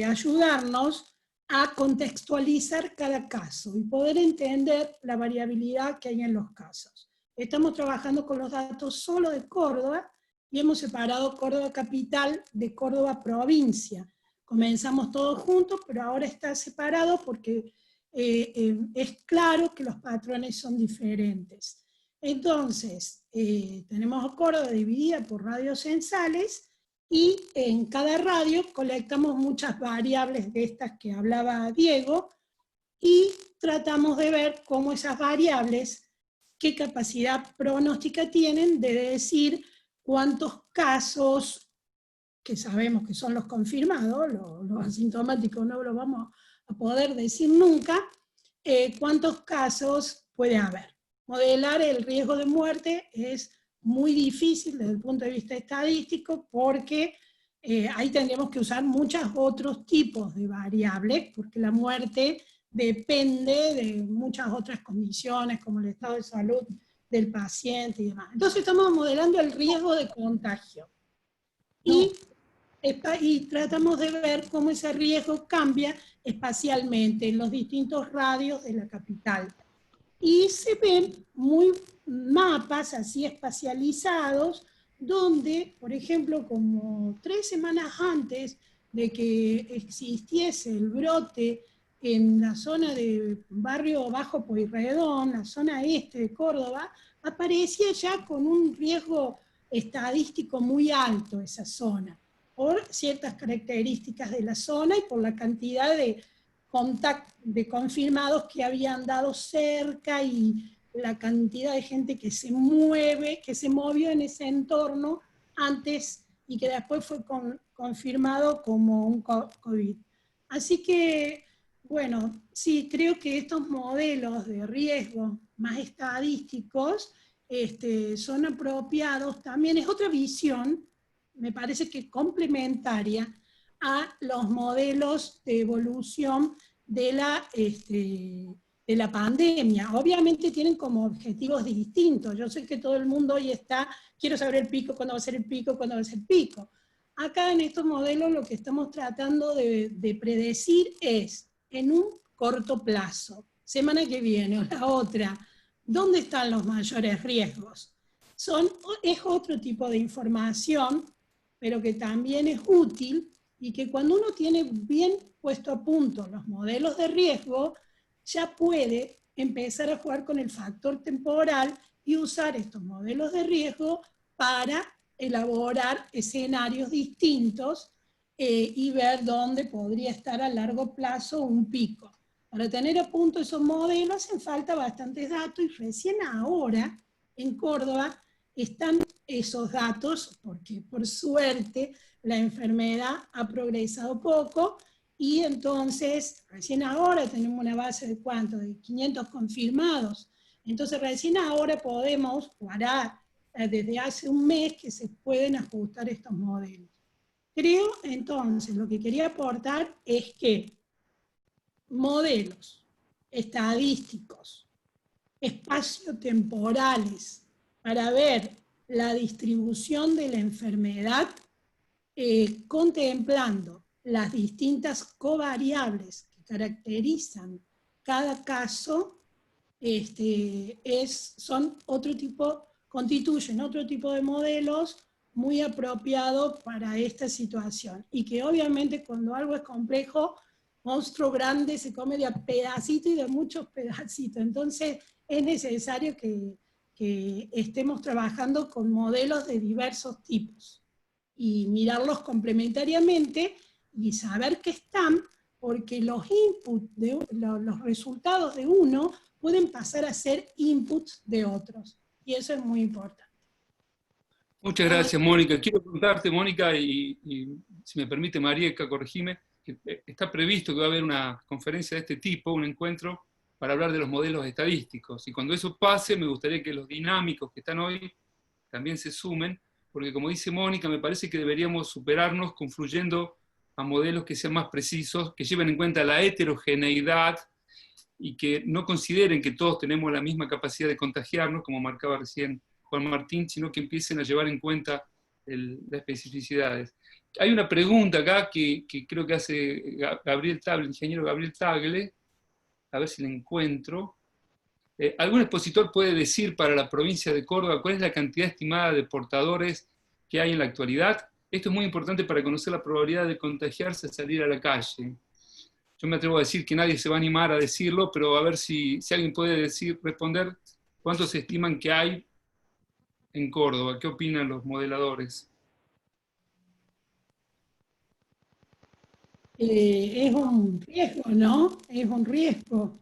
ayudarnos a contextualizar cada caso y poder entender la variabilidad que hay en los casos. Estamos trabajando con los datos solo de Córdoba y hemos separado Córdoba capital de Córdoba provincia. Comenzamos todos juntos, pero ahora está separado porque es claro que los patrones son diferentes. Entonces, tenemos a Córdoba dividida por radios censales y en cada radio colectamos muchas variables de estas que hablaba Diego y tratamos de ver cómo esas variables, qué capacidad pronóstica tienen de decir cuántos casos, que sabemos que son los confirmados, los asintomáticos no lo vamos a poder decir nunca, cuántos casos puede haber. Modelar el riesgo de muerte es muy difícil desde el punto de vista estadístico porque ahí tendríamos que usar muchos otros tipos de variables, porque la muerte depende de muchas otras condiciones como el estado de salud del paciente y demás. Entonces estamos modelando el riesgo de contagio y tratamos de ver cómo ese riesgo cambia espacialmente en los distintos radios de la capital. Y se ven mapas así espacializados, donde, por ejemplo, como 3 semanas antes de que existiese el brote en la zona de Barrio Bajo Pueyrredón, la zona este de Córdoba, aparecía ya con un riesgo estadístico muy alto esa zona, por ciertas características de la zona y por la cantidad de confirmados que habían dado cerca y la cantidad de gente que se movió en ese entorno antes y que después fue confirmado como un COVID. Así que, bueno, sí, creo que estos modelos de riesgo más estadísticos son apropiados. También es otra visión, me parece que complementaria a los modelos de evolución de la pandemia. Obviamente tienen como objetivos distintos. Yo sé que todo el mundo hoy está, quiero saber el pico, cuándo va a ser el pico, cuándo va a ser el pico. Acá en estos modelos lo que estamos tratando de predecir es, en un corto plazo, semana que viene o la otra, ¿dónde están los mayores riesgos? Es otro tipo de información, pero que también es útil, y que cuando uno tiene bien puesto a punto los modelos de riesgo, ya puede empezar a jugar con el factor temporal y usar estos modelos de riesgo para elaborar escenarios distintos y ver dónde podría estar a largo plazo un pico. Para tener a punto esos modelos hacen falta bastantes datos, y recién ahora en Córdoba están esos datos, porque por suerte la enfermedad ha progresado poco, y entonces recién ahora tenemos una base de ¿cuánto? De 500 confirmados. Entonces recién ahora podemos, o hará desde hace un mes, que se pueden ajustar estos modelos. Creo entonces, lo que quería aportar es que modelos estadísticos, espaciotemporales, para ver la distribución de la enfermedad, contemplando las distintas covariables que caracterizan cada caso, constituyen otro tipo de modelos muy apropiados para esta situación. Y que obviamente cuando algo es complejo, monstruo grande se come de a pedacito y de muchos pedacitos. Entonces es necesario que estemos trabajando con modelos de diversos tipos y mirarlos complementariamente y saber que están, porque los inputs, los resultados de uno pueden pasar a ser inputs de otros, y eso es muy importante. Muchas gracias, Mónica. Quiero preguntarte, Mónica, y si me permite, Marieka, corregime, que está previsto que va a haber una conferencia de este tipo, un encuentro, para hablar de los modelos estadísticos. Y cuando eso pase, me gustaría que los dinámicos que están hoy también se sumen, porque como dice Mónica, me parece que deberíamos superarnos confluyendo a modelos que sean más precisos, que lleven en cuenta la heterogeneidad y que no consideren que todos tenemos la misma capacidad de contagiarnos, como marcaba recién Juan Martín, sino que empiecen a llevar en cuenta las especificidades. Hay una pregunta acá que creo que hace Gabriel Tagle, el ingeniero Gabriel Tagle, a ver si la encuentro. ¿Algún expositor puede decir para la provincia de Córdoba cuál es la cantidad estimada de portadores que hay en la actualidad? Esto es muy importante para conocer la probabilidad de contagiarse al salir a la calle. Yo me atrevo a decir que nadie se va a animar a decirlo, pero a ver si alguien puede responder cuántos se estiman que hay en Córdoba. ¿Qué opinan los modeladores? Es un riesgo, ¿no? Es un riesgo.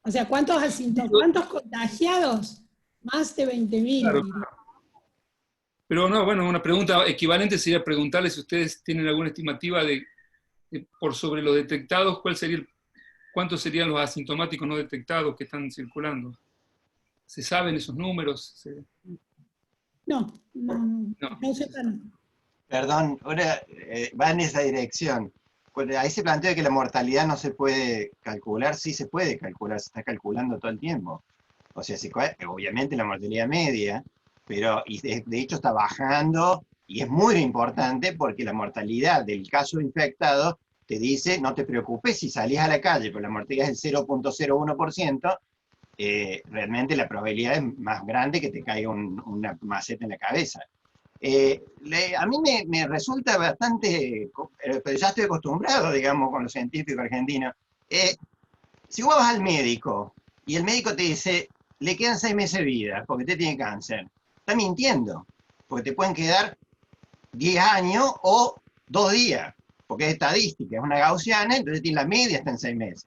O sea, ¿cuántos contagiados? Más de 20.000. Claro. Pero no, bueno, una pregunta equivalente sería preguntarles si ustedes tienen alguna estimativa de por sobre los detectados, ¿cuántos serían los asintomáticos no detectados que están circulando? ¿Se saben esos números? No sé. Perdón, ahora va en esa dirección. Ahí se plantea que la mortalidad no se puede calcular. Sí se puede calcular, se está calculando todo el tiempo. O sea, obviamente la mortalidad media, pero de hecho está bajando, y es muy importante porque la mortalidad del caso infectado te dice, no te preocupes si salís a la calle, pero la mortalidad es el 0.01%, realmente la probabilidad es más grande que te caiga una maceta en la cabeza. A mí me resulta bastante, pero ya estoy acostumbrado, digamos, con los científicos argentinos. Si vos vas al médico y el médico te dice, le quedan 6 meses de vida porque usted tiene cáncer, está mintiendo, porque te pueden quedar 10 años o 2 días, porque es estadística, es una gaussiana, entonces tiene la media hasta en 6 meses.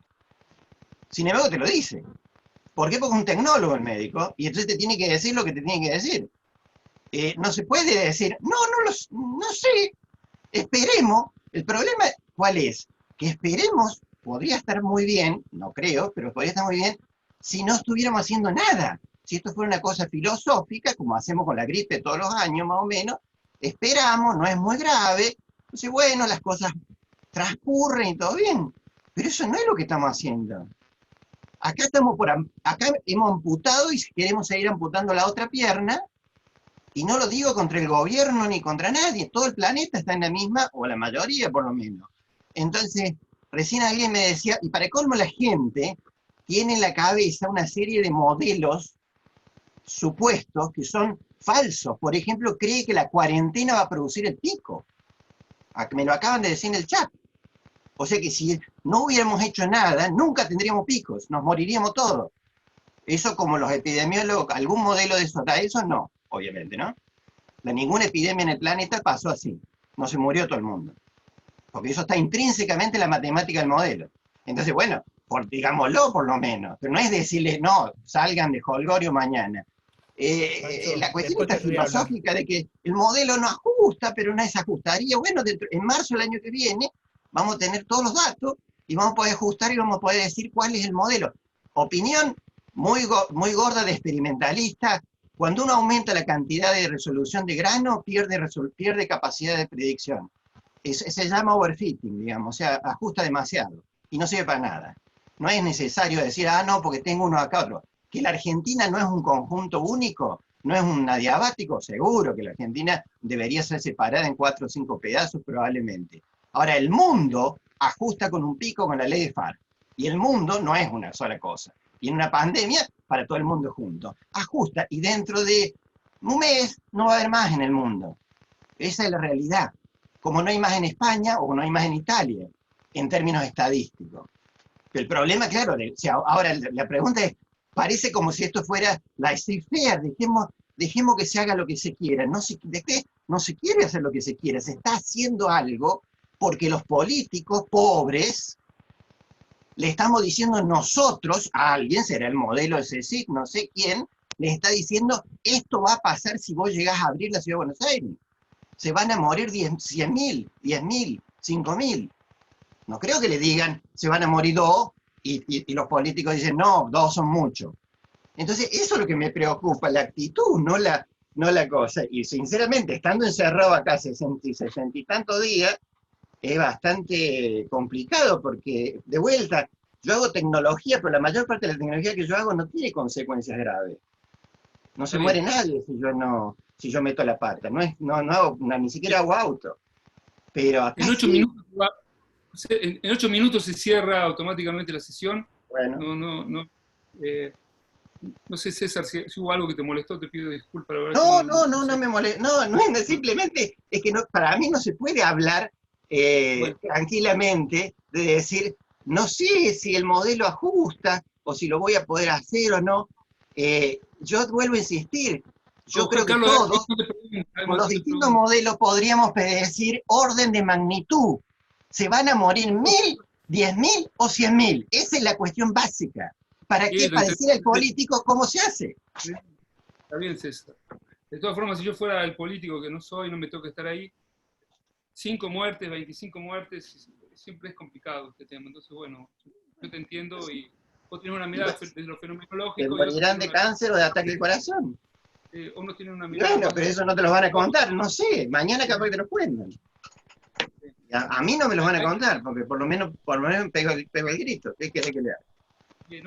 Sin embargo, te lo dice. ¿Por qué? Porque es un tecnólogo el médico, y entonces te tiene que decir lo que te tiene que decir. No se puede decir, no sé, esperemos. El problema, ¿cuál es? Que esperemos, podría estar muy bien, no creo, pero podría estar muy bien, si no estuviéramos haciendo nada. Si esto fuera una cosa filosófica, como hacemos con la gripe todos los años, más o menos, esperamos, no es muy grave, entonces bueno, las cosas transcurren y todo bien. Pero eso no es lo que estamos haciendo. Acá hemos amputado y queremos seguir amputando la otra pierna, y no lo digo contra el gobierno ni contra nadie, todo el planeta está en la misma, o la mayoría por lo menos. Entonces, recién alguien me decía, y para colmo la gente tiene en la cabeza una serie de modelos supuestos que son falsos. Por ejemplo, cree que la cuarentena va a producir el pico. Me lo acaban de decir en el chat. O sea que si no hubiéramos hecho nada, nunca tendríamos picos, nos moriríamos todos. Eso como los epidemiólogos, algún modelo de eso no, obviamente, ¿no? Ninguna epidemia en el planeta pasó así, no se murió todo el mundo. Porque eso está intrínsecamente en la matemática del modelo. Entonces, bueno, digámoslo por lo menos, pero no es decirles, no, salgan de Holgorio mañana. La cuestión está filosófica de que el modelo no ajusta, pero no se ajustaría. Bueno, en marzo del año que viene vamos a tener todos los datos y vamos a poder ajustar y vamos a poder decir cuál es el modelo. Opinión muy gorda de experimentalista. Cuando uno aumenta la cantidad de resolución de grano, pierde capacidad de predicción. Se llama overfitting, digamos, o sea, ajusta demasiado y no sirve para nada. No es necesario decir, no, porque tengo uno acá otro. Que la Argentina no es un conjunto único, no es un adiabático, seguro que la Argentina debería ser separada en 4 o 5 pedazos probablemente. Ahora, el mundo ajusta con un pico con la ley de FARC, y el mundo no es una sola cosa. Y en una pandemia, para todo el mundo junto. Ajusta, y dentro de un mes no va a haber más en el mundo. Esa es la realidad. Como no hay más en España o no hay más en Italia, en términos estadísticos. El problema, claro, ahora la pregunta es, parece como si esto fuera laissez-faire, dejemos que se haga lo que se quiera. No se quiere hacer lo que se quiera, se está haciendo algo porque los políticos pobres le estamos diciendo nosotros, a alguien, será el modelo de CSIC, no sé quién, les está diciendo, esto va a pasar si vos llegás a abrir la Ciudad de Buenos Aires. Se van a morir 100.000, 10.000, 5.000. No creo que le digan, se van a morir 2, y los políticos dicen, no, 2 son muchos. Entonces, eso es lo que me preocupa, la actitud, no la cosa. Y sinceramente, estando encerrado acá 60 y tantos días, es bastante complicado, porque, de vuelta, yo hago tecnología, pero la mayor parte de la tecnología que yo hago no tiene consecuencias graves. No se muere nadie si yo meto la pata. Ni siquiera hago auto. Pero acá en 8 minutos se cierra automáticamente la sesión. Bueno. No sé, César, si hubo algo que te molestó, te pido disculpas. No me molesta. No, simplemente es que para mí no se puede hablar tranquilamente de decir, no sé si el modelo ajusta o si lo voy a poder hacer o no. Yo vuelvo a insistir, yo creo que todos, con los distintos modelos, podríamos predecir orden de magnitud. ¿Se van a morir 1.000, 10.000 o 100.000? Esa es la cuestión básica. ¿Para qué? Para decir al político cómo se hace. Está bien, César. De todas formas, si yo fuera el político que no soy, no me toca estar ahí, 5 muertes, 25 muertes, siempre es complicado este tema. Entonces, bueno, yo te entiendo y vos tenés una mirada desde lo fenomenológico. ¿Te morirán de cáncer o de ataque al corazón? Uno tiene una mirada... Bueno, pero eso no te lo van a contar, no sé. Mañana capaz que te lo cuentan. A mí no me los van a contar, porque por lo menos pego el grito. ¿Qué querés que le haga?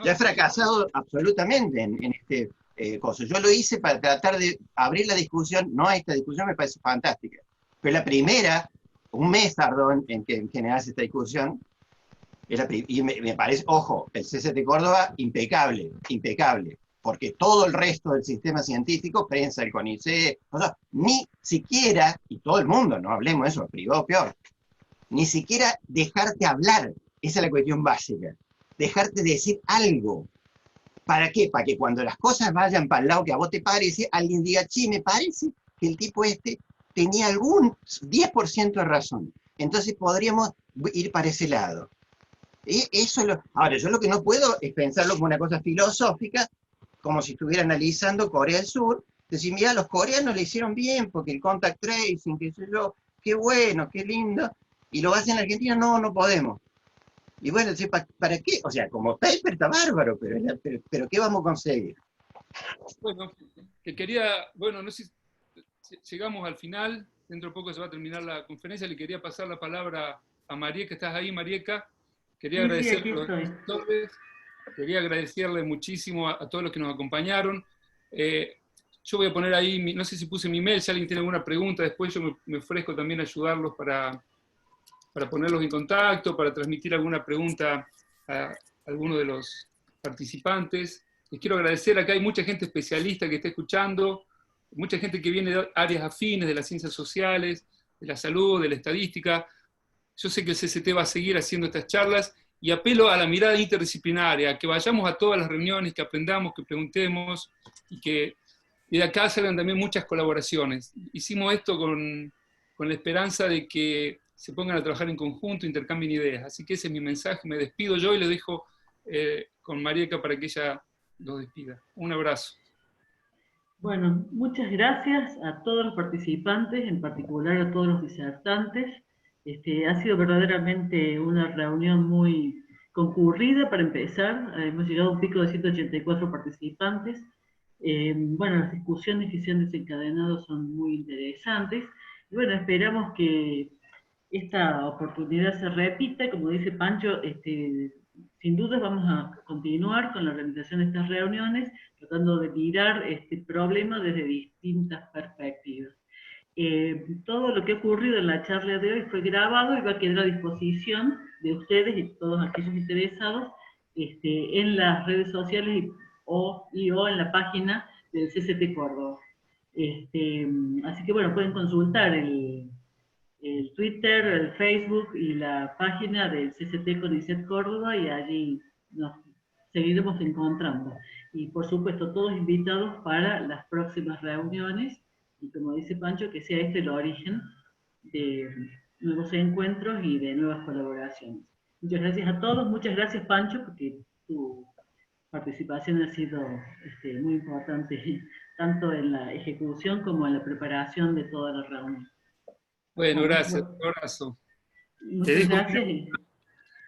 Ya he fracasado absolutamente en este coso. Yo lo hice para tratar de abrir la discusión, no esta discusión me parece fantástica, pero la primera, un mes tardó en generarse esta discusión, y me parece, ojo, el CCT Córdoba, impecable, porque todo el resto del sistema científico, prensa, el CONICET, o sea, ni siquiera, y todo el mundo, no hablemos de eso, privado peor, ni siquiera dejarte hablar, esa es la cuestión básica, dejarte decir algo. ¿Para qué? Para que cuando las cosas vayan para el lado que a vos te parece, alguien diga, sí, me parece que el tipo este tenía algún 10% de razón. Entonces podríamos ir para ese lado. Eso es ahora, yo lo que no puedo es pensarlo como una cosa filosófica, como si estuviera analizando Corea del Sur, decir, mira, los coreanos le hicieron bien, porque el contact tracing, qué sé yo, qué bueno, qué lindo, y lo hacen en Argentina, no, no podemos. Y bueno, ¿para qué? O sea, como paper está bárbaro, pero ¿qué vamos a conseguir? Bueno, que quería, bueno, no sé si llegamos al final, dentro de poco se va a terminar la conferencia, le quería pasar la palabra a Marieka, ¿estás ahí, Marieka? Quería Sí, agradecerle aquí a los estoy. expositores, quería agradecerle muchísimo a todos los que nos acompañaron. Yo voy a poner ahí, no sé si puse mi mail, si alguien tiene alguna pregunta, después yo me ofrezco también a ayudarlos para ponerlos en contacto, para transmitir alguna pregunta a alguno de los participantes. Les quiero agradecer, acá hay mucha gente especialista que está escuchando, mucha gente que viene de áreas afines, de las ciencias sociales, de la salud, de la estadística. Yo sé que el CCT va a seguir haciendo estas charlas y apelo a la mirada interdisciplinaria, a que vayamos a todas las reuniones, que aprendamos, que preguntemos y que de acá salgan también muchas colaboraciones. Hicimos esto con la esperanza de que se pongan a trabajar en conjunto, intercambien ideas. Así que ese es mi mensaje, me despido yo y le dejo con Marieka para que ella los despida. Un abrazo. Bueno, muchas gracias a todos los participantes, en particular a todos los disertantes. Ha sido verdaderamente una reunión muy concurrida para empezar. Hemos llegado a un pico de 184 participantes. Bueno, las discusiones que se han desencadenado son muy interesantes. Y bueno, esperamos que esta oportunidad se repita. Como dice Pancho, sin duda vamos a continuar con la organización de estas reuniones, tratando de mirar este problema desde distintas perspectivas. Todo lo que ha ocurrido en la charla de hoy fue grabado y va a quedar a disposición de ustedes y todos aquellos interesados en las redes sociales o en la página del CCT Córdoba. Así que bueno, pueden consultar el Twitter, el Facebook y la página del CCT CONICET Córdoba y allí nos seguiremos encontrando. Y por supuesto todos invitados para las próximas reuniones y como dice Pancho, que sea este el origen de nuevos encuentros y de nuevas colaboraciones. Muchas gracias a todos, muchas gracias Pancho, porque tu participación ha sido muy importante, tanto en la ejecución como en la preparación de toda la reunión. Bueno, gracias, un abrazo. Te dejo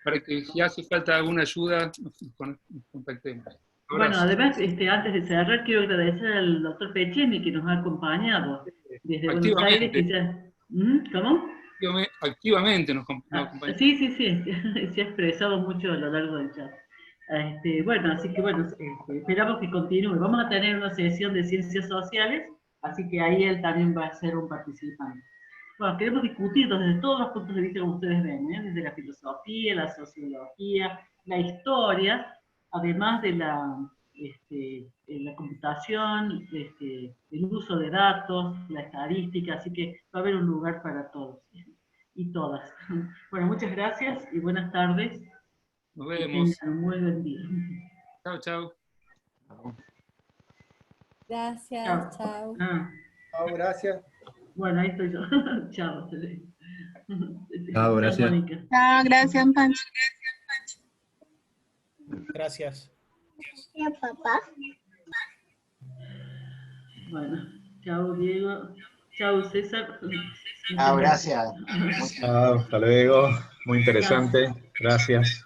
para que si hace falta alguna ayuda, nos contactemos. Bueno, además, antes de cerrar, quiero agradecer al doctor Pecheni que nos ha acompañado desde Buenos Aires. ¿Cómo? Activamente nos acompaña. Sí, se ha expresado mucho a lo largo del chat. Bueno, así que bueno, esperamos que continúe. Vamos a tener una sesión de ciencias sociales, así que ahí él también va a ser un participante. Bueno, queremos discutir desde todos los puntos de vista como ustedes ven, desde la filosofía, la sociología, la historia, además de la computación, el uso de datos, la estadística, así que va a haber un lugar para todos y todas. Bueno, muchas gracias y buenas tardes. Nos vemos. Que tengan un muy buen día. Chao, chao. Gracias, chao. Chao, gracias. Bueno, ahí estoy yo. Chao. Chao, gracias. Chao, gracias, Pancho. Gracias. Gracias, papá. Bueno, chao, Diego. Chao, César. Chao, gracias. Chao, hasta luego. Muy interesante. Gracias.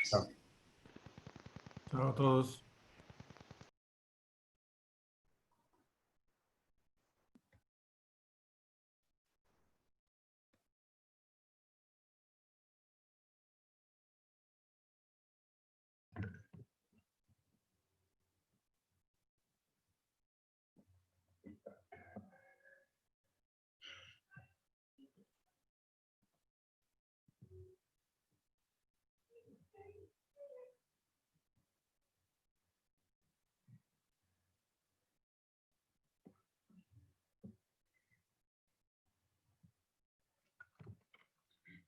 Chao. Chao a todos.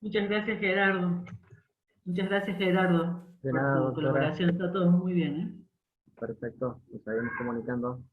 Muchas gracias, Gerardo. Muchas gracias, Gerardo, De por nada, tu doctora. colaboración. Está todo muy bien, ¿eh? Perfecto, nos seguimos comunicando.